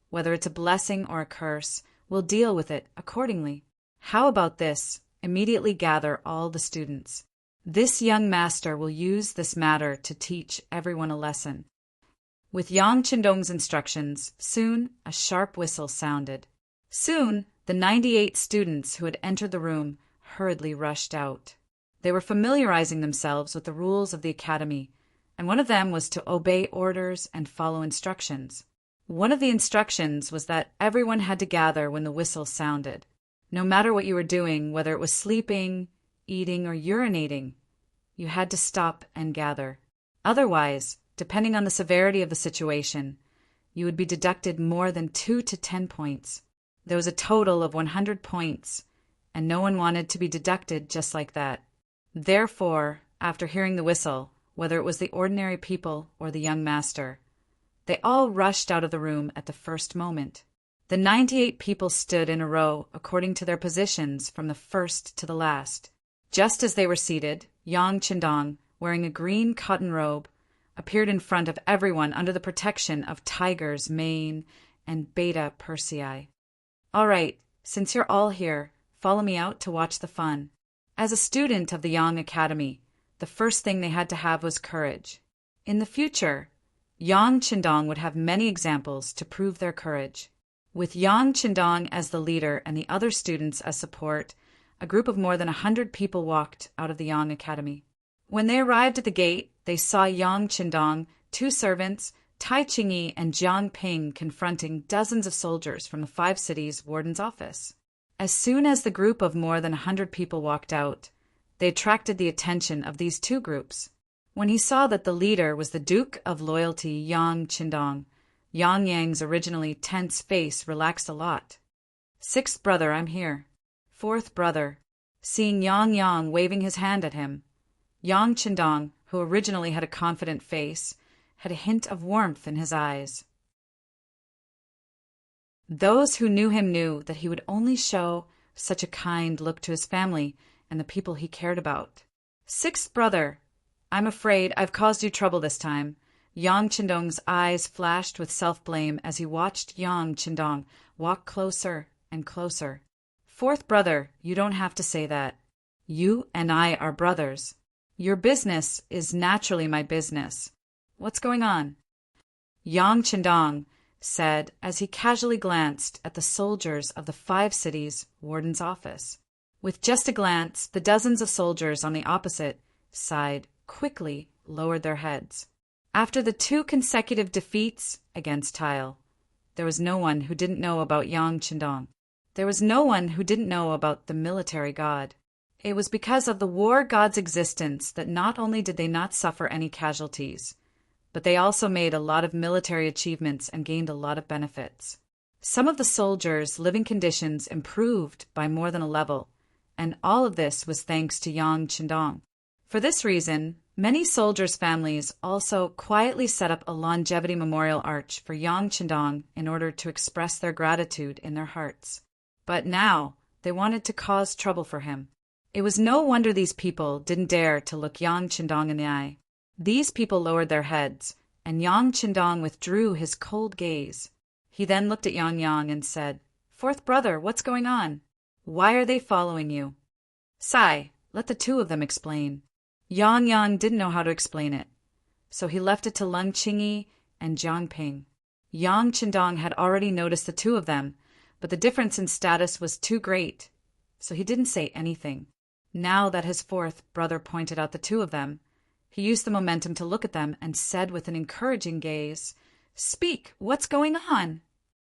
whether it's a blessing or a curse, we'll deal with it accordingly. How about this? Immediately gather all the students. This young master will use this matter to teach everyone a lesson. With Yang Qindong's instructions, soon a sharp whistle sounded. Soon, the 98 students who had entered the room hurriedly rushed out. They were familiarizing themselves with the rules of the academy, and one of them was to obey orders and follow instructions. One of the instructions was that everyone had to gather when the whistle sounded. No matter what you were doing, whether it was sleeping, eating, or urinating, you had to stop and gather. Otherwise, depending on the severity of the situation, you would be deducted more than 2 to 10 points. There was a total of 100 points, and no one wanted to be deducted just like that. Therefore, after hearing the whistle, whether it was the ordinary people or the young master, They all rushed out of the room at the first moment. The 98 people stood in a row according to their positions from the first to the last. Just as they were seated, Yang Qindong, wearing a green cotton robe, appeared in front of everyone under the protection of Tiger's mane and Beta Persei. "All right, since you're all here, follow me out to watch the fun." As a student of the Yang Academy, the first thing they had to have was courage. In the future, Yang Qindong would have many examples to prove their courage. With Yang Qindong as the leader and the other students as support, a group of more than 100 people walked out of the Yang Academy. When they arrived at the gate, they saw Yang Qindong, 2 servants, Tai Qingyi, and Jiang Ping confronting dozens of soldiers from the 5 cities' warden's office. As soon as the group of more than 100 people walked out, they attracted the attention of these 2 groups. When he saw that the leader was the Duke of Loyalty, Yang Qindong, Yang Yang's originally tense face relaxed a lot. "Sixth brother, I'm here." Fourth brother, seeing Yang waving his hand at him. Yang Qindong, who originally had a confident face, had a hint of warmth in his eyes. Those who knew him knew that he would only show such a kind look to his family and the people he cared about. "Sixth brother, I'm afraid I've caused you trouble this time." Yang Qindong's eyes flashed with self-blame as he watched Yang Qindong walk closer and closer. "Fourth brother, you don't have to say that. You and I are brothers. Your business is naturally my business. What's going on?" Yang Qindong said as he casually glanced at the soldiers of the 5 cities' warden's office. With just a glance, the dozens of soldiers on the opposite side quickly lowered their heads. After the 2 consecutive defeats against Tile, there was no one who didn't know about Yang Qindong. There was no one who didn't know about the military god. It was because of the war god's existence that not only did they not suffer any casualties, but they also made a lot of military achievements and gained a lot of benefits. Some of the soldiers' living conditions improved by more than a level, and all of this was thanks to Yang Qindong. For this reason, many soldiers' families also quietly set up a longevity memorial arch for Yang Qindong in order to express their gratitude in their hearts. But now, they wanted to cause trouble for him. It was no wonder these people didn't dare to look Yang Qindong in the eye. These people lowered their heads, and Yang Qindong withdrew his cold gaze. He then looked at Yang and said, "Fourth brother, what's going on? Why are they following you?" "Sai, let the 2 of them explain." Yang didn't know how to explain it, so he left it to Leng Qingyi and Jiang Ping. Yang Qindong had already noticed the 2 of them, but the difference in status was too great, so he didn't say anything. Now that his 4th brother pointed out the 2 of them, he used the momentum to look at them and said with an encouraging gaze, "Speak, what's going on?"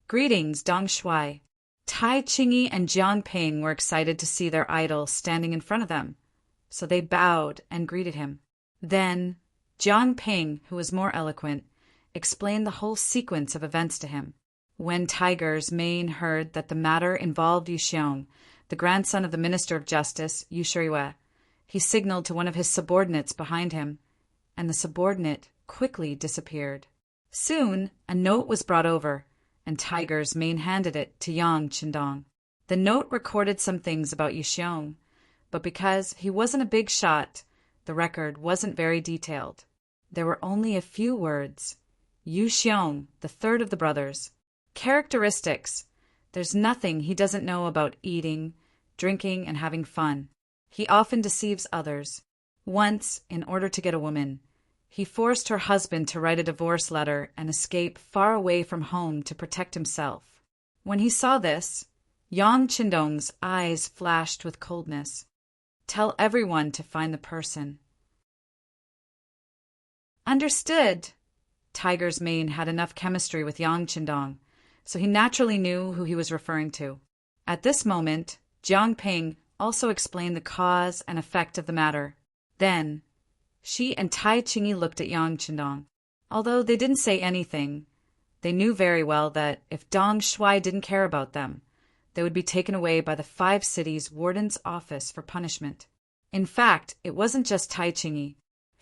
"Greetings, Dong Shuai." Tai Qingyi and Jiang Ping were excited to see their idol standing in front of them, so they bowed and greeted him. Then Jiang Ping, who was more eloquent, explained the whole sequence of events to him. When Tiger's mane heard that the matter involved Yu Xiong, the grandson of the Minister of Justice, Yu Shuiwe, he signaled to one of his subordinates behind him, and the subordinate quickly disappeared. Soon, a note was brought over, and Tiger's mane handed it to Yang Qindong. The note recorded some things about Yu Xiong, but because he wasn't a big shot, the record wasn't very detailed. There were only a few words. Yu Xiong, the 3rd of the brothers. Characteristics. There's nothing he doesn't know about eating, drinking, and having fun. He often deceives others. Once, in order to get a woman, he forced her husband to write a divorce letter and escape far away from home to protect himself. When he saw this, Yang Qindong's eyes flashed with coldness. "Tell everyone to find the person." "Understood." Tiger's mane had enough chemistry with Yang Qindong, so he naturally knew who he was referring to. At this moment, Jiang Ping also explained the cause and effect of the matter. Then, she and Tai Qingyi looked at Yang Qindong. Although they didn't say anything, they knew very well that if Dong Shuai didn't care about them, they would be taken away by the 5 cities' warden's office for punishment. In fact, it wasn't just Tai Qingyi.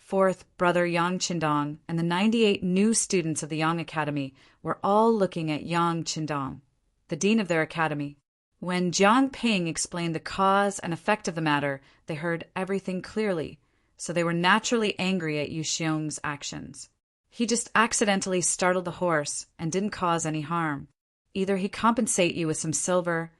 fourth brother Yang Qindong, and the 98 new students of the Yang Academy were all looking at Yang Qindong, the dean of their academy. When Jiang Ping explained the cause and effect of the matter, they heard everything clearly, so they were naturally angry at Yu Xiong's actions. He just accidentally startled the horse and didn't cause any harm. Either he compensate you with some silver,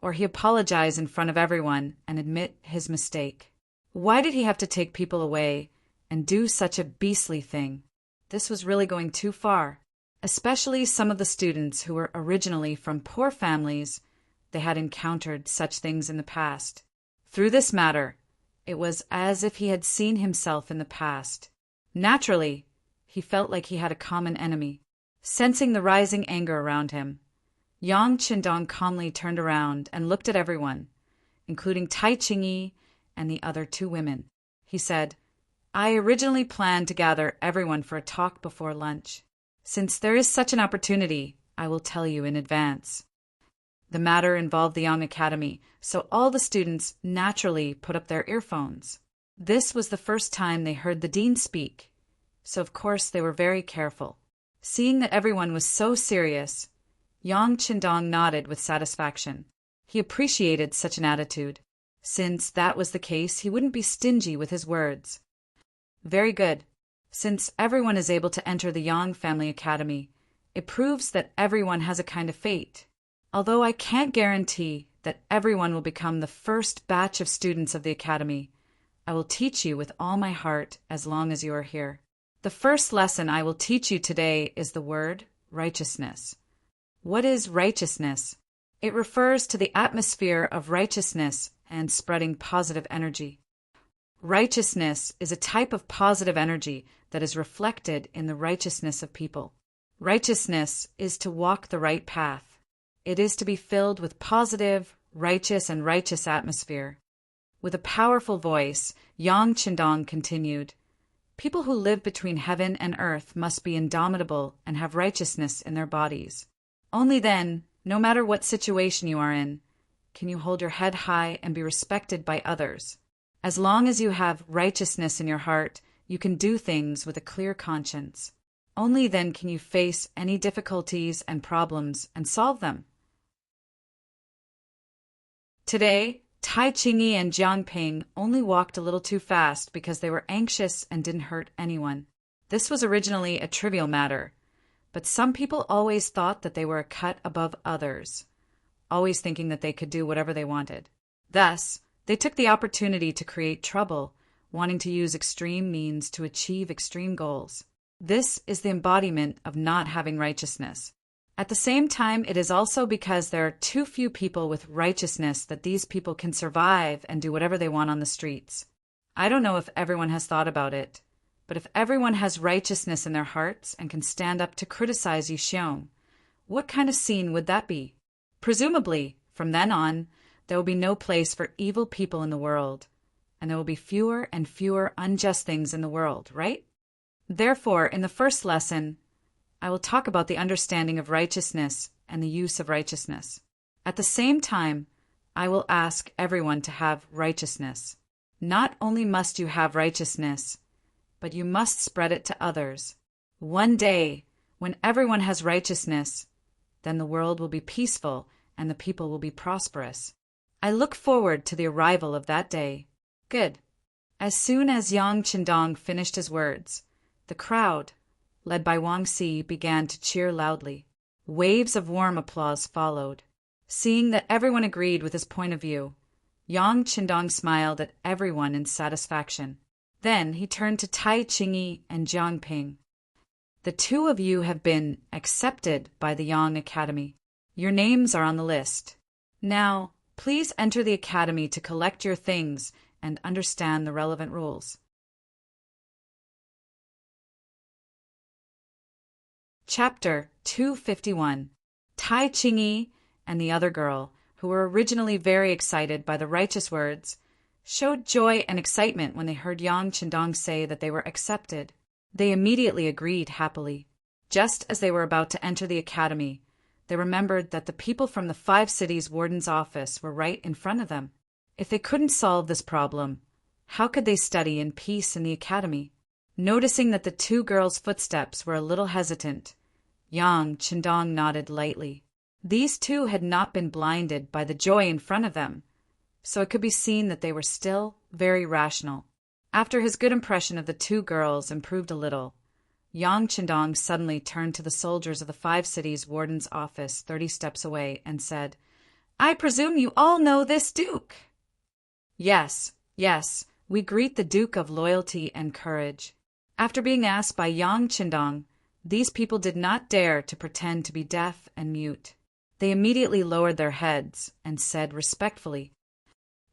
or he apologize in front of everyone and admit his mistake. Why did he have to take people away and do such a beastly thing? This was really going too far, especially some of the students who were originally from poor families. They had encountered such things in the past. Through this matter, it was as if he had seen himself in the past. Naturally, he felt like he had a common enemy. Sensing the rising anger around him, Yang Qindong calmly turned around and looked at everyone, including Tai Qingyi and the other two women. He said, "I originally planned to gather everyone for a talk before lunch. Since there is such an opportunity, I will tell you in advance." The matter involved the Yang Academy, so all the students naturally put up their earphones. This was the first time they heard the dean speak, so of course they were very careful. Seeing that everyone was so serious, Yang Qindong nodded with satisfaction. He appreciated such an attitude. Since that was the case, he wouldn't be stingy with his words. Very good. Since everyone is able to enter the Yang family academy, it proves that everyone has a kind of fate. Although I can't guarantee that everyone will become the first batch of students of the academy, I will teach you with all my heart as long as you are here. The first lesson I will teach you today is the word righteousness. What is righteousness? It refers to the atmosphere of righteousness and spreading positive energy. Righteousness is a type of positive energy that is reflected in the righteousness of people. Righteousness is to walk the right path. It is to be filled with positive, righteous atmosphere. With a powerful voice, Yang Qindong continued, "People who live between heaven and earth must be indomitable and have righteousness in their bodies. Only then, no matter what situation you are in, can you hold your head high and be respected by others. As long as you have righteousness in your heart, you can do things with a clear conscience. Only then can you face any difficulties and problems and solve them." Today, Tai Qingyi and Jiang Ping only walked a little too fast because they were anxious and didn't hurt anyone. This was originally a trivial matter, but some people always thought that they were a cut above others, always thinking that they could do whatever they wanted. Thus, they took the opportunity to create trouble, wanting to use extreme means to achieve extreme goals. This is the embodiment of not having righteousness. At the same time, it is also because there are too few people with righteousness that these people can survive and do whatever they want on the streets. I don't know if everyone has thought about it, but if everyone has righteousness in their hearts and can stand up to criticize Yu Xiong, what kind of scene would that be? Presumably, from then on, there will be no place for evil people in the world, and there will be fewer and fewer unjust things in the world, right? Therefore, in the first lesson, I will talk about the understanding of righteousness and the use of righteousness. At the same time, I will ask everyone to have righteousness. Not only must you have righteousness, but you must spread it to others. One day, when everyone has righteousness, then the world will be peaceful and the people will be prosperous. I look forward to the arrival of that day. Good. As soon as Yang Qindong finished his words, the crowd, led by Wang Si, began to cheer loudly. Waves of warm applause followed. Seeing that everyone agreed with his point of view, Yang Qindong smiled at everyone in satisfaction. Then he turned to Tai Qingyi and Jiang Ping. "The two of you have been accepted by the Yang Academy. Your names are on the list. Now, please enter the academy to collect your things and understand the relevant rules." Chapter 251. Tai Qingyi and the other girl, who were originally very excited by the righteous words, showed joy and excitement when they heard Yang Qindong say that they were accepted. They immediately agreed happily. Just as they were about to enter the academy, they remembered that the people from the 5 cities' warden's office were right in front of them. If they couldn't solve this problem, how could they study in peace in the academy? Noticing that the two girls' footsteps were a little hesitant, Yang Qindong nodded lightly. These two had not been blinded by the joy in front of them, so it could be seen that they were still very rational. After his good impression of the two girls improved a little, Yang Qindong suddenly turned to the soldiers of the 5 cities warden's office 30 steps away and said, "I presume you all know this Duke?" Yes, we greet the Duke of Loyalty and Courage. After being asked by Yang Qindong, these people did not dare to pretend to be deaf and mute. They immediately lowered their heads and said respectfully,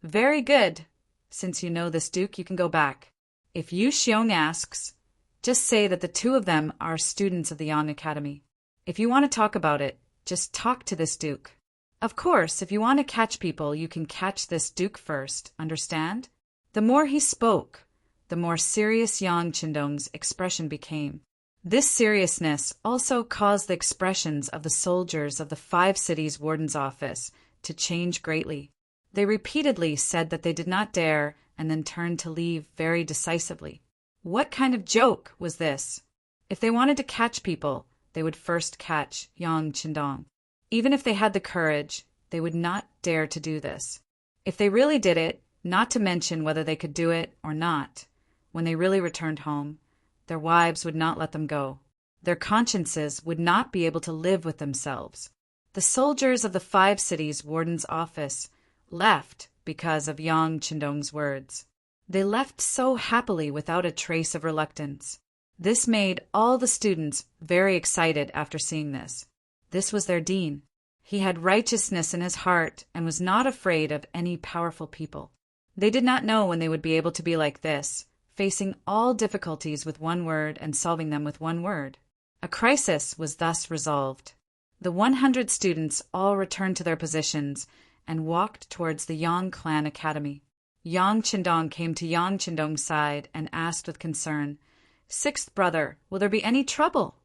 "Very good. Since you know this Duke, you can go back. If Yu Xiong asks, just say that the two of them are students of the Yang Academy. If you want to talk about it, just talk to this Duke. Of course, if you want to catch people, you can catch this Duke first, understand?" The more he spoke, the more serious Yang Qindong's expression became. This seriousness also caused the expressions of the soldiers of the 5 cities warden's office to change greatly. They repeatedly said that they did not dare and then turned to leave very decisively. What kind of joke was this? If they wanted to catch people, they would first catch Yang Qindong. Even if they had the courage, they would not dare to do this. If they really did it, not to mention whether they could do it or not, when they really returned home, their wives would not let them go. Their consciences would not be able to live with themselves. The soldiers of the 5 cities warden's office left because of Yang Qindong's words. They left so happily without a trace of reluctance. This made all the students very excited after seeing this. This was their dean. He had righteousness in his heart and was not afraid of any powerful people. They did not know when they would be able to be like this, facing all difficulties with one word and solving them with one word. A crisis was thus resolved. The 100 students all returned to their positions and walked towards the Yang Clan Academy. Yang Qindong came to Yang Qindong's side and asked with concern, "Sixth brother, will there be any trouble?"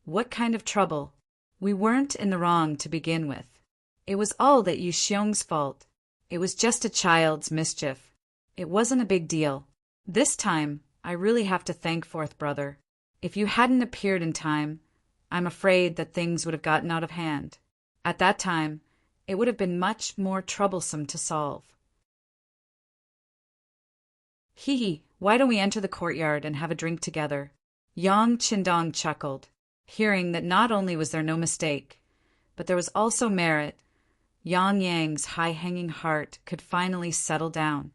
"What kind of trouble? We weren't in the wrong to begin with. It was all that Yu Xiong's fault. It was just a child's mischief. It wasn't a big deal. This time, I really have to thank fourth brother. If you hadn't appeared in time, I'm afraid that things would have gotten out of hand. At that time, it would have been much more troublesome to solve." "Hee, why don't we enter the courtyard and have a drink together?" Yang Qindong chuckled, hearing that not only was there no mistake, but there was also merit. Yang Yang's high-hanging heart could finally settle down.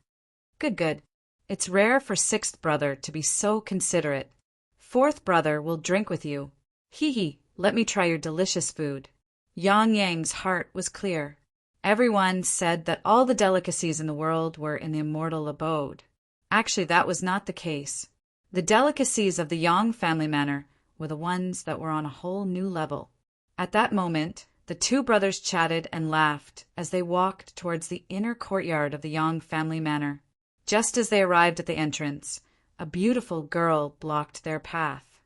Good. It's rare for sixth brother to be so considerate. Fourth brother will drink with you. Hee, let me try your delicious food. Yang Yang's heart was clear. Everyone said that all the delicacies in the world were in the immortal abode. Actually, that was not the case. The delicacies of the Yang family manor were the ones that were on a whole new level. At that moment, the two brothers chatted and laughed as they walked towards the inner courtyard of the Yang family manor. Just as they arrived at the entrance, a beautiful girl blocked their path.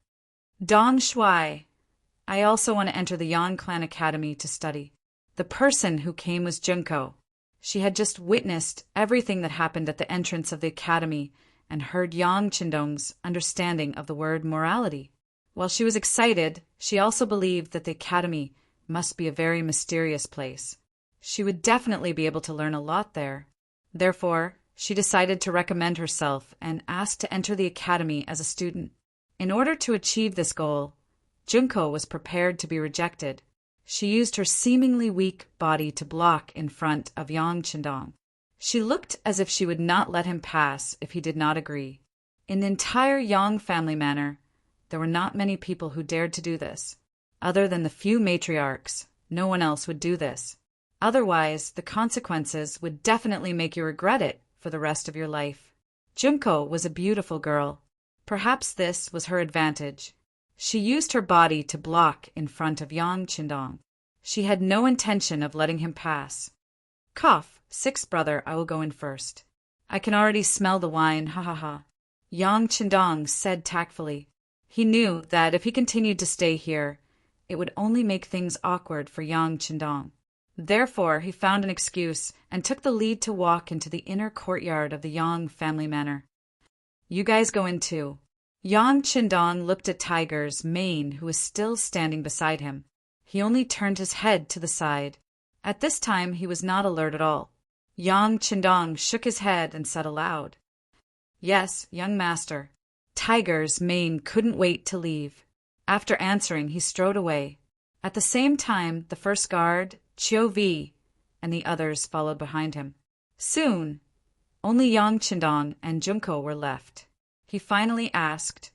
"Dong Shuai, I also want to enter the Yang Clan Academy to study." The person who came was Junko. She had just witnessed everything that happened at the entrance of the academy and heard Yang Qindong's understanding of the word morality. While she was excited, she also believed that the academy must be a very mysterious place. She would definitely be able to learn a lot there. Therefore, she decided to recommend herself and asked to enter the academy as a student. In order to achieve this goal, Junko was prepared to be rejected. She used her seemingly weak body to block in front of Yang Qindong. She looked as if she would not let him pass if he did not agree. In the entire Yang family manor, there were not many people who dared to do this. Other than the few matriarchs, no one else would do this. Otherwise, the consequences would definitely make you regret it for the rest of your life. Junko was a beautiful girl. Perhaps this was her advantage. She used her body to block in front of Yang Qindong. She had no intention of letting him pass. "Cough, sixth brother, I will go in first. I can already smell the wine, ha. Yang Qindong said tactfully. He knew that if he continued to stay here, it would only make things awkward for Yang Qindong. Therefore, he found an excuse and took the lead to walk into the inner courtyard of the Yang family manor. "You guys go in too." Yang Qindong looked at Tiger's mane, who was still standing beside him. He only turned his head to the side. At this time he was not alert at all. Yang Qindong shook his head and said aloud, "Yes, young master." Tiger's mane couldn't wait to leave. After answering, he strode away. At the same time, the first guard, Chiu Vi, and the others followed behind him. Soon, only Yang Qindong and Junko were left. He finally asked,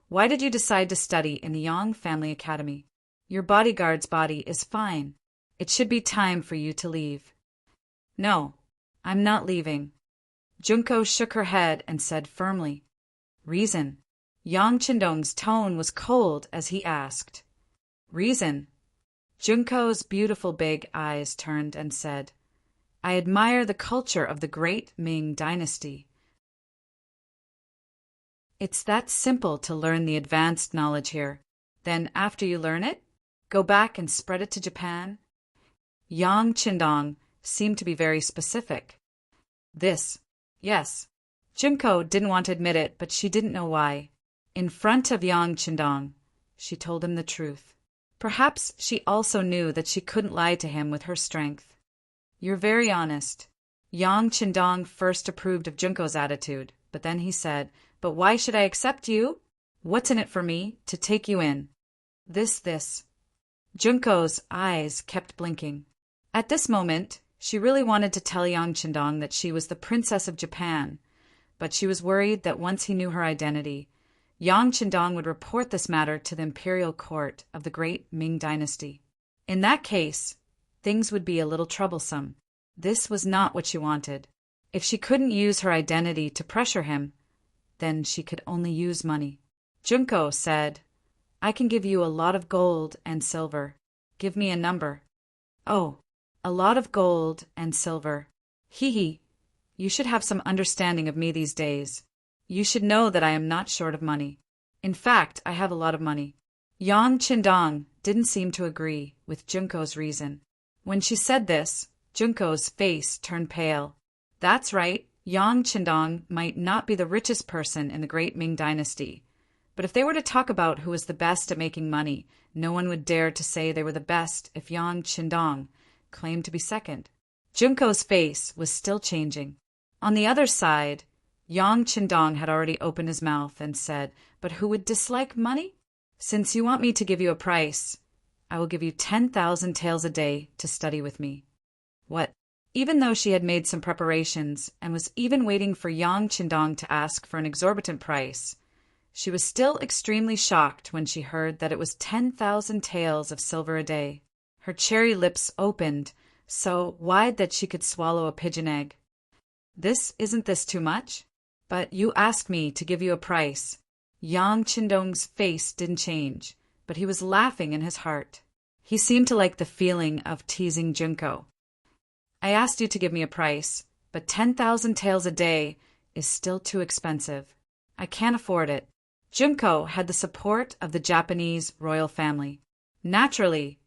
"Why did you decide to study in the Yang Family Academy? Your bodyguard's body is fine. It should be time for you to leave." "No, I'm not leaving." Junko shook her head and said firmly, "Reason." Yang Qindong's tone was cold as he asked, "Reason?" Junko's beautiful big eyes turned and said, "I admire the culture of the great Ming dynasty. It's that simple to learn the advanced knowledge here. Then, after you learn it, go back and spread it to Japan?" Yang Qindong seemed to be very specific. Yes. Junko didn't want to admit it, but she didn't know why. In front of Yang Qindong, she told him the truth. Perhaps she also knew that she couldn't lie to him with her strength. "You're very honest." Yang Qindong first approved of Junko's attitude, but then he said, "But why should I accept you? What's in it for me to take you in?" This. Junko's eyes kept blinking. At this moment, she really wanted to tell Yang Qindong that she was the Princess of Japan, but she was worried that once he knew her identity, Yang Qindong would report this matter to the imperial court of the great Ming dynasty. In that case, things would be a little troublesome. This was not what she wanted. If she couldn't use her identity to pressure him, then she could only use money. Junko said, "I can give you a lot of gold and silver. Give me a number." "Oh, a lot of gold and silver. Hee. You should have some understanding of me these days. You should know that I am not short of money. In fact, I have a lot of money." Yang Qindong didn't seem to agree with Junko's reason. When she said this, Junko's face turned pale. That's right, Yang Qindong might not be the richest person in the great Ming dynasty, but if they were to talk about who was the best at making money, no one would dare to say they were the best if Yang Qindong claimed to be second. Junko's face was still changing. On the other side, Yang Qindong had already opened his mouth and said, "But who would dislike money? Since you want me to give you a price, I will give you 10,000 taels a day to study with me." What? Even though she had made some preparations and was even waiting for Yang Qindong to ask for an exorbitant price, she was still extremely shocked when she heard that it was 10,000 taels of silver a day. Her cherry lips opened so wide that she could swallow a pigeon egg. Isn't this too much? But you asked me to give you a price." Yang Qindong's face didn't change, but he was laughing in his heart. He seemed to like the feeling of teasing Junko. "I asked you to give me a price, but 10,000 taels a day is still too expensive. I can't afford it." Junko had the support of the Japanese royal family. Naturally,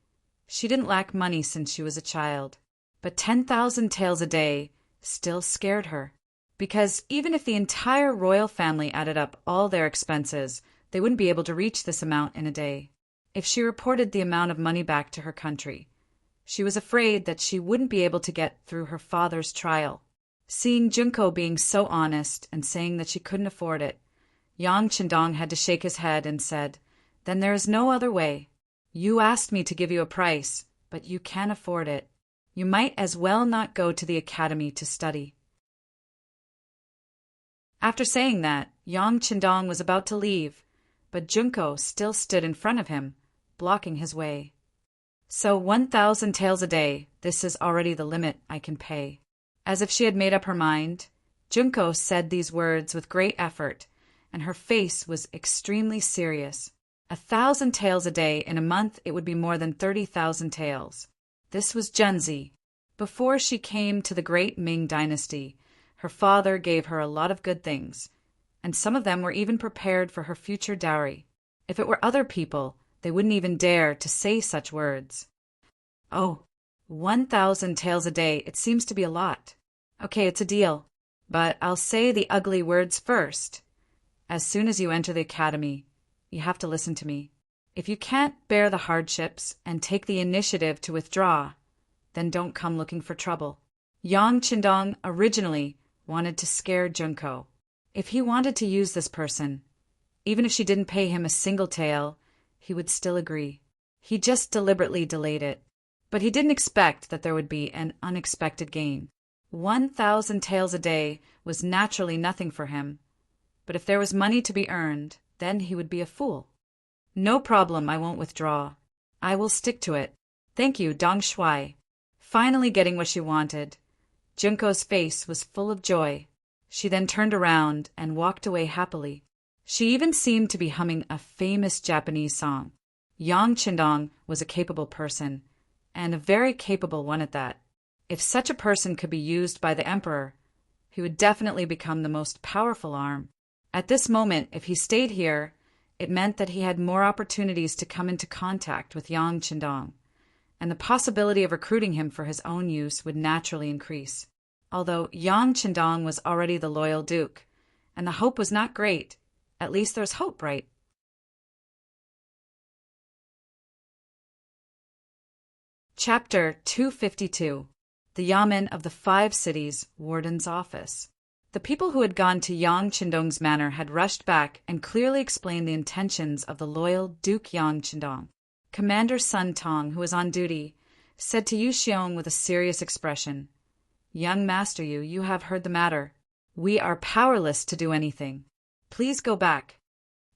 she didn't lack money since she was a child, but 10,000 taels a day still scared her. Because even if the entire royal family added up all their expenses, they wouldn't be able to reach this amount in a day. If she reported the amount of money back to her country, she was afraid that she wouldn't be able to get through her father's trial. Seeing Junko being so honest and saying that she couldn't afford it, Yang Qindong had to shake his head and said, "Then there is no other way. You asked me to give you a price, but you can't afford it. You might as well not go to the academy to study." After saying that, Yang Qindong was about to leave, but Junko still stood in front of him, blocking his way. "So 1,000 taels a day, this is already the limit I can pay." As if she had made up her mind, Junko said these words with great effort, and her face was extremely serious. 1,000 taels a day in a month, it would be more than 30,000 taels. This was Junzi. Before she came to the great Ming dynasty, her father gave her a lot of good things, and some of them were even prepared for her future dowry. If it were other people, they wouldn't even dare to say such words. "Oh, 1,000 taels a day, it seems to be a lot. Okay, it's a deal, but I'll say the ugly words first. As soon as you enter the academy, you have to listen to me. If you can't bear the hardships and take the initiative to withdraw, then don't come looking for trouble. Yang Qindong originally wanted to scare Junko. If he wanted to use this person, even if she didn't pay him a single tael, he would still agree. He just deliberately delayed it. But he didn't expect that there would be an unexpected gain. 1,000 taels a day was naturally nothing for him. But if there was money to be earned, then he would be a fool. No problem, I won't withdraw. I will stick to it. Thank you, Dong Shuai. Finally getting what she wanted. Junko's face was full of joy. She then turned around and walked away happily. She even seemed to be humming a famous Japanese song. Yang Qindong was a capable person, and a very capable one at that. If such a person could be used by the emperor, he would definitely become the most powerful arm. At this moment, if he stayed here, it meant that he had more opportunities to come into contact with Yang Qindong, and the possibility of recruiting him for his own use would naturally increase. Although Yang Qindong was already the loyal duke, and the hope was not great, at least there's hope, right? Chapter 252. The Yamen of the Five Cities Warden's Office. The people who had gone to Yang Qindong's manor had rushed back and clearly explained the intentions of the loyal Duke Yang Qindong. Commander Sun Tong, who was on duty, said to Yu Xiong with a serious expression, "Young Master Yu, you have heard the matter. We are powerless to do anything. Please go back."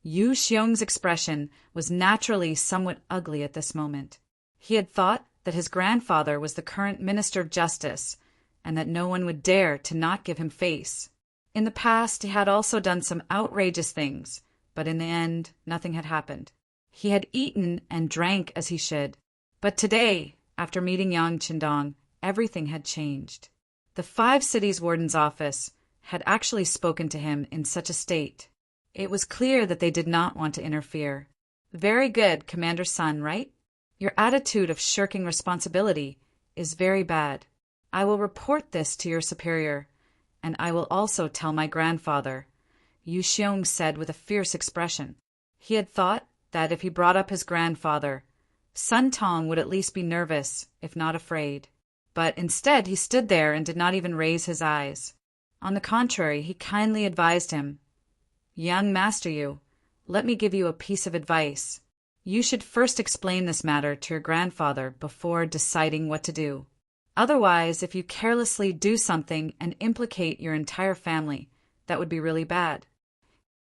Yu Xiong's expression was naturally somewhat ugly at this moment. He had thought that his grandfather was the current Minister of Justice, and that no one would dare to not give him face. In the past, he had also done some outrageous things, but in the end, nothing had happened. He had eaten and drank as he should. But today, after meeting Yang Qindong, everything had changed. The Five Cities Warden's office had actually spoken to him in such a state. It was clear that they did not want to interfere. Very good, Commander Sun, right? Your attitude of shirking responsibility is very bad. I will report this to your superior, and I will also tell my grandfather, Yu Xiong said with a fierce expression. He had thought that if he brought up his grandfather, Sun Tong would at least be nervous, if not afraid. But instead he stood there and did not even raise his eyes. On the contrary, he kindly advised him, "Young Master Yu, let me give you a piece of advice. You should first explain this matter to your grandfather before deciding what to do. Otherwise, if you carelessly do something and implicate your entire family, that would be really bad."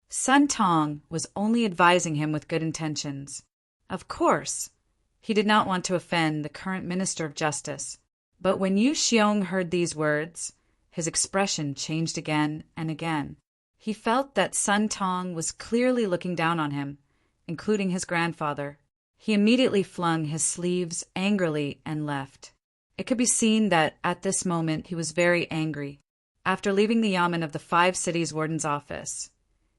Sun Tong was only advising him with good intentions. Of course, he did not want to offend the current Minister of Justice. But when Yu Xiong heard these words, his expression changed again and again. He felt that Sun Tong was clearly looking down on him, including his grandfather. He immediately flung his sleeves angrily and left. It could be seen that at this moment he was very angry. After leaving the yamen of the Five Cities Warden's office,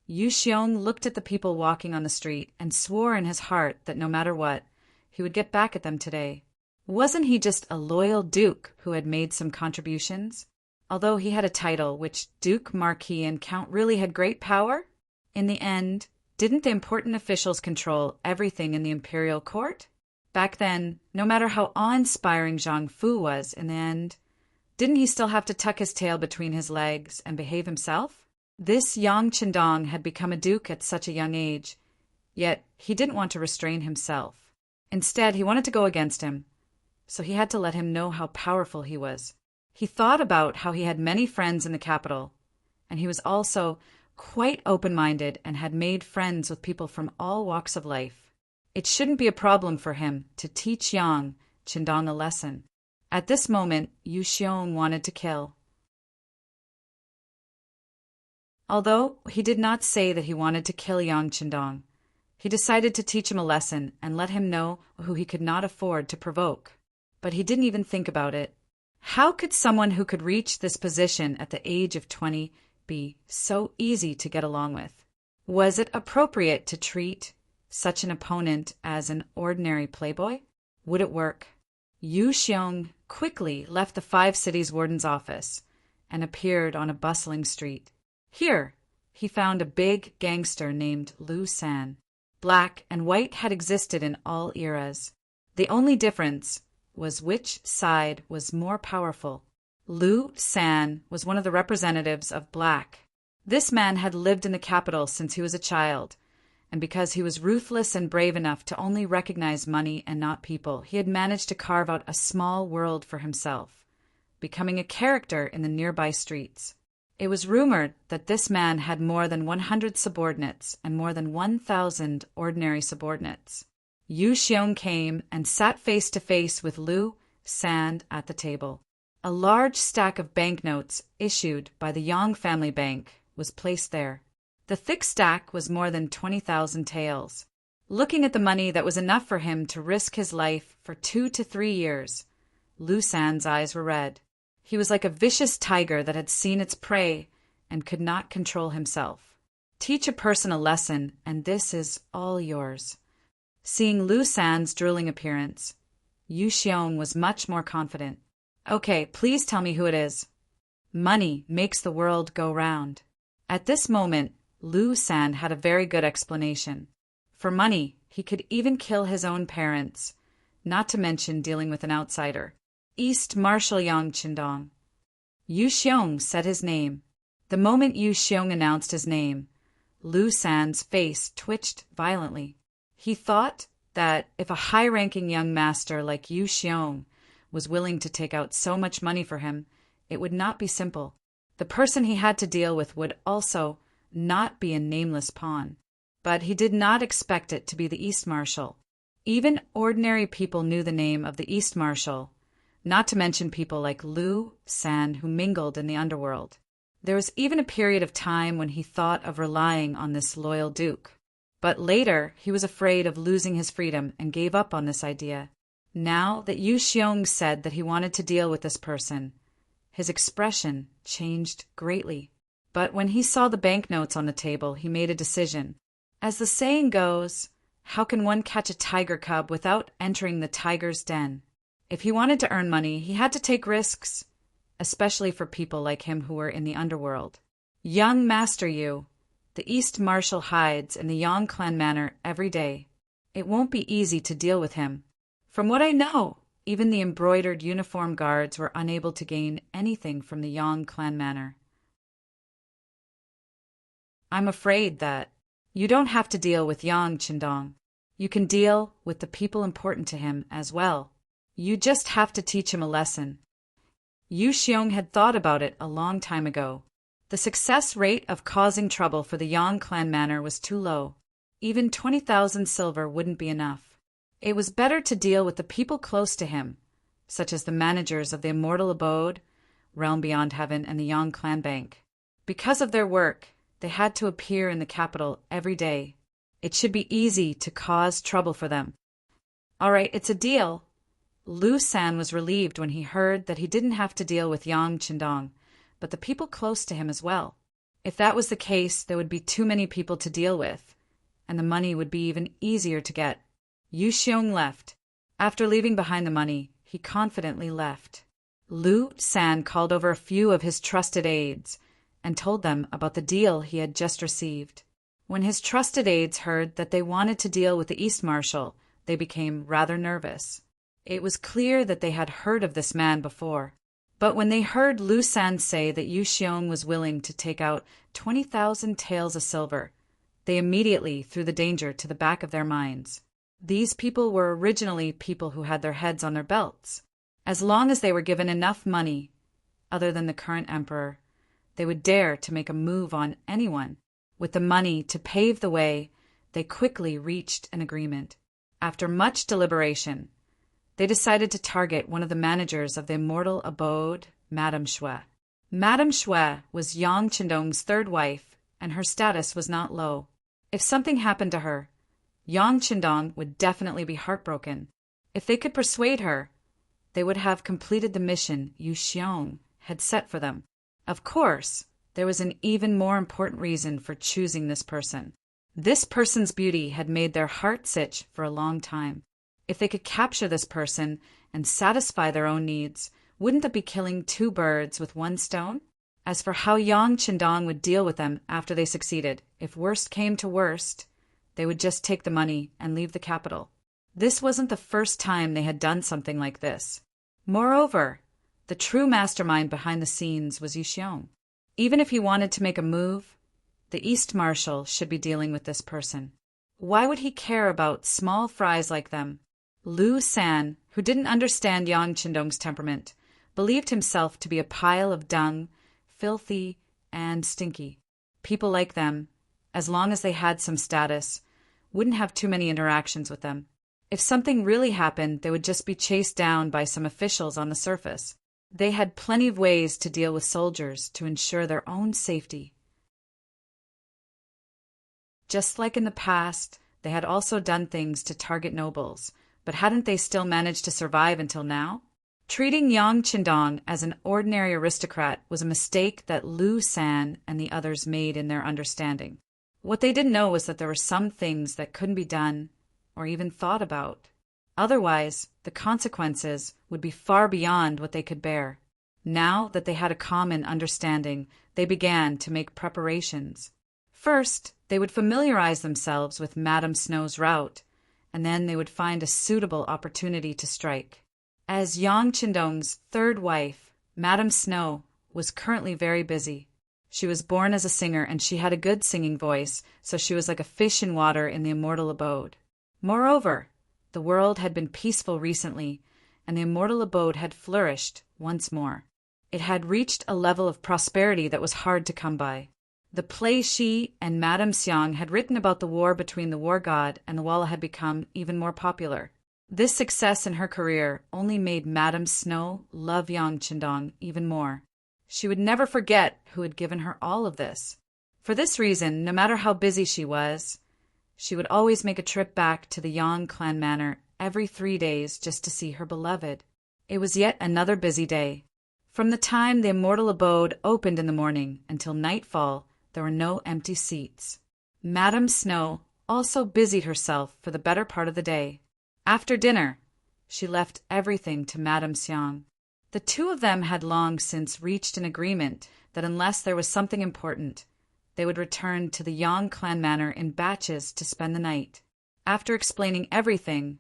Yu Xiong looked at the people walking on the street and swore in his heart that no matter what, he would get back at them today. Wasn't he just a loyal duke who had made some contributions? Although he had a title which Duke, Marquis, and Count really had great power, in the end, didn't the important officials control everything in the imperial court? Back then, no matter how awe-inspiring Zhang Fu was in the end, didn't he still have to tuck his tail between his legs and behave himself? This Yang Qindong had become a duke at such a young age, yet he didn't want to restrain himself. Instead, he wanted to go against him, so he had to let him know how powerful he was. He thought about how he had many friends in the capital, and he was also quite open-minded and had made friends with people from all walks of life. It shouldn't be a problem for him to teach Yang Qindong a lesson. At this moment, Yu Xiong wanted to kill. Although he did not say that he wanted to kill Yang Qindong, he decided to teach him a lesson and let him know who he could not afford to provoke. But he didn't even think about it. How could someone who could reach this position at the age of 20 be so easy to get along with? Was it appropriate to treat such an opponent as an ordinary playboy? Would it work? Yu Xiong quickly left the Five Cities Warden's office and appeared on a bustling street. "Here," he found a big gangster named Lu San. Black and white had existed in all eras. The only difference was which side was more powerful. Lu San was one of the representatives of black. This man had lived in the capital since he was a child, and because he was ruthless and brave enough to only recognize money and not people, he had managed to carve out a small world for himself, becoming a character in the nearby streets. It was rumored that this man had more than 100 subordinates and more than 1,000 ordinary subordinates. Yu Xiong came and sat face to face with Lu San at the table. A large stack of banknotes issued by the Yang family bank was placed there. The thick stack was more than 20,000 taels. Looking at the money that was enough for him to risk his life for 2 to 3 years, Lu San's eyes were red. He was like a vicious tiger that had seen its prey and could not control himself. Teach a person a lesson, and this is all yours. Seeing Lu San's drooling appearance, Yu Xiong was much more confident. Okay, please tell me who it is. Money makes the world go round. At this moment, Lu San had a very good explanation. For money, he could even kill his own parents, not to mention dealing with an outsider. East Marshal Yang Qindong. Yu Xiong said his name. The moment Yu Xiong announced his name, Lu San's face twitched violently. He thought that if a high-ranking young master like Yu Xiong was willing to take out so much money for him, it would not be simple. The person he had to deal with would also not be a nameless pawn. But he did not expect it to be the East Marshal. Even ordinary people knew the name of the East Marshal, not to mention people like Lu San who mingled in the underworld. There was even a period of time when he thought of relying on this loyal duke. But later, he was afraid of losing his freedom and gave up on this idea. Now that Yu Xiong said that he wanted to deal with this person, his expression changed greatly. But when he saw the banknotes on the table, he made a decision. As the saying goes, how can one catch a tiger cub without entering the tiger's den? If he wanted to earn money, he had to take risks, especially for people like him who were in the underworld. Young Master Yu, the East Marshal hides in the Yang clan manor every day. It won't be easy to deal with him. From what I know, even the embroidered uniform guards were unable to gain anything from the Yang clan manor. I'm afraid that you don't have to deal with Yang Qindong. You can deal with the people important to him as well. You just have to teach him a lesson. Yu Xiong had thought about it a long time ago. The success rate of causing trouble for the Yang clan manor was too low. Even 20,000 silver wouldn't be enough. It was better to deal with the people close to him, such as the managers of the Immortal Abode, Realm Beyond Heaven, and the Yang clan bank. Because of their work, they had to appear in the capital every day. It should be easy to cause trouble for them. All right, it's a deal. Lu San was relieved when he heard that he didn't have to deal with Yang Qindong, but the people close to him as well. If that was the case, there would be too many people to deal with, and the money would be even easier to get. Yu Xiong left. After leaving behind the money, he confidently left. Lu San called over a few of his trusted aides and told them about the deal he had just received. When his trusted aides heard that they wanted to deal with the East Marshal, they became rather nervous. It was clear that they had heard of this man before. But when they heard Lu San say that Yu Xiong was willing to take out 20,000 taels of silver, they immediately threw the danger to the back of their minds. These people were originally people who had their heads on their belts. As long as they were given enough money, other than the current emperor, they would dare to make a move on anyone. With the money to pave the way, they quickly reached an agreement. After much deliberation, they decided to target one of the managers of the Immortal Abode, Madame Xue. Madame Xue was Yang Qindong's third wife, and her status was not low. If something happened to her, Yang Qindong would definitely be heartbroken. If they could persuade her, they would have completed the mission Yu Xiong had set for them. Of course, there was an even more important reason for choosing this person. This person's beauty had made their hearts itch for a long time. If they could capture this person and satisfy their own needs, wouldn't that be killing two birds with one stone? As for how Yang Qindong would deal with them after they succeeded, if worst came to worst, they would just take the money and leave the capital. This wasn't the first time they had done something like this. Moreover, the true mastermind behind the scenes was Yixiong. Even if he wanted to make a move, the East Marshal should be dealing with this person. Why would he care about small fries like them? Lu San, who didn't understand Yang Qindong's temperament, believed himself to be a pile of dung, filthy and stinky. People like them, as long as they had some status, wouldn't have too many interactions with them. If something really happened, they would just be chased down by some officials on the surface. They had plenty of ways to deal with soldiers to ensure their own safety. Just like in the past, they had also done things to target nobles, but hadn't they still managed to survive until now? Treating Yang Qindong as an ordinary aristocrat was a mistake that Lu San and the others made in their understanding. What they didn't know was that there were some things that couldn't be done or even thought about. Otherwise, the consequences would be far beyond what they could bear. Now that they had a common understanding, they began to make preparations. First, they would familiarize themselves with Madame Snow's route, and then they would find a suitable opportunity to strike. As Yang Qindong's third wife, Madame Snow was currently very busy. She was born as a singer, and she had a good singing voice, so she was like a fish in water in the immortal abode. Moreover, the world had been peaceful recently, and the immortal abode had flourished once more. It had reached a level of prosperity that was hard to come by. The play she and Madame Xiang had written about the war between the war god and the Walla had become even more popular. This success in her career only made Madame Snow love Yang Qindong even more. She would never forget who had given her all of this. For this reason, no matter how busy she was, she would always make a trip back to the Yang clan manor every 3 days just to see her beloved. It was yet another busy day. From the time the immortal abode opened in the morning until nightfall, there were no empty seats. Madame Snow also busied herself for the better part of the day. After dinner, she left everything to Madame Xiang. The two of them had long since reached an agreement that unless there was something important, they would return to the Yang clan manor in batches to spend the night. After explaining everything,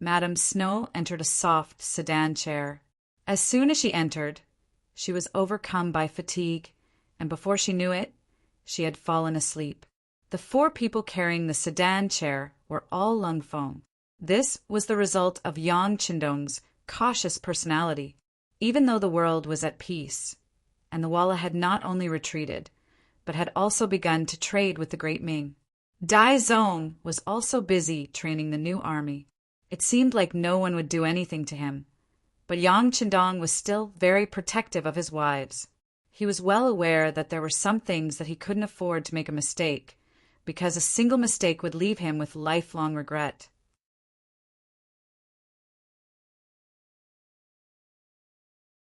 Madame Snow entered a soft sedan chair. As soon as she entered, she was overcome by fatigue, and before she knew it, she had fallen asleep. The 4 people carrying the sedan chair were all Lung Feng. This was the result of Yang Qindong's cautious personality. Even though the world was at peace, and the Walla had not only retreated, but had also begun to trade with the great Ming. Dai Zong was also busy training the new army. It seemed like no one would do anything to him, but Yang Qindong was still very protective of his wives. He was well aware that there were some things that he couldn't afford to make a mistake, because a single mistake would leave him with lifelong regret.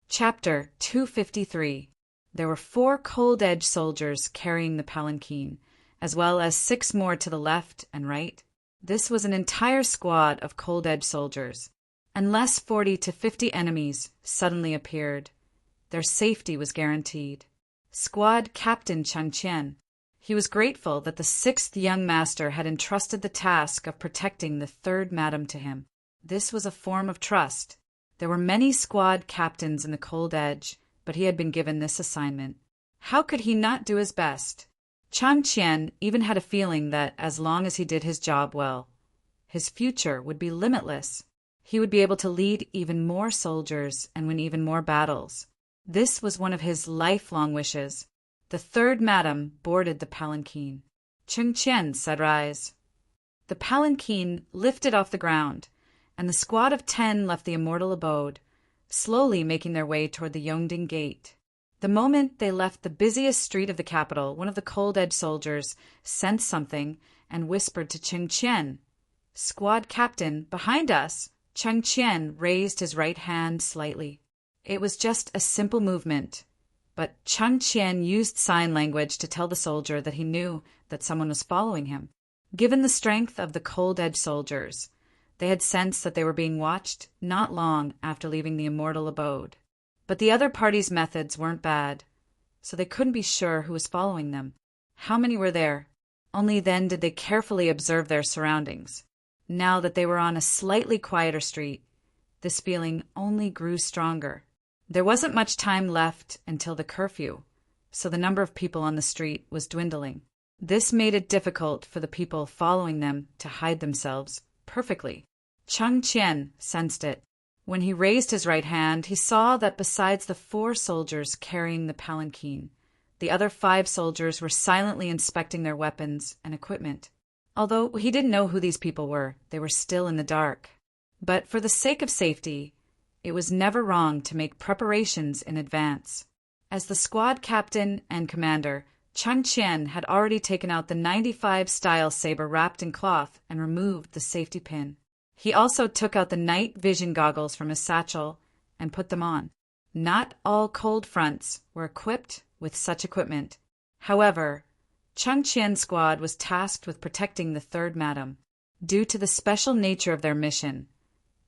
Chapter 253. There were 4 cold-edged soldiers carrying the palanquin, as well as 6 more to the left and right. This was an entire squad of cold-edged soldiers. Unless 40 to 50 enemies suddenly appeared, their safety was guaranteed. Squad Captain Chang Qian. He was grateful that the 6th young master had entrusted the task of protecting the 3rd madam to him. This was a form of trust. There were many squad captains in the Cold Edge, but he had been given this assignment. How could he not do his best? Chang Qian even had a feeling that as long as he did his job well, his future would be limitless. He would be able to lead even more soldiers and win even more battles. This was one of his lifelong wishes. The 3rd madam boarded the palanquin. Cheng Qian said rise. The palanquin lifted off the ground, and the squad of 10 left the immortal abode, slowly making their way toward the Yongding Gate. The moment they left the busiest street of the capital, one of the cold-edged soldiers sensed something and whispered to Cheng Qian, "Squad captain, behind us!" Cheng Qian raised his right hand slightly. It was just a simple movement, but Cheng Qian used sign language to tell the soldier that he knew that someone was following him. Given the strength of the cold-edged soldiers, they had sensed that they were being watched not long after leaving the immortal abode. But the other party's methods weren't bad. so they couldn't be sure who was following them. How many were there? Only then did they carefully observe their surroundings. Now that they were on a slightly quieter street, this feeling only grew stronger. There wasn't much time left until the curfew, so the number of people on the street was dwindling. This made it difficult for the people following them to hide themselves perfectly. Chang Qian sensed it. When he raised his right hand, he saw that besides the 4 soldiers carrying the palanquin, the other 5 soldiers were silently inspecting their weapons and equipment. Although he didn't know who these people were, they were still in the dark. But for the sake of safety, it was never wrong to make preparations in advance. As the squad captain and commander, Chang Qian had already taken out the 95-style saber wrapped in cloth and removed the safety pin. He also took out the night vision goggles from his satchel and put them on. Not all cold fronts were equipped with such equipment. However, Chang Qian's squad was tasked with protecting the 3rd Madam. Due to the special nature of their mission,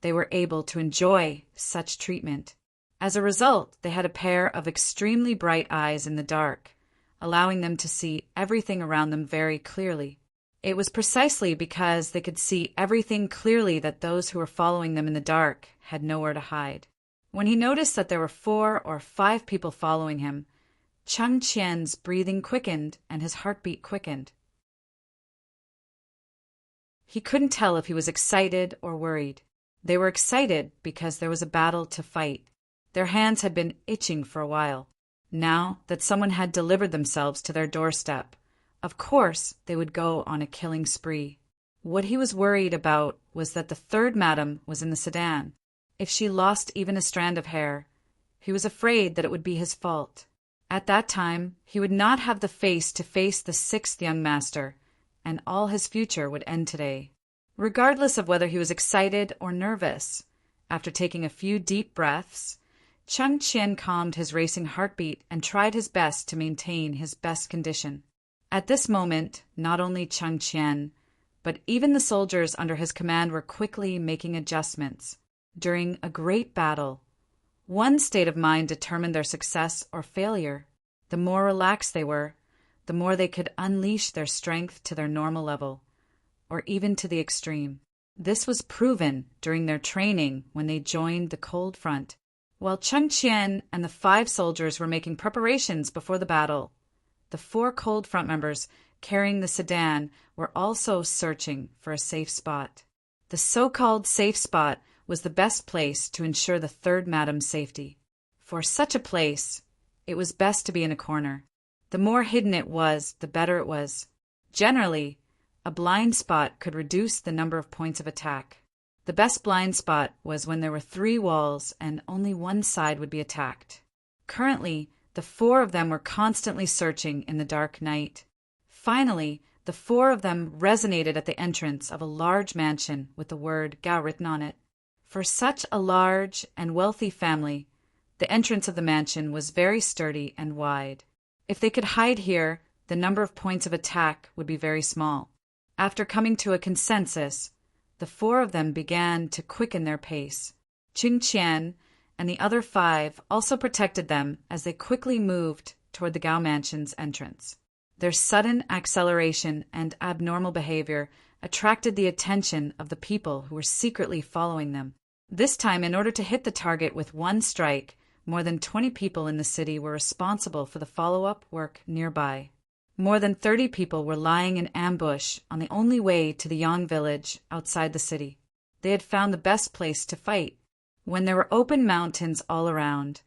they were able to enjoy such treatment. As a result, they had a pair of extremely bright eyes in the dark, allowing them to see everything around them very clearly. It was precisely because they could see everything clearly that those who were following them in the dark had nowhere to hide. When he noticed that there were 4 or 5 people following him, Chang Qian's breathing quickened and his heartbeat quickened. He couldn't tell if he was excited or worried. They were excited because there was a battle to fight. Their hands had been itching for a while. Now that someone had delivered themselves to their doorstep, of course they would go on a killing spree. What he was worried about was that the 3rd Madam was in the sedan. If she lost even a strand of hair, he was afraid that it would be his fault. At that time, he would not have the face to face the 6th young master, and all his future would end today. Regardless of whether he was excited or nervous, after taking a few deep breaths, Chang Qian calmed his racing heartbeat and tried his best to maintain his best condition. At this moment, not only Chang Qian, but even the soldiers under his command were quickly making adjustments. During a great battle, one state of mind determined their success or failure. The more relaxed they were, the more they could unleash their strength to their normal level, or even to the extreme. This was proven during their training when they joined the cold front. While Chang Qian and the 5 soldiers were making preparations before the battle, the 4 cold front members carrying the sedan were also searching for a safe spot. The so-called safe spot was the best place to ensure the 3rd Madam's safety. For such a place, it was best to be in a corner. The more hidden it was, the better it was. Generally, a blind spot could reduce the number of points of attack. The best blind spot was when there were 3 walls and only one side would be attacked. Currently, the 4 of them were constantly searching in the dark night. Finally, the 4 of them resonated at the entrance of a large mansion with the word Gao written on it. For such a large and wealthy family, the entrance of the mansion was very sturdy and wide. If they could hide here, the number of points of attack would be very small. After coming to a consensus, the 4 of them began to quicken their pace. Ching Qian and the other 5 also protected them as they quickly moved toward the Gao Mansion's entrance. Their sudden acceleration and abnormal behavior attracted the attention of the people who were secretly following them. This time, in order to hit the target with one strike, more than 20 people in the city were responsible for the follow-up work nearby. More than 30 people were lying in ambush on the only way to the Yang village outside the city. They had found the best place to fight. When there were open mountains all around,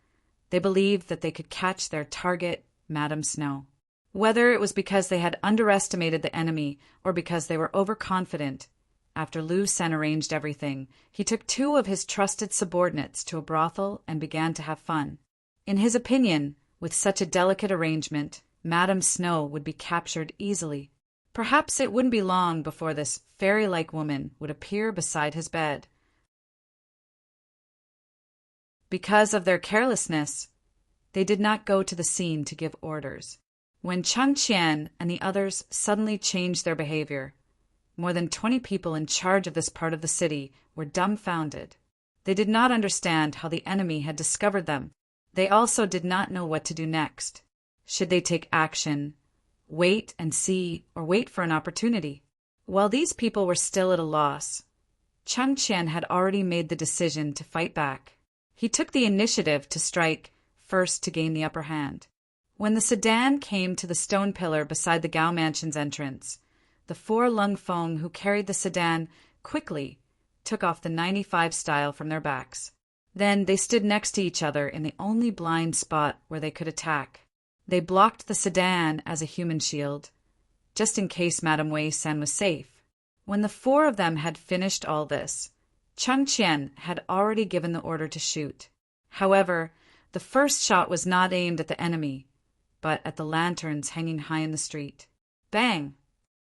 they believed that they could catch their target, Madame Snow. Whether it was because they had underestimated the enemy or because they were overconfident, after Lu Sen arranged everything, he took 2 of his trusted subordinates to a brothel and began to have fun. In his opinion, with such a delicate arrangement, Madame Snow would be captured easily. Perhaps it wouldn't be long before this fairy-like woman would appear beside his bed. Because of their carelessness, they did not go to the scene to give orders. When Chang Qian and the others suddenly changed their behavior, more than 20 people in charge of this part of the city were dumbfounded. They did not understand how the enemy had discovered them. They also did not know what to do next. Should they take action, wait and see, or wait for an opportunity? While these people were still at a loss, Chang Qian had already made the decision to fight back. He took the initiative to strike first to gain the upper hand. When the sedan came to the stone pillar beside the Gao mansion's entrance, the four Lung Feng who carried the sedan quickly took off the 95 style from their backs. Then they stood next to each other in the only blind spot where they could attack. They blocked the sedan as a human shield, just in case Madame Wei Sen was safe. When the four of them had finished all this, Chang Qian had already given the order to shoot. However, the first shot was not aimed at the enemy, but at the lanterns hanging high in the street. Bang!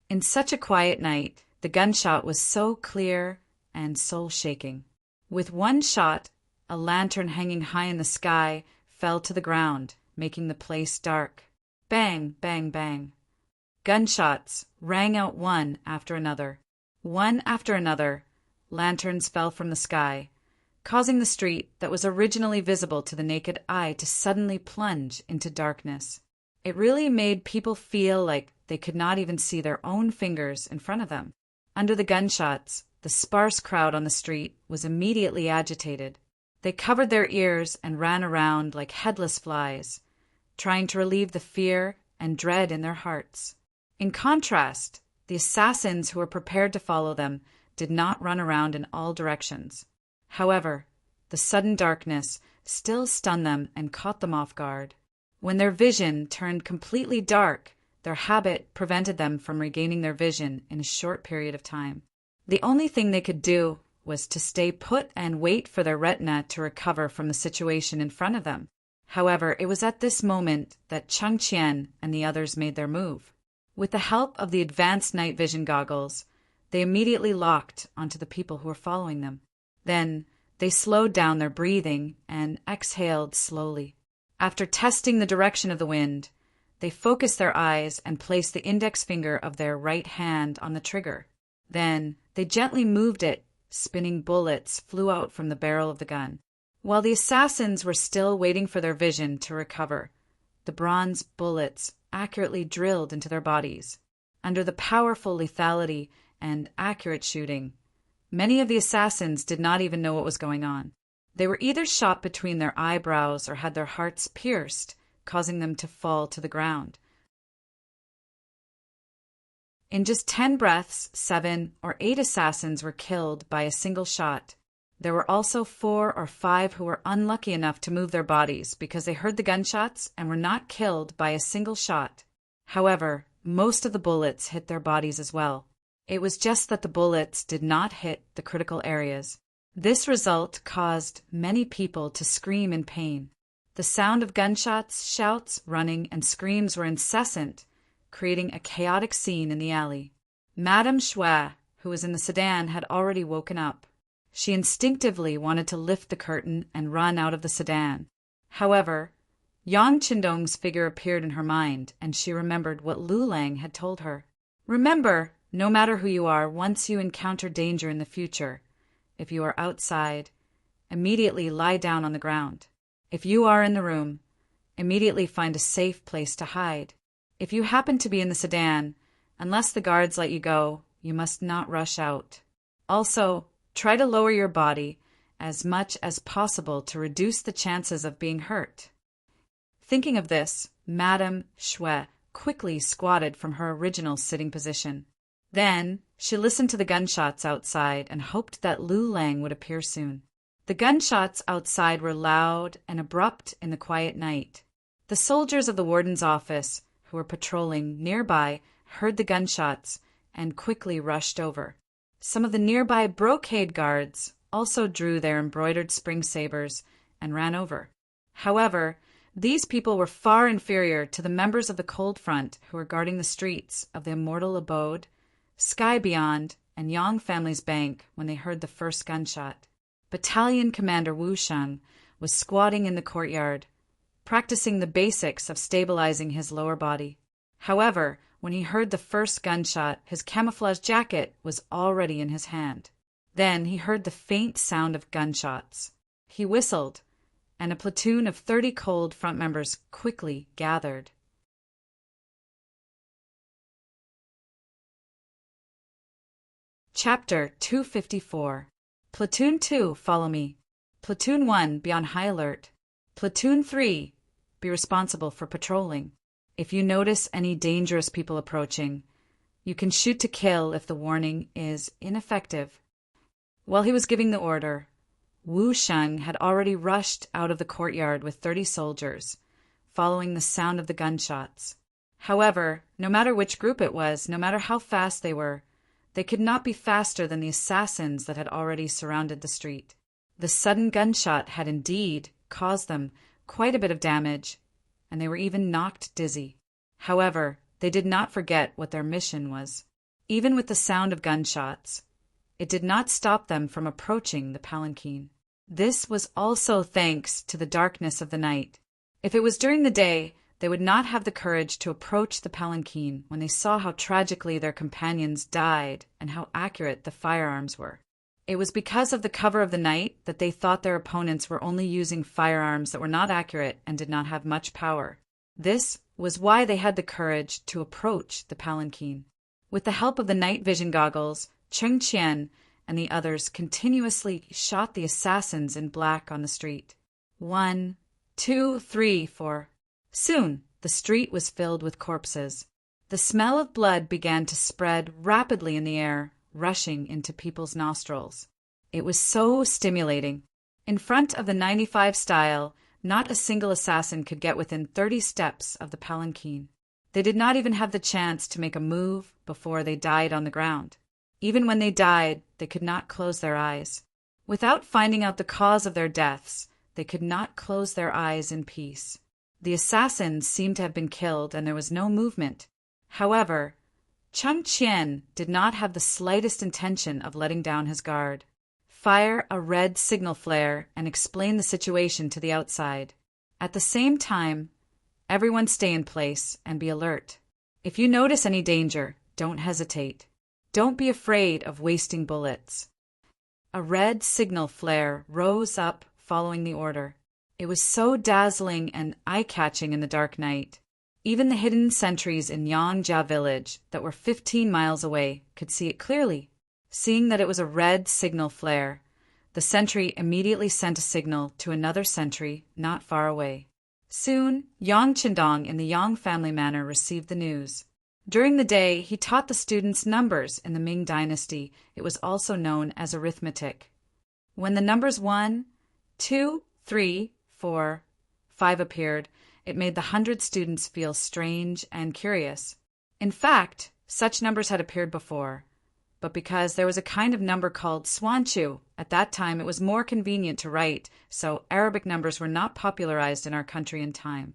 In such a quiet night, the gunshot was so clear and soul-shaking. With one shot, a lantern hanging high in the sky fell to the ground, making the place dark. Bang, bang, bang. Gunshots rang out one after another. One after another, lanterns fell from the sky, causing the street that was originally visible to the naked eye to suddenly plunge into darkness. It really made people feel like they could not even see their own fingers in front of them. Under the gunshots, the sparse crowd on the street was immediately agitated. They covered their ears and ran around like headless flies, trying to relieve the fear and dread in their hearts. In contrast, the assassins who were prepared to follow them did not run around in all directions. However, the sudden darkness still stunned them and caught them off guard. When their vision turned completely dark, their habit prevented them from regaining their vision in a short period of time. The only thing they could do was to stay put and wait for their retina to recover from the situation in front of them. However, it was at this moment that Chang Qian and the others made their move. With the help of the advanced night vision goggles, they immediately locked onto the people who were following them. Then they slowed down their breathing and exhaled slowly. After testing the direction of the wind, they focused their eyes and placed the index finger of their right hand on the trigger. Then they gently moved it. Spinning bullets flew out from the barrel of the gun. While the assassins were still waiting for their vision to recover, the bronze bullets accurately drilled into their bodies. Under the powerful lethality and accurate shooting, many of the assassins did not even know what was going on. They were either shot between their eyebrows or had their hearts pierced, causing them to fall to the ground. In just 10 breaths, 7 or 8 assassins were killed by a single shot. There were also 4 or 5 who were unlucky enough to move their bodies because they heard the gunshots and were not killed by a single shot. However, most of the bullets hit their bodies as well. It was just that the bullets did not hit the critical areas. This result caused many people to scream in pain. The sound of gunshots, shouts, running, and screams were incessant, creating a chaotic scene in the alley. Madame Shui, who was in the sedan, had already woken up. She instinctively wanted to lift the curtain and run out of the sedan. However, Yang Qindong's figure appeared in her mind, and she remembered what Lu Lang had told her. Remember, no matter who you are, once you encounter danger in the future, if you are outside, immediately lie down on the ground. If you are in the room, immediately find a safe place to hide. If you happen to be in the sedan, unless the guards let you go, you must not rush out. Also, try to lower your body as much as possible to reduce the chances of being hurt. Thinking of this, Madame Shui quickly squatted from her original sitting position. Then she listened to the gunshots outside and hoped that Lu Lang would appear soon. The gunshots outside were loud and abrupt in the quiet night. The soldiers of the warden's office, who were patrolling nearby, heard the gunshots and quickly rushed over. Some of the nearby brocade guards also drew their embroidered spring sabers and ran over. However, these people were far inferior to the members of the Cold Front who were guarding the streets of the Immortal Abode, Sky Beyond, and Yang Family's Bank when they heard the first gunshot. Battalion Commander Wu Sheng was squatting in the courtyard, practicing the basics of stabilizing his lower body. However, when he heard the first gunshot, his camouflage jacket was already in his hand. Then he heard the faint sound of gunshots. He whistled, and a platoon of 30 Cold Front members quickly gathered. Chapter 254. Platoon 2, follow me. Platoon 1, be on high alert. Platoon 3, be responsible for patrolling. If you notice any dangerous people approaching, you can shoot to kill if the warning is ineffective. While he was giving the order, Wu Sheng had already rushed out of the courtyard with 30 soldiers, following the sound of the gunshots. However, no matter which group it was, no matter how fast they could not be faster than the assassins that had already surrounded the street. The sudden gunshot had indeed caused them quite a bit of damage, and they were even knocked dizzy. However, they did not forget what their mission was. Even with the sound of gunshots, it did not stop them from approaching the palanquin. This was also thanks to the darkness of the night. If it was during the day, they would not have the courage to approach the palanquin when they saw how tragically their companions died and how accurate the firearms were. It was because of the cover of the night that they thought their opponents were only using firearms that were not accurate and did not have much power. This was why they had the courage to approach the palanquin. With the help of the night vision goggles, Cheng Qian and the others continuously shot the assassins in black on the street. 1, 2, 3, 4. Soon, the street was filled with corpses. The smell of blood began to spread rapidly in the air, rushing into people's nostrils. It was so stimulating. In front of the 95 style, not a single assassin could get within 30 steps of the palanquin. They did not even have the chance to make a move before they died on the ground. Even when they died, they could not close their eyes. Without finding out the cause of their deaths, they could not close their eyes in peace. The assassins seemed to have been killed and there was no movement. However, Cheng Qian did not have the slightest intention of letting down his guard. Fire a red signal flare and explain the situation to the outside. At the same time, everyone stay in place and be alert. If you notice any danger, don't hesitate. Don't be afraid of wasting bullets. A red signal flare rose up following the order. It was so dazzling and eye-catching in the dark night. Even the hidden sentries in Yangjia village that were 15 miles away could see it clearly. Seeing that it was a red signal flare, the sentry immediately sent a signal to another sentry not far away. Soon, Yang Qindong in the Yang family manor received the news. During the day, he taught the students numbers in the Ming dynasty. It was also known as arithmetic. When the numbers 1, 2, 3, 4, 5 appeared, it made the 100 students feel strange and curious. In fact, such numbers had appeared before, but because there was a kind of number called Swanchu, at that time it was more convenient to write, so Arabic numbers were not popularized in our country in time.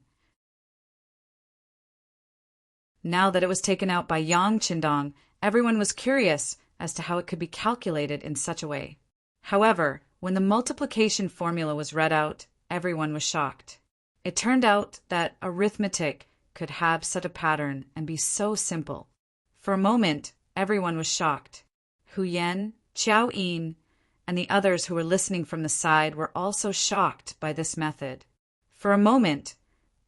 Now that it was taken out by Yang Qindong, everyone was curious as to how it could be calculated in such a way. However, when the multiplication formula was read out, everyone was shocked. It turned out that arithmetic could have such a pattern and be so simple. For a moment, everyone was shocked. Hu Yan, Qiao Yin, and the others who were listening from the side were also shocked by this method. For a moment,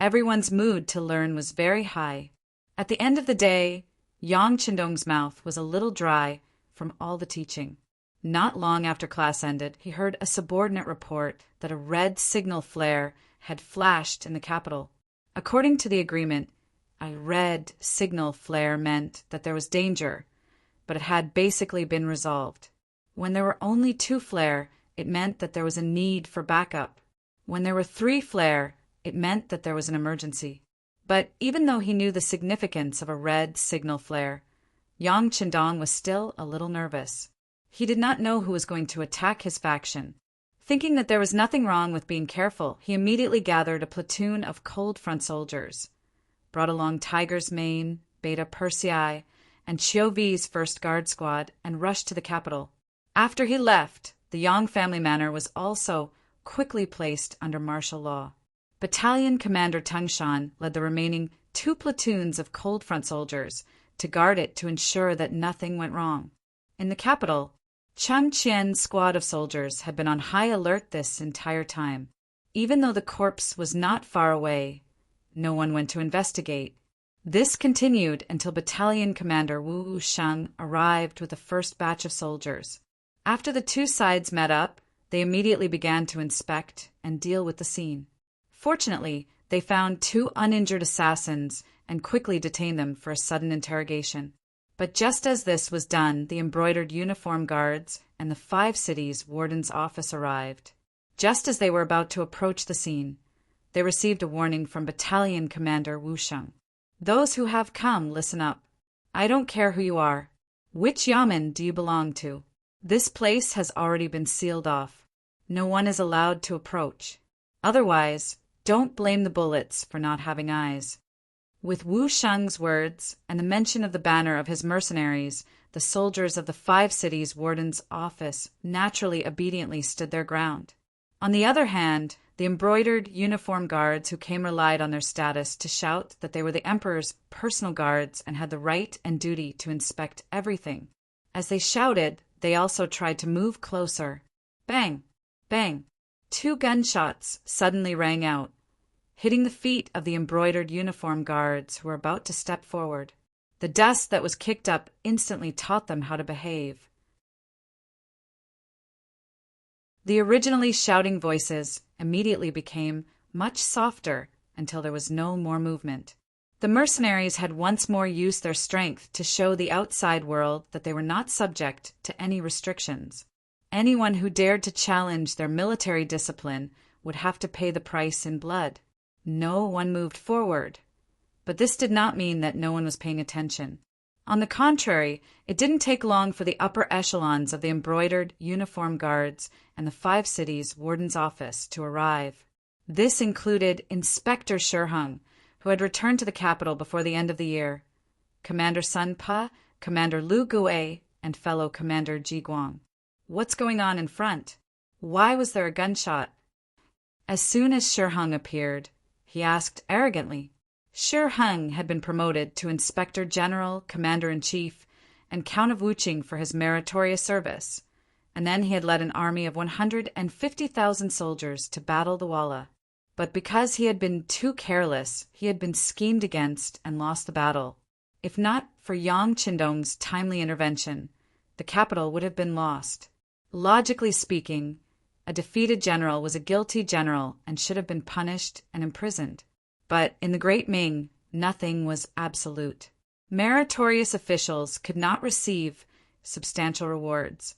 everyone's mood to learn was very high. At the end of the day, Yang Qindong's mouth was a little dry from all the teaching. Not long after class ended, he heard a subordinate report that a red signal flare had flashed in the capital. According to the agreement, a red signal flare meant that there was danger, but it had basically been resolved. When there were only 2 flare, it meant that there was a need for backup. When there were 3 flare, it meant that there was an emergency. But even though he knew the significance of a red signal flare, Yang Qindong was still a little nervous. He did not know who was going to attack his faction. Thinking that there was nothing wrong with being careful, he immediately gathered a platoon of cold front soldiers, brought along Tiger's Mane, Beta Persei, and Chiu V's first guard squad, and rushed to the capital. After he left, the Yang family manor was also quickly placed under martial law. Battalion Commander Tangshan led the remaining 2 platoons of cold front soldiers to guard it to ensure that nothing went wrong. In the capital, Cheng Qian's squad of soldiers had been on high alert this entire time. Even though the corpse was not far away, no one went to investigate. This continued until Battalion Commander Wu Sheng arrived with the first batch of soldiers. After the two sides met up, they immediately began to inspect and deal with the scene. Fortunately, they found two uninjured assassins and quickly detained them for a sudden interrogation. But just as this was done, the embroidered uniform guards and the 5 cities warden's office arrived. Just as they were about to approach the scene, they received a warning from Battalion Commander Wu Sheng. Those who have come, listen up. I don't care who you are. Which yamen do you belong to? This place has already been sealed off. No one is allowed to approach. Otherwise, don't blame the bullets for not having eyes. With Wu Sheng's words and the mention of the banner of his mercenaries, the soldiers of the 5 cities warden's office naturally obediently stood their ground. On the other hand, the embroidered uniform guards who came relied on their status to shout that they were the emperor's personal guards and had the right and duty to inspect everything. As they shouted, they also tried to move closer. Bang! Bang! 2 gunshots suddenly rang out, hitting the feet of the embroidered uniform guards who were about to step forward. The dust that was kicked up instantly taught them how to behave. The originally shouting voices immediately became much softer until there was no more movement. The mercenaries had once more used their strength to show the outside world that they were not subject to any restrictions. Anyone who dared to challenge their military discipline would have to pay the price in blood. No one moved forward. But this did not mean that no one was paying attention. On the contrary, it didn't take long for the upper echelons of the embroidered uniform guards and the 5 cities warden's office to arrive. This included Inspector Shiheng, who had returned to the capital before the end of the year, Commander Sun Pa, Commander Lu Gui, and fellow Commander Ji Guang. What's going on in front? Why was there a gunshot? As soon as Shiheng appeared, he asked arrogantly. Shiheng had been promoted to Inspector General, Commander-in-Chief, and Count of Wuqing for his meritorious service, and then he had led an army of 150,000 soldiers to battle the Walla. But because he had been too careless, he had been schemed against and lost the battle. If not for Yang Qindong's timely intervention, the capital would have been lost. Logically speaking, a defeated general was a guilty general and should have been punished and imprisoned. But in the Great Ming, nothing was absolute. Meritorious officials could not receive substantial rewards,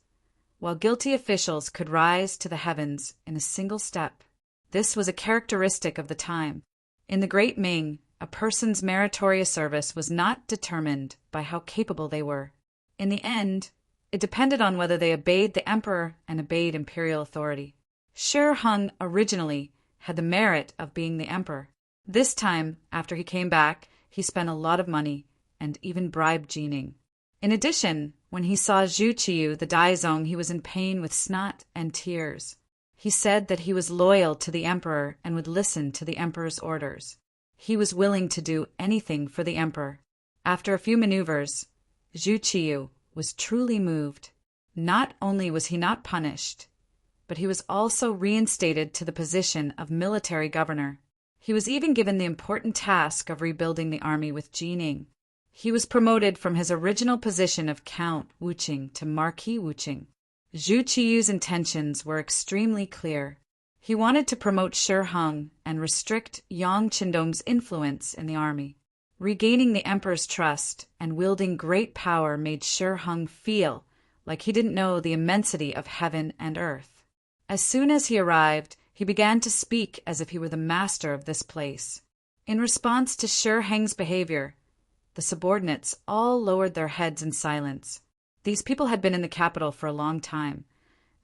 while guilty officials could rise to the heavens in a single step. This was a characteristic of the time. In the Great Ming, a person's meritorious service was not determined by how capable they were. In the end, it depended on whether they obeyed the emperor and obeyed imperial authority. Shiheng originally had the merit of being the emperor. This time, after he came back, he spent a lot of money and even bribed Jining. In addition, when he saw Zhu Qiyu, the Daizong, he was in pain with snot and tears. He said that he was loyal to the emperor and would listen to the emperor's orders. He was willing to do anything for the emperor. After a few maneuvers, Zhu Qiyu was truly moved. Not only was he not punished, but he was also reinstated to the position of military governor. He was even given the important task of rebuilding the army with Jining. He was promoted from his original position of Count Wuqing to Marquis Wuqing. Zhu Qiyu's intentions were extremely clear. He wanted to promote Shiheng and restrict Yang Qindong's influence in the army. Regaining the emperor's trust and wielding great power made Shiheng feel like he didn't know the immensity of heaven and earth. As soon as he arrived, he began to speak as if he were the master of this place. In response to Shiheng's behavior, the subordinates all lowered their heads in silence. These people had been in the capital for a long time,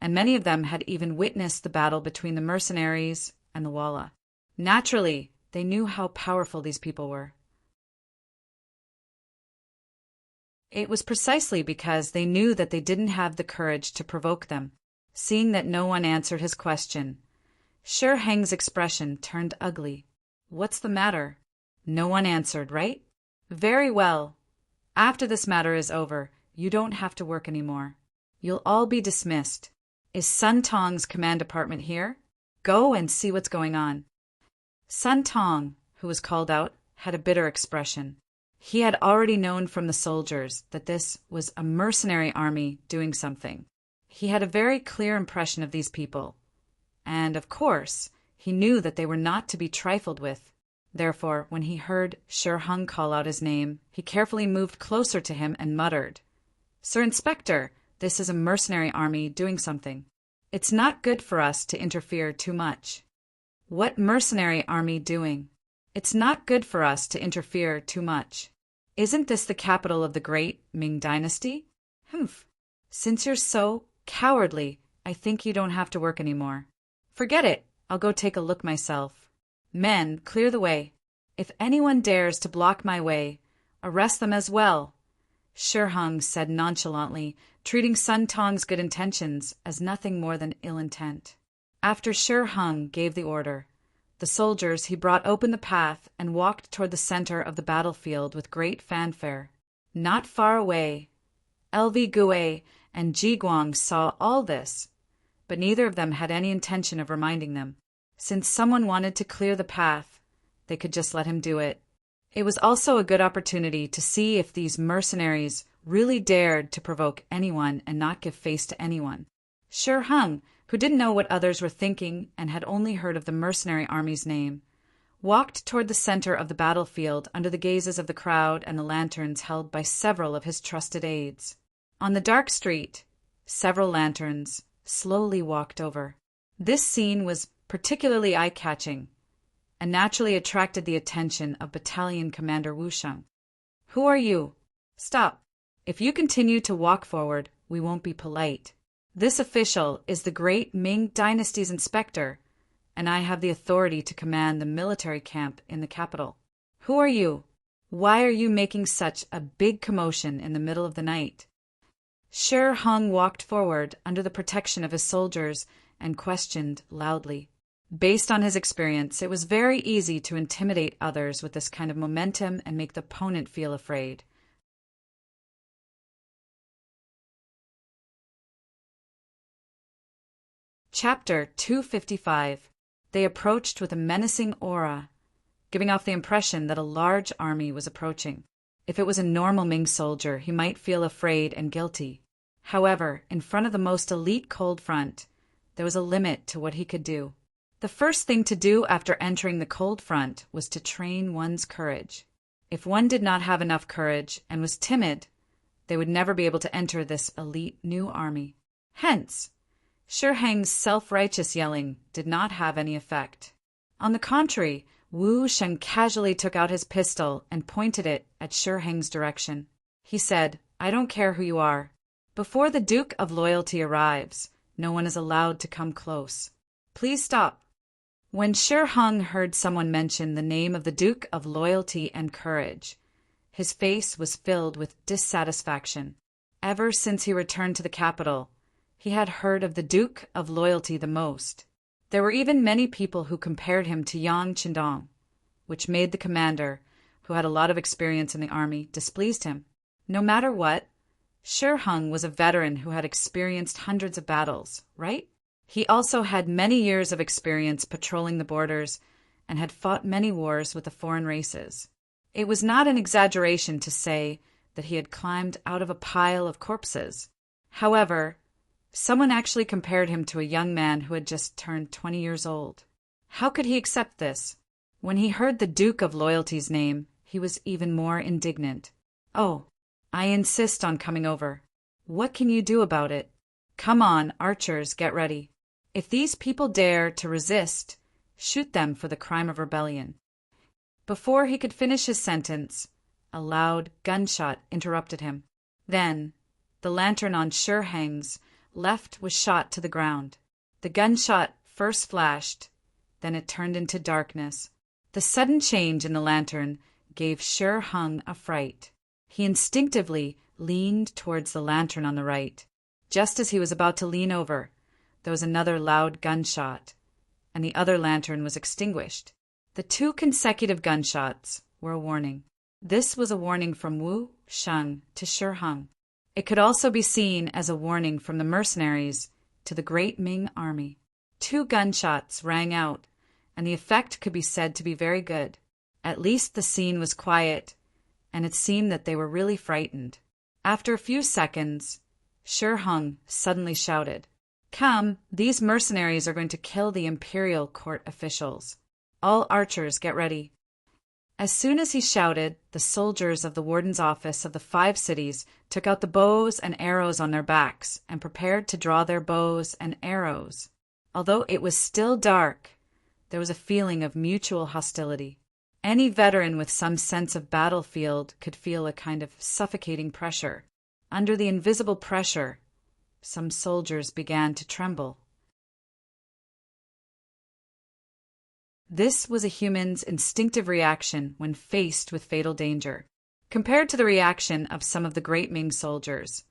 and many of them had even witnessed the battle between the mercenaries and the Walla. Naturally, they knew how powerful these people were. It was precisely because they knew that they didn't have the courage to provoke them. Seeing that no one answered his question, Shiheng's expression turned ugly. What's the matter? No one answered, right? Very well. After this matter is over, you don't have to work anymore. You'll all be dismissed. Is Sun Tong's command department here? Go and see what's going on. Sun Tong, who was called out, had a bitter expression. He had already known from the soldiers that this was a mercenary army doing something. He had a very clear impression of these people, and, of course, he knew that they were not to be trifled with. Therefore, when he heard Shi Hung call out his name, he carefully moved closer to him and muttered, "Sir Inspector, this is a mercenary army doing something. It's not good for us to interfere too much." "What mercenary army doing?" "It's not good for us to interfere too much." "Isn't this the capital of the great Ming dynasty?" "Humph. Since you're so cowardly, I think you don't have to work anymore." "Forget it. I'll go take a look myself." "Men, clear the way. If anyone dares to block my way, arrest them as well," Shi Hung said nonchalantly, treating Sun Tong's good intentions as nothing more than ill intent. After Shi Hung gave the order, the soldiers he brought opened the path and walked toward the center of the battlefield with great fanfare. Not far away, LV Gue and Ji Guang saw all this, but neither of them had any intention of reminding them. Since someone wanted to clear the path, they could just let him do it. It was also a good opportunity to see if these mercenaries really dared to provoke anyone and not give face to anyone. Shi Hung, who didn't know what others were thinking and had only heard of the mercenary army's name, walked toward the center of the battlefield under the gazes of the crowd and the lanterns held by several of his trusted aides. On the dark street, several lanterns slowly walked over. This scene was particularly eye-catching and naturally attracted the attention of Battalion Commander Wu Sheng. "Who are you? Stop. If you continue to walk forward, we won't be polite. This official is the great Ming dynasty's inspector, and I have the authority to command the military camp in the capital. Who are you? Why are you making such a big commotion in the middle of the night?" Shi Hung walked forward under the protection of his soldiers and questioned loudly. Based on his experience, it was very easy to intimidate others with this kind of momentum and make the opponent feel afraid. Chapter 255. They approached with a menacing aura, giving off the impression that a large army was approaching. If it was a normal Ming soldier, he might feel afraid and guilty. However, in front of the most elite cold front, there was a limit to what he could do. The first thing to do after entering the cold front was to train one's courage. If one did not have enough courage and was timid, they would never be able to enter this elite new army. Hence, Shi Hang's self-righteous yelling did not have any effect. On the contrary, Wu Sheng casually took out his pistol and pointed it at Shi Hang's direction. He said, "I don't care who you are. Before the Duke of Loyalty arrives, no one is allowed to come close. Please stop." When Shi Hung heard someone mention the name of the Duke of Loyalty and Courage, his face was filled with dissatisfaction. Ever since he returned to the capital, he had heard of the Duke of Loyalty the most. There were even many people who compared him to Yang Qindong, which made the commander, who had a lot of experience in the army, displeased him. No matter what, Shi Hung was a veteran who had experienced hundreds of battles, right? He also had many years of experience patrolling the borders and had fought many wars with the foreign races. It was not an exaggeration to say that he had climbed out of a pile of corpses. However, someone actually compared him to a young man who had just turned 20 years old. How could he accept this? When he heard the Duke of Loyalty's name, he was even more indignant. "Oh, I insist on coming over. What can you do about it? Come on, archers, get ready. If these people dare to resist, shoot them for the crime of rebellion." Before he could finish his sentence, a loud gunshot interrupted him. Then, the lantern on Shi Hang's left was shot to the ground. The gunshot first flashed, then it turned into darkness. The sudden change in the lantern gave Shi Hung a fright. He instinctively leaned towards the lantern on the right. Just as he was about to lean over, there was another loud gunshot, and the other lantern was extinguished. The two consecutive gunshots were a warning. This was a warning from Wu Sheng to Shi Hung. It could also be seen as a warning from the mercenaries to the great Ming army. 2 gunshots rang out, and the effect could be said to be very good. At least the scene was quiet, and it seemed that they were really frightened. After a few seconds, Shi Hung suddenly shouted, "Come, these mercenaries are going to kill the imperial court officials. All archers get ready." As soon as he shouted, the soldiers of the warden's office of the 5 cities took out the bows and arrows on their backs and prepared to draw their bows and arrows. Although it was still dark, there was a feeling of mutual hostility. Any veteran with some sense of battlefield could feel a kind of suffocating pressure. Under the invisible pressure, some soldiers began to tremble. This was a human's instinctive reaction when faced with fatal danger. Compared to the reaction of some of the great Ming soldiers,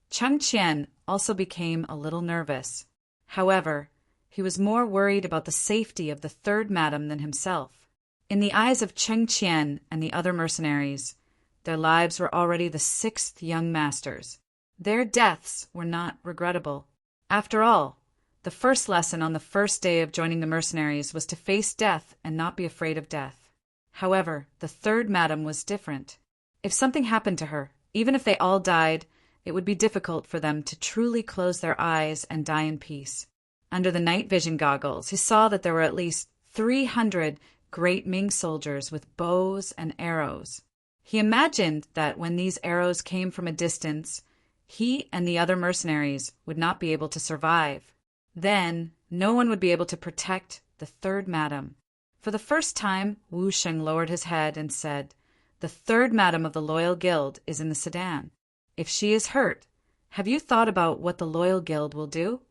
Cheng Qian also became a little nervous. However, he was more worried about the safety of the 3rd madam than himself. In the eyes of Cheng Qian and the other mercenaries, their lives were already the 6th young masters. Their deaths were not regrettable. After all, the first lesson on the first day of joining the mercenaries was to face death and not be afraid of death. However, the 3rd madam was different. If something happened to her, even if they all died, it would be difficult for them to truly close their eyes and die in peace. Under the night vision goggles, he saw that there were at least 300 great Ming soldiers with bows and arrows. He imagined that when these arrows came from a distance, he and the other mercenaries would not be able to survive. Then, no one would be able to protect the 3rd madam. For the first time, Wu Sheng lowered his head and said, "The 3rd madam of the Loyal Guild is in the sedan. If she is hurt, have you thought about what the Loyal Guild will do?"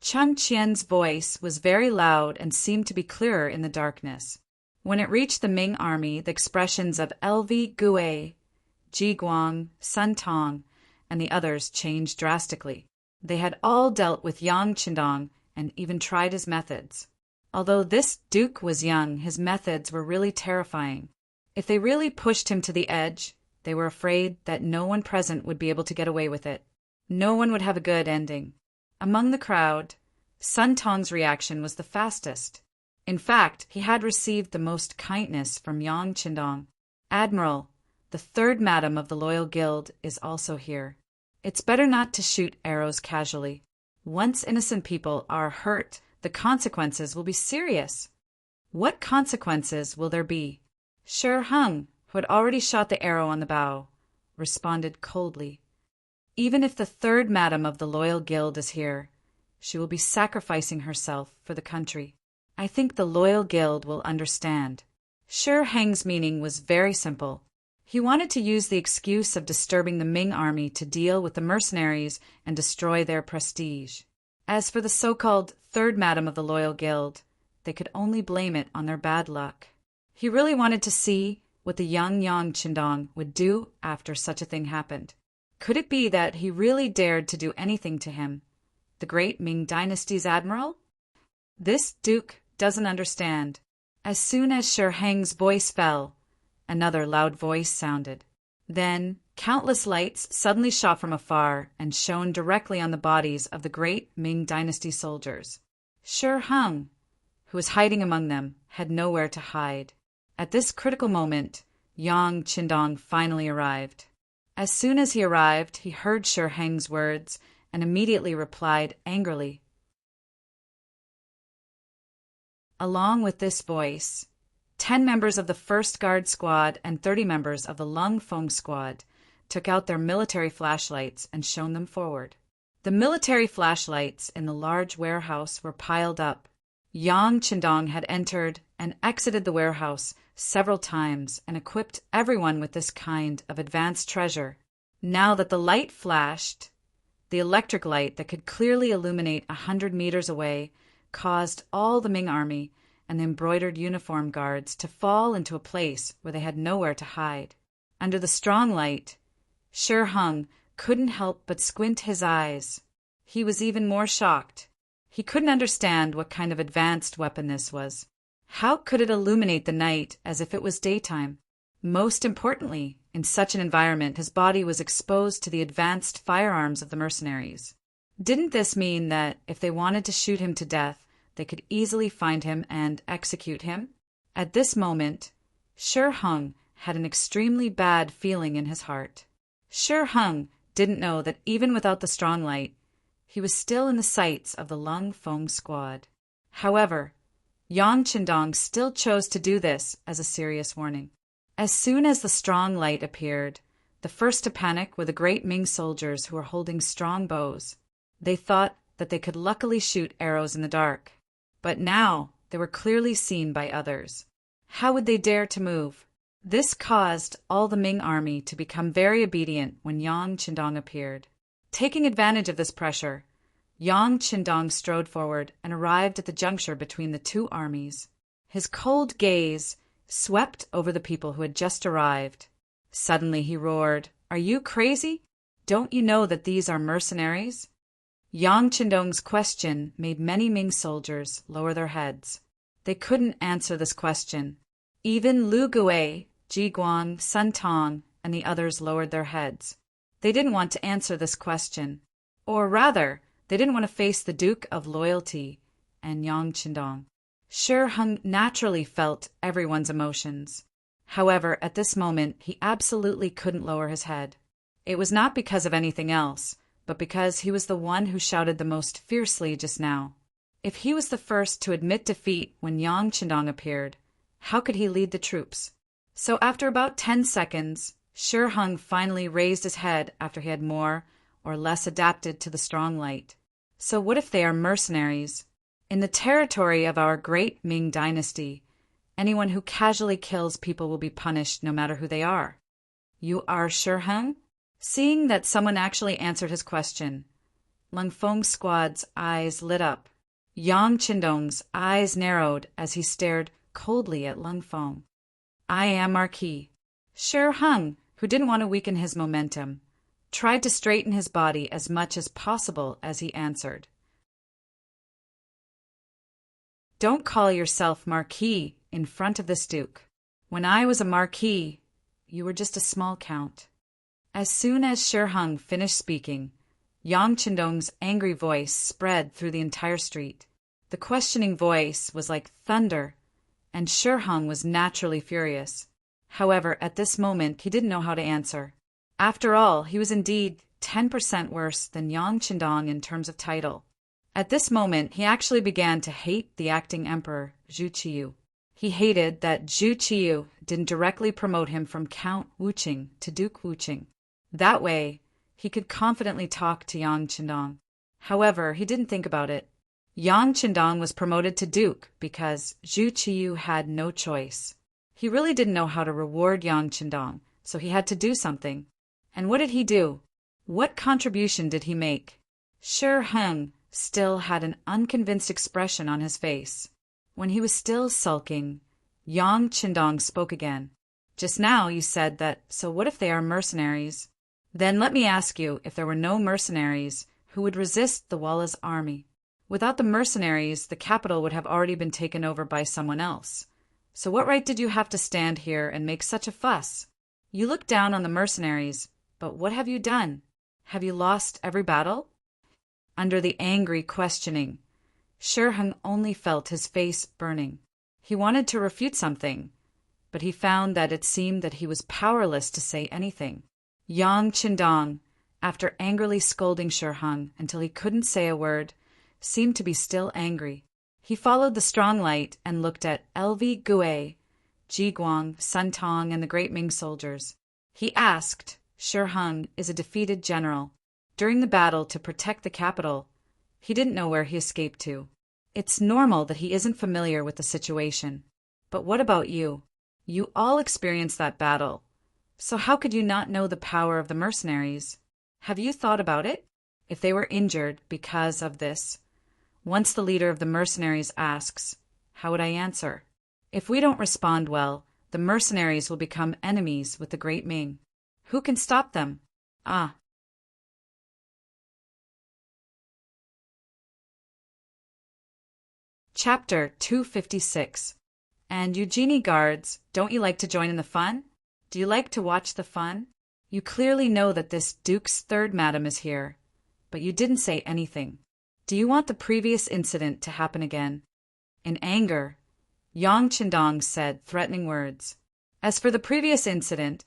Cheng Qian's voice was very loud and seemed to be clearer in the darkness. When it reached the Ming army, the expressions of Elvi Gui, Ji Guang, Sun Tong, and the others changed drastically. They had all dealt with Yang Qindong and even tried his methods. Although this duke was young, his methods were really terrifying. If they really pushed him to the edge, they were afraid that no one present would be able to get away with it. No one would have a good ending. Among the crowd, Sun Tong's reaction was the fastest. In fact, he had received the most kindness from Yang Qindong. "Admiral, the 3rd madam of the Loyal Guild is also here. It's better not to shoot arrows casually. Once innocent people are hurt, the consequences will be serious." "What consequences will there be?" Shi Hung, who had already shot the arrow on the bow, responded coldly. "Even if the 3rd madam of the Loyal Guild is here, she will be sacrificing herself for the country. I think the Loyal Guild will understand." Shi Hang's meaning was very simple. He wanted to use the excuse of disturbing the Ming army to deal with the mercenaries and destroy their prestige. As for the so-called 3rd madam of the Loyal Guild, they could only blame it on their bad luck. He really wanted to see what the young Yang Qindong would do after such a thing happened. Could it be that he really dared to do anything to him, the great Ming dynasty's admiral? This duke doesn't understand. As soon as Shi Hang's voice fell, another loud voice sounded. Then countless lights suddenly shot from afar and shone directly on the bodies of the great Ming dynasty soldiers. Shi Hung, who was hiding among them, had nowhere to hide. At this critical moment, Yang Qindong finally arrived. As soon as he arrived, he heard Shi Hang's words and immediately replied angrily. Along with this voice, 10 members of the 1st Guard Squad and 30 members of the Lung Feng Squad took out their military flashlights and shone them forward. The military flashlights in the large warehouse were piled up. Yang Qindong had entered and exited the warehouse several times and equipped everyone with this kind of advanced treasure. Now that the light flashed, the electric light that could clearly illuminate 100 meters away caused all the Ming army and the embroidered uniform guards to fall into a place where they had nowhere to hide. Under the strong light, Shi Hung couldn't help but squint his eyes. He was even more shocked. He couldn't understand what kind of advanced weapon this was. How could it illuminate the night as if it was daytime? Most importantly, in such an environment, his body was exposed to the advanced firearms of the mercenaries. Didn't this mean that if they wanted to shoot him to death, they could easily find him and execute him? At this moment, Shi Hung had an extremely bad feeling in his heart. Shi Hung didn't know that even without the strong light, he was still in the sights of the Lung Feng squad. However, Yang Qindong still chose to do this as a serious warning. As soon as the strong light appeared, the first to panic were the great Ming soldiers who were holding strong bows. They thought that they could luckily shoot arrows in the dark. But now they were clearly seen by others. How would they dare to move? This caused all the Ming army to become very obedient when Yang Qindong appeared. Taking advantage of this pressure, Yang Qindong strode forward and arrived at the juncture between the two armies. His cold gaze swept over the people who had just arrived. Suddenly he roared, "Are you crazy? Don't you know that these are mercenaries?" Yang Qindong's question made many Ming soldiers lower their heads. They couldn't answer this question. Even Lu Gui, Ji Guang, Sun Tong, and the others lowered their heads. They didn't want to answer this question. Or rather, they didn't want to face the Duke of Loyalty and Yang Qindong. Shi Hung naturally felt everyone's emotions. However, at this moment, he absolutely couldn't lower his head. It was not because of anything else, but because he was the one who shouted the most fiercely just now. If he was the first to admit defeat when Yang Qindong appeared, how could he lead the troops? So after about 10 seconds, Shi Hung finally raised his head after he had more or less adapted to the strong light. So what if they are mercenaries? In the territory of our great Ming dynasty, anyone who casually kills people will be punished no matter who they are. You are Shi Hung? Seeing that someone actually answered his question, Lung Feng's squad's eyes lit up. Yang Qindong's eyes narrowed as he stared coldly at Lung Feng. "I am Marquis." Shi Hung, who didn't want to weaken his momentum, tried to straighten his body as much as possible as he answered. "Don't call yourself Marquis in front of this Duke. When I was a Marquis, you were just a small count." As soon as Shi Hung finished speaking, Yang Qindong's angry voice spread through the entire street. The questioning voice was like thunder, and Shi Hung was naturally furious. However, at this moment, he didn't know how to answer. After all, he was indeed 10% worse than Yang Qindong in terms of title. At this moment, he actually began to hate the acting emperor, Zhu Qiyu. He hated that Zhu Qiyu didn't directly promote him from Count Wuqing to Duke Wuqing. That way, he could confidently talk to Yang Qindong. However, he didn't think about it. Yang Qindong was promoted to Duke because Zhu Qiyu had no choice. He really didn't know how to reward Yang Qindong, so he had to do something. And what did he do? What contribution did he make? Shi Hung still had an unconvinced expression on his face. When he was still sulking, Yang Qindong spoke again. "Just now you said that, so what if they are mercenaries? Then let me ask you, if there were no mercenaries, who would resist the Walla's army? Without the mercenaries, the capital would have already been taken over by someone else. So what right did you have to stand here and make such a fuss? You look down on the mercenaries, but what have you done? Have you lost every battle?" Under the angry questioning, Shi Hung only felt his face burning. He wanted to refute something, but he found that it seemed that he was powerless to say anything. Yang Qindong, after angrily scolding Shi Hung until he couldn't say a word, seemed to be still angry. He followed the strong light and looked at L.V. Gui, Ji Guang, Sun Tong, and the great Ming soldiers. He asked, "Shi Hung is a defeated general. During the battle to protect the capital, he didn't know where he escaped to. It's normal that he isn't familiar with the situation. But what about you? You all experienced that battle. So how could you not know the power of the mercenaries? Have you thought about it? If they were injured because of this, once the leader of the mercenaries asks, how would I answer? If we don't respond well, the mercenaries will become enemies with the great Ming. Who can stop them? Ah." Chapter 256. And Eugenie guards, don't you like to join in the fun? Do you like to watch the fun? You clearly know that this Duke's third madam is here. but you didn't say anything. Do you want the previous incident to happen again?" In anger, Yang Qindong said threatening words. As for the previous incident,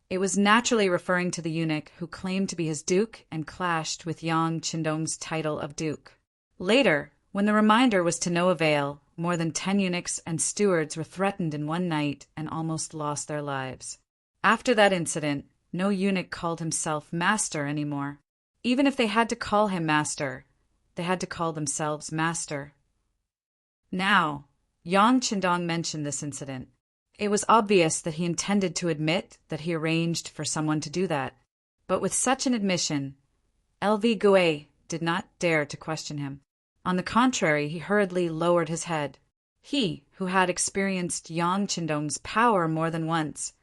it was naturally referring to the eunuch who claimed to be his duke and clashed with Yang Qindong's title of duke. Later, when the reminder was to no avail, more than 10 eunuchs and stewards were threatened in one night and almost lost their lives. After that incident, no eunuch called himself master anymore. Even if they had to call him master, they had to call themselves master. Now, Yang Qindong mentioned this incident. It was obvious that he intended to admit that he arranged for someone to do that. But with such an admission, LV Gui did not dare to question him. On the contrary, he hurriedly lowered his head. He, who had experienced Yang Qindong's power more than once,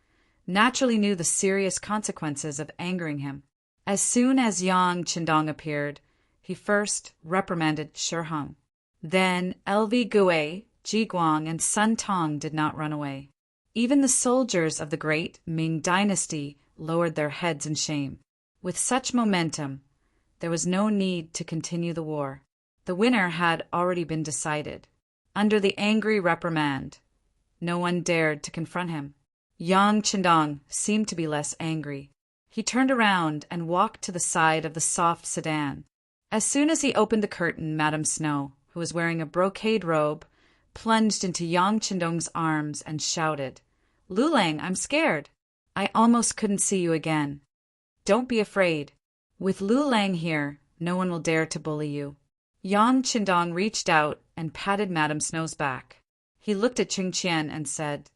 naturally knew the serious consequences of angering him. As soon as Yang Qindong appeared, he first reprimanded Shi Hong. Then LV Gui, Ji Guang, and Sun Tong did not run away. Even the soldiers of the great Ming dynasty lowered their heads in shame. With such momentum, there was no need to continue the war. The winner had already been decided. Under the angry reprimand, no one dared to confront him. Yang Qindong seemed to be less angry. He turned around and walked to the side of the soft sedan. As soon as he opened the curtain, Madame Snow, who was wearing a brocade robe, plunged into Yang Qindong's arms and shouted, "Lu Lang, I'm scared. I almost couldn't see you again. Don't be afraid. With Lu Lang here, no one will dare to bully you." Yang Qindong reached out and patted Madame Snow's back. He looked at Ching Qian and said,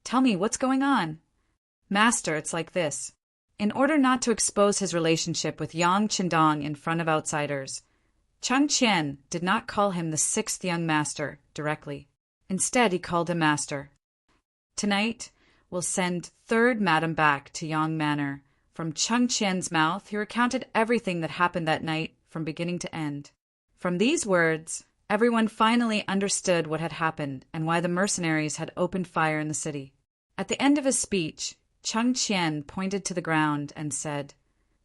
"Tell me, what's going on?" "Master, it's like this." In order not to expose his relationship with Yang Qindong in front of outsiders, Chang Qian did not call him the 6th young master directly. Instead, he called him master. "Tonight, we'll send 3rd Madam back to Yang Manor." From Chang Qian's mouth, he recounted everything that happened that night from beginning to end. From these words, everyone finally understood what had happened and why the mercenaries had opened fire in the city. At the end of his speech, Chang Qian pointed to the ground and said,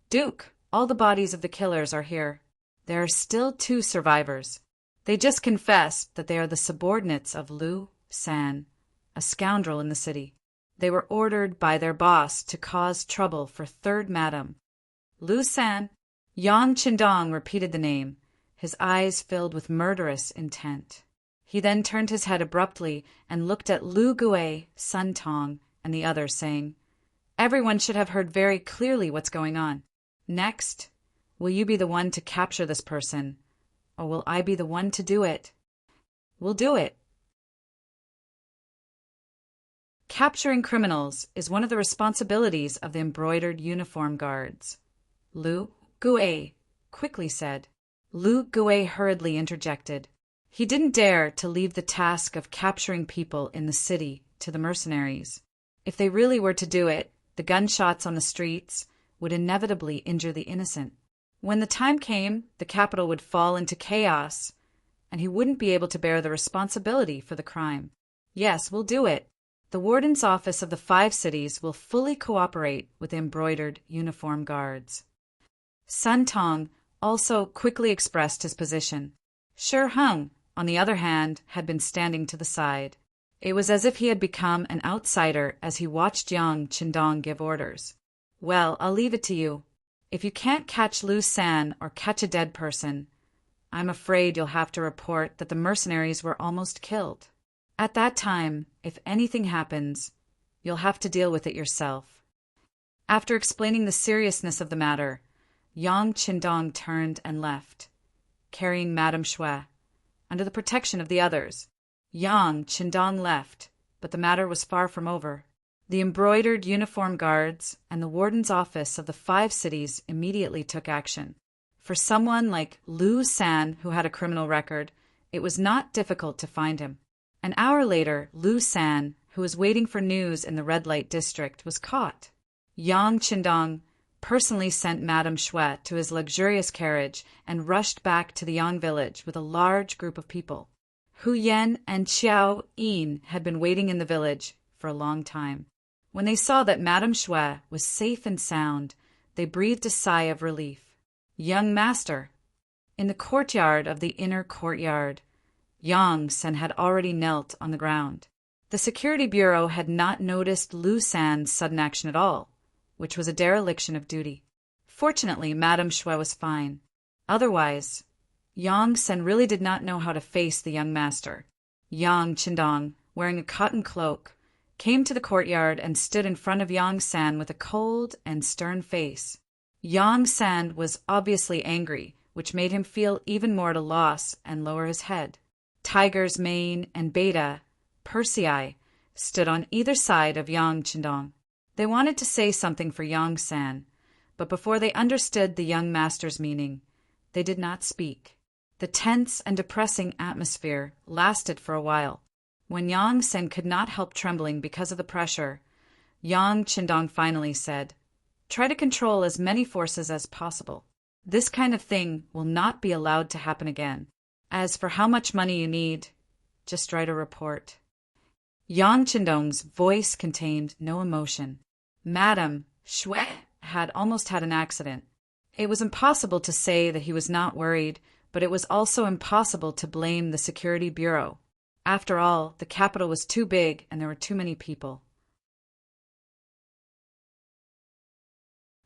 "Duke, all the bodies of the killers are here. There are still 2 survivors. They just confessed that they are the subordinates of Lu San, a scoundrel in the city. They were ordered by their boss to cause trouble for 3rd Madam. Lu San." Yang Qindong repeated the name, his eyes filled with murderous intent. He then turned his head abruptly and looked at Lu Gui, Sun Tong, and the others, saying, "Everyone should have heard very clearly what's going on. Next, will you be the one to capture this person, or will I be the one to do it?" "We'll do it." Capturing criminals is one of the responsibilities of the embroidered uniform guards, Lu Gui quickly said. Lu Gui hurriedly interjected. He didn't dare to leave the task of capturing people in the city to the mercenaries. If they really were to do it, the gunshots on the streets would inevitably injure the innocent. When the time came, the capital would fall into chaos, and he wouldn't be able to bear the responsibility for the crime. "Yes, we'll do it. The warden's office of the 5 cities will fully cooperate with the embroidered uniform guards." Sun Tong also quickly expressed his position. Shi Hong, on the other hand, had been standing to the side. It was as if he had become an outsider as he watched Yang Qindong give orders. "Well, I'll leave it to you. If you can't catch Lu San or catch a dead person, I'm afraid you'll have to report that the mercenaries were almost killed. At that time, if anything happens, you'll have to deal with it yourself." After explaining the seriousness of the matter, Yang Qindong turned and left, carrying Madame Shui. Under the protection of the others, Yang Qindong left, but the matter was far from over. The embroidered uniform guards and the warden's office of the 5 cities immediately took action. For someone like Lu San, who had a criminal record, it was not difficult to find him. An hour later, Lu San, who was waiting for news in the red light district, was caught. Yang Qindong personally sent Madame Shui to his luxurious carriage and rushed back to the Yang village with a large group of people. Hu Yan and Qiao Yin had been waiting in the village for a long time. When they saw that Madame Shui was safe and sound, they breathed a sigh of relief. Young master. In the courtyard of the inner courtyard, Yang Sen had already knelt on the ground. The Security Bureau had not noticed Lu San's sudden action at all, which was a dereliction of duty. Fortunately, Madame Shui was fine. Otherwise, Yang Sen really did not know how to face the young master. Yang Qindong, wearing a cotton cloak, came to the courtyard and stood in front of Yang San with a cold and stern face. Yang San was obviously angry, which made him feel even more at a loss and lower his head. Tiger's Mane and Beta, Persei, stood on either side of Yang Qindong. They wanted to say something for Yang San, but before they understood the young master's meaning, they did not speak. The tense and depressing atmosphere lasted for a while. When Yang Sen could not help trembling because of the pressure, Yang Qindong finally said, "Try to control as many forces as possible. This kind of thing will not be allowed to happen again. As for how much money you need, just write a report." Yang Qindong's voice contained no emotion. Madame Shui had almost had an accident. It was impossible to say that he was not worried, but it was also impossible to blame the Security Bureau. After all, the capital was too big and there were too many people.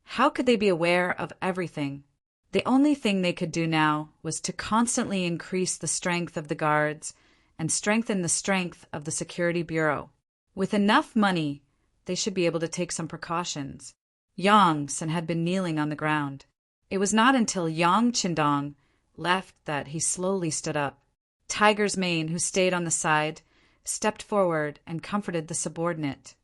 How could they be aware of everything? The only thing they could do now was to constantly increase the strength of the guards and strengthen the strength of the Security Bureau. With enough money, they should be able to take some precautions. Yang Sen had been kneeling on the ground. It was not until Yang Qindong left that he slowly stood up. Tiger's Mane, who stayed on the side, stepped forward and comforted the subordinate.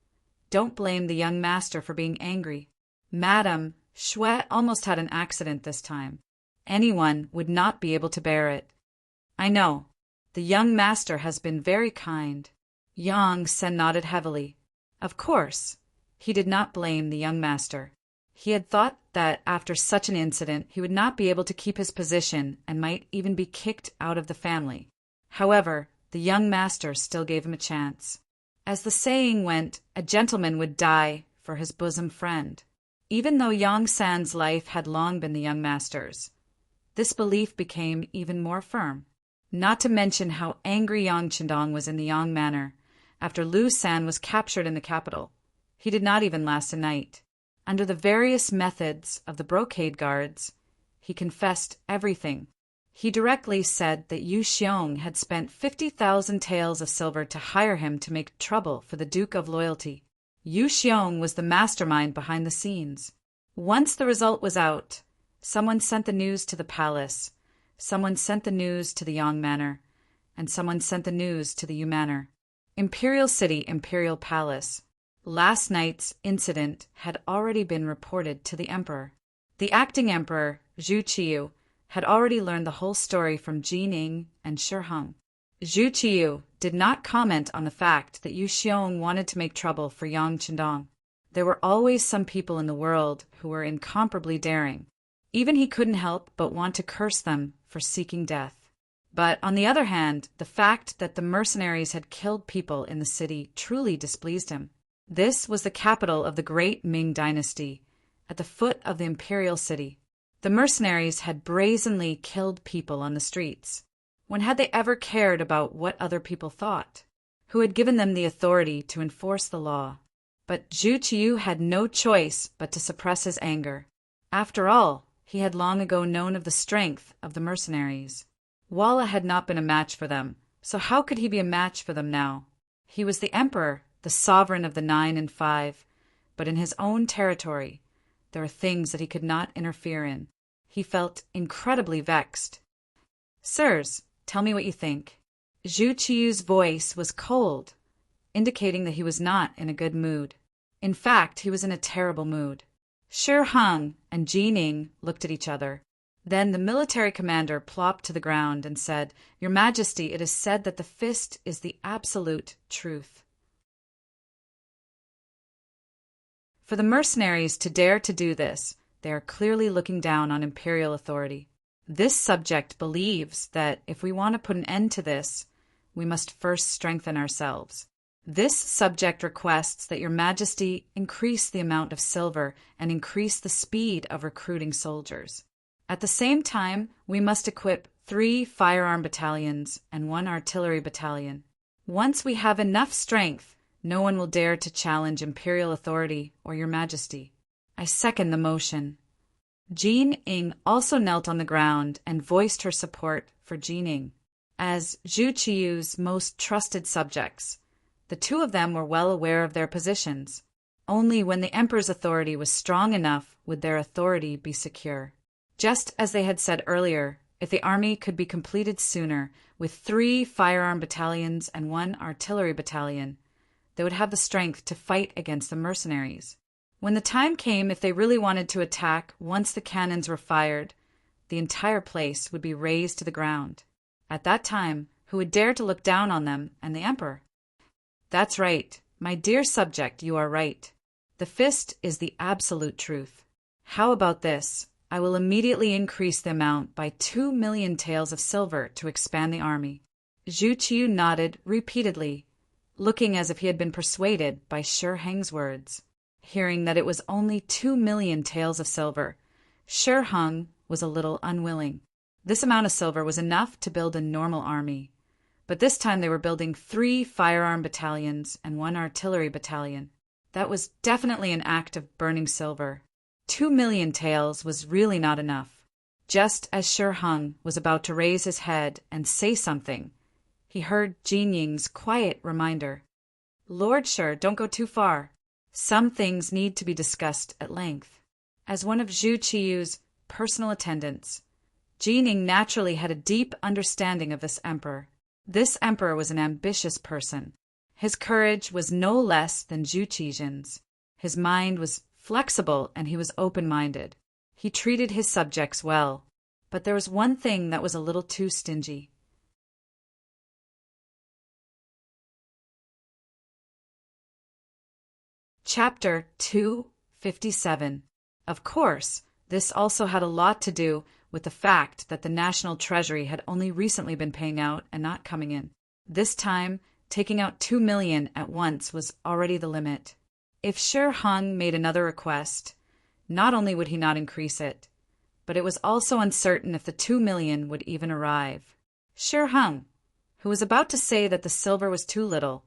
"Don't blame the young master for being angry. Madame Shui almost had an accident this time. Anyone would not be able to bear it. I know. The young master has been very kind." Yang Sen nodded heavily. Of course, he did not blame the young master. He had thought that after such an incident he would not be able to keep his position and might even be kicked out of the family. However, the young master still gave him a chance. As the saying went, a gentleman would die for his bosom friend. Even though Yang San's life had long been the young master's, this belief became even more firm. Not to mention how angry Yang Qindong was in the Yang manor. After Lu San was captured in the capital, he did not even last a night. Under the various methods of the brocade guards, he confessed everything. He directly said that Yu Xiong had spent 50,000 taels of silver to hire him to make trouble for the Duke of Loyalty. Yu Xiong was the mastermind behind the scenes. Once the result was out, someone sent the news to the palace, someone sent the news to the Yang manor, and someone sent the news to the Yu manor. Imperial City, Imperial Palace. Last night's incident had already been reported to the emperor. The acting emperor, Zhu Qiyu, had already learned the whole story from Jining and Shi Heng. Zhu Qiyu did not comment on the fact that Yu Xiong wanted to make trouble for Yang Qindong. There were always some people in the world who were incomparably daring. Even he couldn't help but want to curse them for seeking death. But on the other hand, the fact that the mercenaries had killed people in the city truly displeased him. This was the capital of the great Ming dynasty, at the foot of the imperial city. The mercenaries had brazenly killed people on the streets. When had they ever cared about what other people thought? Who had given them the authority to enforce the law? But Zhu Qiyu had no choice but to suppress his anger. After all, he had long ago known of the strength of the mercenaries. Walla had not been a match for them, so how could he be a match for them now? He was the emperor, the sovereign of the 9 and 5, but in his own territory, there are things that he could not interfere in. He felt incredibly vexed. "Sirs, tell me what you think." Zhu Qiyu's voice was cold, indicating that he was not in a good mood. In fact, he was in a terrible mood. Shi Heng and Jining looked at each other. Then the military commander plopped to the ground and said, "Your Majesty, it is said that the fist is the absolute truth." For the mercenaries to dare to do this, they are clearly looking down on imperial authority. This subject believes that if we want to put an end to this, we must first strengthen ourselves. This subject requests that Your Majesty increase the amount of silver and increase the speed of recruiting soldiers. At the same time, we must equip 3 firearm battalions and 1 artillery battalion. Once we have enough strength, no one will dare to challenge imperial authority or your majesty. I second the motion. Jean Ying also knelt on the ground and voiced her support for Jining. As Zhu Qiyu's most trusted subjects, the two of them were well aware of their positions. Only when the emperor's authority was strong enough would their authority be secure. Just as they had said earlier, if the army could be completed sooner, with 3 firearm battalions and 1 artillery battalion, they would have the strength to fight against the mercenaries. When the time came, if they really wanted to attack, once the cannons were fired, the entire place would be razed to the ground. At that time, who would dare to look down on them and the emperor? That's right, my dear subject, you are right. The fist is the absolute truth. How about this? I will immediately increase the amount by 2 million taels of silver to expand the army. Zhu Qiyu nodded repeatedly, looking as if he had been persuaded by Shi Heng's words. Hearing that it was only 2 million taels of silver, Shi Heng was a little unwilling. This amount of silver was enough to build a normal army, but this time they were building 3 firearm battalions and 1 artillery battalion. That was definitely an act of burning silver. 2 million taels was really not enough. Just as Shi Heng was about to raise his head and say something, he heard Jin Ying's quiet reminder. Lord Shi, don't go too far. Some things need to be discussed at length. As one of Zhu Qiyu's personal attendants, Jin Ying naturally had a deep understanding of this emperor. This emperor was an ambitious person. His courage was no less than Zhu Qijin's. His mind was flexible and he was open-minded. He treated his subjects well, but there was one thing that was a little too stingy. Chapter 257. Of course, this also had a lot to do with the fact that the National Treasury had only recently been paying out and not coming in. This time, taking out 2 million at once was already the limit. If Shi Heng made another request, not only would he not increase it, but it was also uncertain if the 2 million would even arrive. Shi Heng, who was about to say that the silver was too little,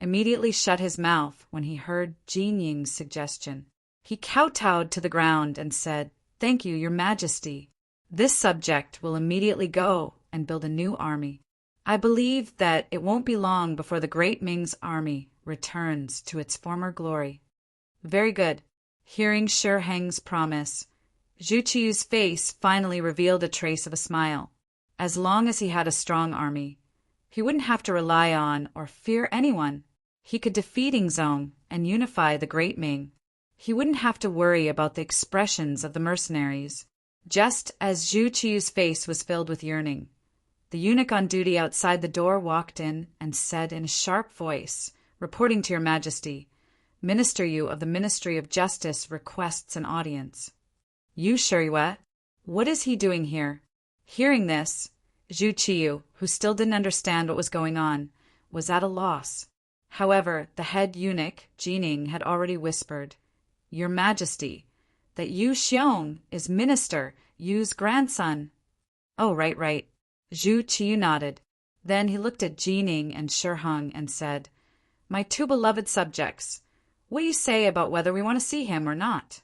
immediately shut his mouth when he heard Jin Ying's suggestion. He kowtowed to the ground and said, "Thank you, your majesty. This subject will immediately go and build a new army. I believe that it won't be long before the great Ming's army returns to its former glory." Very good. Hearing Shi Heng's promise, Zhu Qiyu's face finally revealed a trace of a smile. As long as he had a strong army, he wouldn't have to rely on or fear anyone. He could defeat Yingzong and unify the great Ming. He wouldn't have to worry about the expressions of the mercenaries. Just as Zhu Qiyu's face was filled with yearning, the eunuch on duty outside the door walked in and said in a sharp voice, "Reporting to your majesty, Minister Yu of the Ministry of Justice requests an audience." "Yu Shiyue, what is he doing here?" Hearing this, Zhu Qiyu, who still didn't understand what was going on, was at a loss. However, the head eunuch, Jining, had already whispered, "Your Majesty, that Yu Xiong is Minister Yu's grandson." "Oh, right. Zhu Qiyu nodded. Then he looked at Jining and Shi Heng and said, "My 2 beloved subjects, what do you say about whether we want to see him or not?"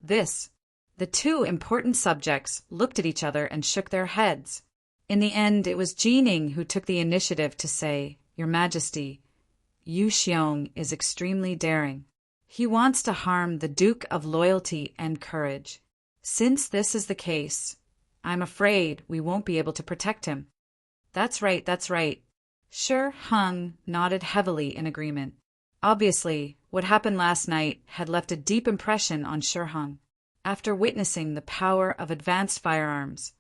The 2 important subjects looked at each other and shook their heads. In the end, it was Jining who took the initiative to say, "Your Majesty, Yu Xiong is extremely daring. He wants to harm the Duke of Loyalty and Courage. Since this is the case, I'm afraid we won't be able to protect him." That's right. Shi Heng nodded heavily in agreement. Obviously, what happened last night had left a deep impression on Shi Heng. After witnessing the power of advanced firearms,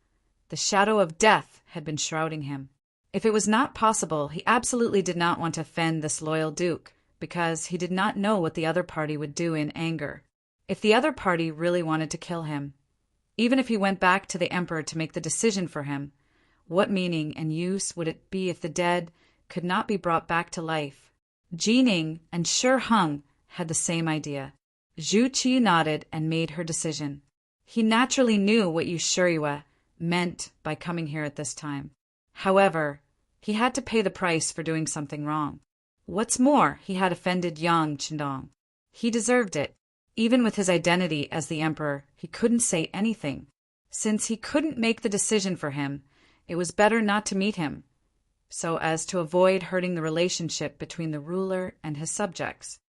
the shadow of death had been shrouding him. If it was not possible, he absolutely did not want to offend this loyal duke, because he did not know what the other party would do in anger. If the other party really wanted to kill him, even if he went back to the emperor to make the decision for him, what meaning and use would it be if the dead could not be brought back to life? Jining and Shi Heng had the same idea. Zhu Qiyu nodded and made her decision. He naturally knew what Yushuriwa meant by coming here at this time. However, he had to pay the price for doing something wrong. What's more, he had offended Yang Qindong. He deserved it. Even with his identity as the emperor, he couldn't say anything. Since he couldn't make the decision for him, it was better not to meet him, so as to avoid hurting the relationship between the ruler and his subjects.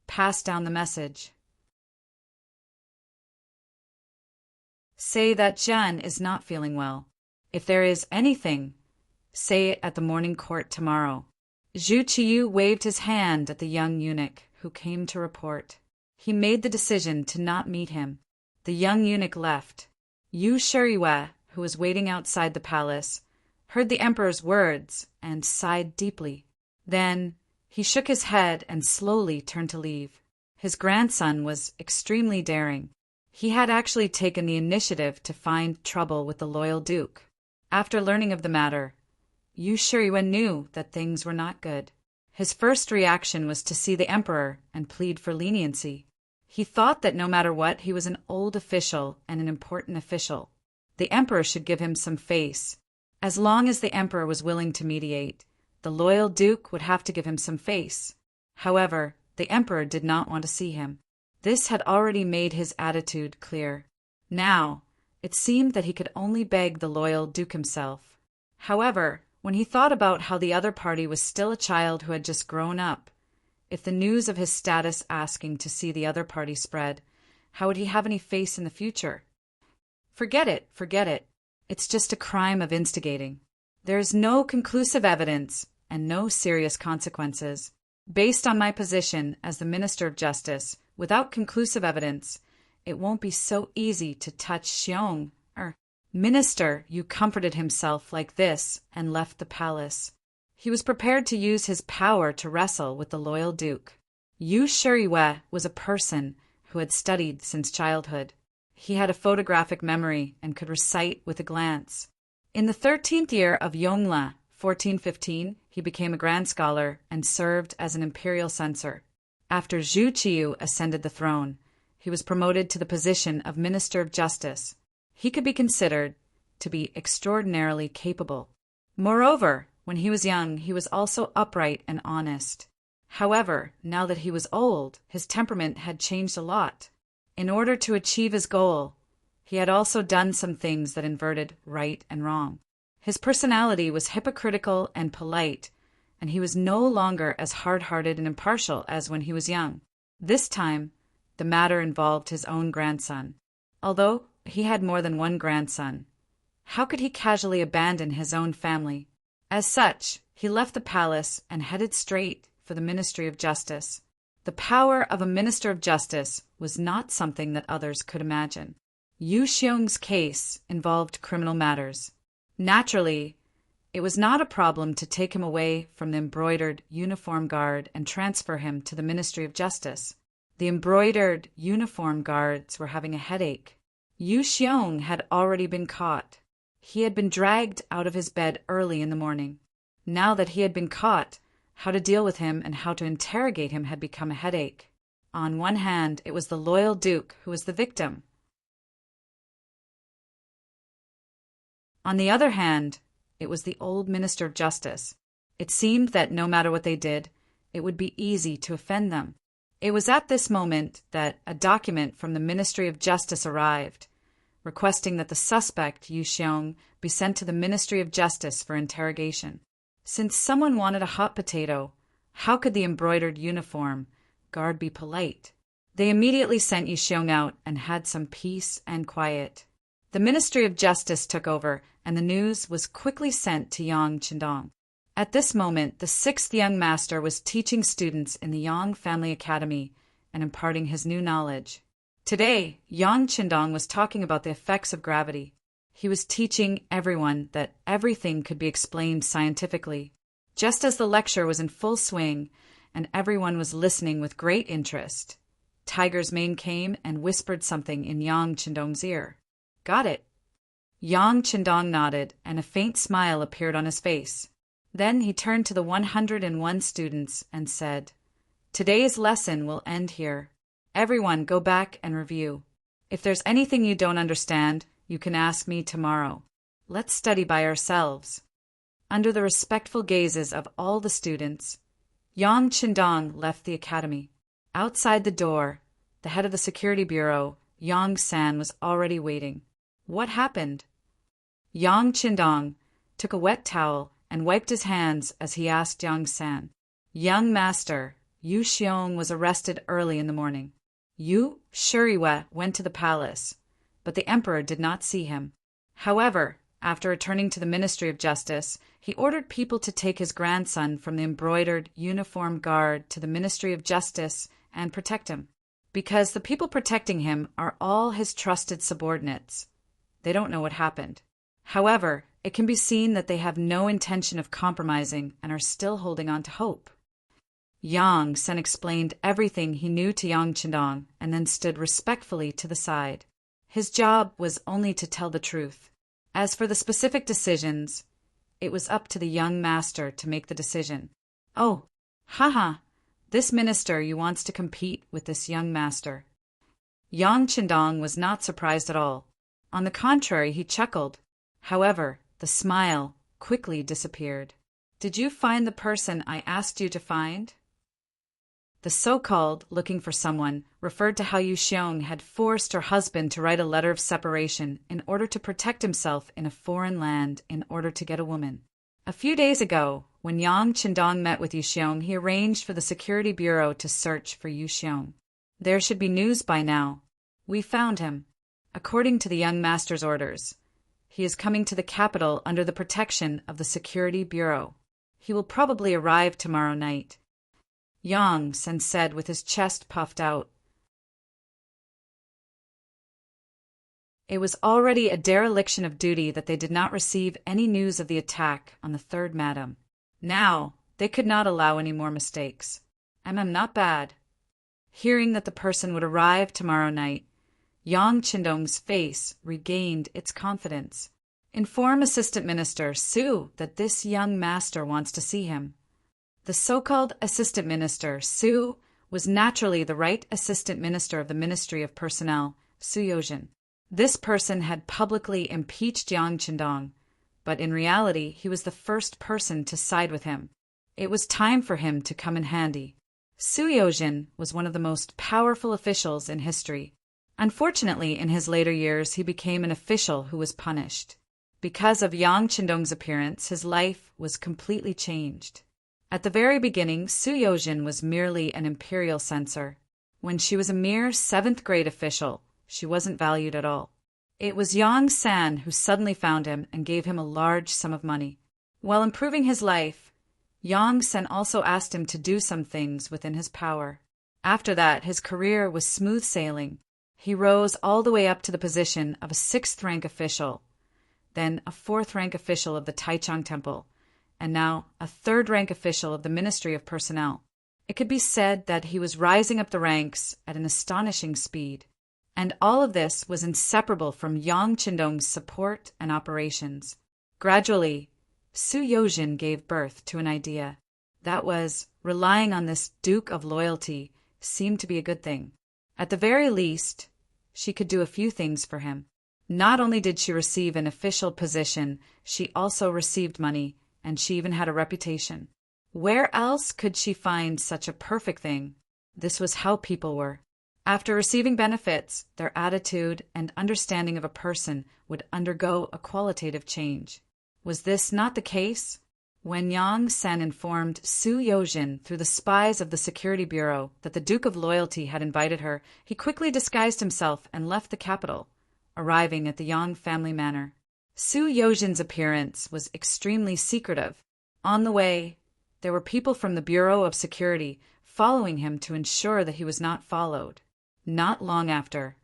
Pass down the message. Say that Zhan is not feeling well. If there is anything, say it at the morning court tomorrow. Zhu Qiyu waved his hand at the young eunuch, who came to report. He made the decision to not meet him. The young eunuch left. Yu Shuriwa, who was waiting outside the palace, heard the emperor's words and sighed deeply. Then he shook his head and slowly turned to leave. His grandson was extremely daring. He had actually taken the initiative to find trouble with the loyal duke. After learning of the matter, Yu Shuriwa knew that things were not good. His first reaction was to see the emperor and plead for leniency. He thought that no matter what, he was an old official and an important official. The emperor should give him some face. As long as the emperor was willing to mediate, the loyal duke would have to give him some face. However, the emperor did not want to see him. This had already made his attitude clear. Now, it seemed that he could only beg the loyal duke himself. However, when he thought about how the other party was still a child who had just grown up, if the news of his status asking to see the other party spread, how would he have any face in the future? Forget it, forget it. It's just a crime of instigating. There is no conclusive evidence and no serious consequences. Based on my position as the Minister of Justice, without conclusive evidence, it won't be so easy to touch Xiong. Minister, Yu comforted himself like this and left the palace. He was prepared to use his power to wrestle with the loyal duke. Yu Shuriwa was a person who had studied since childhood. He had a photographic memory and could recite with a glance. In the 13th year of Yongle, 1415, he became a grand scholar and served as an imperial censor. After Zhu Qiyu ascended the throne, he was promoted to the position of Minister of Justice. He could be considered to be extraordinarily capable. Moreover, when he was young, he was also upright and honest. However, now that he was old, his temperament had changed a lot. In order to achieve his goal, he had also done some things that inverted right and wrong. His personality was hypocritical and polite, and he was no longer as hard-hearted and impartial as when he was young. This time, the matter involved his own grandson. Although he had more than one grandson, how could he casually abandon his own family? As such, he left the palace and headed straight for the Ministry of Justice. The power of a Minister of Justice was not something that others could imagine. Yu Xiong's case involved criminal matters. Naturally, it was not a problem to take him away from the embroidered uniform guard and transfer him to the Ministry of Justice. The embroidered uniform guards were having a headache. Yu Xiong had already been caught. He had been dragged out of his bed early in the morning. Now that he had been caught, how to deal with him and how to interrogate him had become a headache. On one hand, it was the loyal duke who was the victim. On the other hand, it was the old Minister of Justice. It seemed that no matter what they did, it would be easy to offend them. It was at this moment that a document from the Ministry of Justice arrived, requesting that the suspect, Yu Xiong, be sent to the Ministry of Justice for interrogation. Since someone wanted a hot potato, how could the embroidered uniform guard be polite? They immediately sent Yu Xiong out and had some peace and quiet. The Ministry of Justice took over, and the news was quickly sent to Yang Qindong. At this moment, the 6th young master was teaching students in the Yang Family Academy and imparting his new knowledge. Today, Yang Qindong was talking about the effects of gravity. He was teaching everyone that everything could be explained scientifically. Just as the lecture was in full swing and everyone was listening with great interest, Tiger's Mane came and whispered something in Yang Qindong's ear. Got it. Yang Qindong nodded, and a faint smile appeared on his face. Then he turned to the 101 students and said, "Today's lesson will end here. Everyone go back and review. If there's anything you don't understand, you can ask me tomorrow. Let's study by ourselves." Under the respectful gazes of all the students, Yang Qindong left the academy. Outside the door, the head of the security bureau, Yang San, was already waiting. What happened? Yang Qindong took a wet towel and wiped his hands as he asked Yang San. "Young master, Yu Xiong was arrested early in the morning. Yu Shuriwa went to the palace, but the emperor did not see him. However, after returning to the Ministry of Justice, he ordered people to take his grandson from the embroidered uniform guard to the Ministry of Justice and protect him. Because the people protecting him are all his trusted subordinates. They don't know what happened. However, it can be seen that they have no intention of compromising and are still holding on to hope." Yang Sen explained everything he knew to Yang Qindong and then stood respectfully to the side. His job was only to tell the truth. As for the specific decisions, it was up to the young master to make the decision. "Oh, haha, this minister you wants to compete with this young master." Yang Qindong was not surprised at all. On the contrary, he chuckled. However, the smile quickly disappeared. "Did you find the person I asked you to find?" The so-called looking for someone referred to how Yu Xiong had forced her husband to write a letter of separation in order to protect himself in a foreign land in order to get a woman. A few days ago, when Yang Qindong met with Yu Xiong, he arranged for the security bureau to search for Yu Xiong. There should be news by now. We found him. According to the young master's orders, he is coming to the capital under the protection of the security bureau. He will probably arrive tomorrow night. Yang Sen said with his chest puffed out. It was already a dereliction of duty that they did not receive any news of the attack on the third madam. Now, they could not allow any more mistakes. Not bad. Hearing that the person would arrive tomorrow night, Yang Qindong's face regained its confidence. Inform Assistant Minister Su that this young master wants to see him. The so-called Assistant Minister, Su, was naturally the right Assistant Minister of the Ministry of Personnel, Su Yojin. This person had publicly impeached Yang Qindong, but in reality he was the first person to side with him. It was time for him to come in handy. Su Yojin was one of the most powerful officials in history. Unfortunately, in his later years he became an official who was punished. Because of Yang Qindong's appearance, his life was completely changed. At the very beginning, Su Yojin was merely an imperial censor. When she was a mere 7th grade official, she wasn't valued at all. It was Yang San who suddenly found him and gave him a large sum of money. While improving his life, Yang San also asked him to do some things within his power. After that, his career was smooth sailing. He rose all the way up to the position of a 6th rank official, then a 4th rank official of the Taichung Temple, and now a 3rd rank official of the Ministry of Personnel. It could be said that he was rising up the ranks at an astonishing speed. And all of this was inseparable from Yang Qindong's support and operations. Gradually, Su Yojin gave birth to an idea. That was, relying on this Duke of Loyalty seemed to be a good thing. At the very least, she could do a few things for him. Not only did she receive an official position, she also received money, and she even had a reputation. Where else could she find such a perfect thing? This was how people were. After receiving benefits, their attitude and understanding of a person would undergo a qualitative change. Was this not the case? When Yang Sen informed Su Yojin through the spies of the Security Bureau that the Duke of Loyalty had invited her, he quickly disguised himself and left the capital, arriving at the Yang family manor. Su Yojin's appearance was extremely secretive. On the way, there were people from the Bureau of Security following him to ensure that he was not followed. Not long after,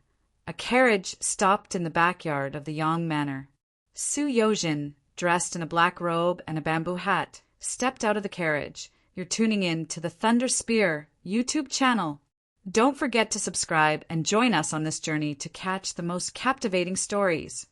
a carriage stopped in the backyard of the Yang manor. Su Yojin, dressed in a black robe and a bamboo hat, stepped out of the carriage. You're tuning in to the Thunder Spear YouTube channel. Don't forget to subscribe and join us on this journey to catch the most captivating stories.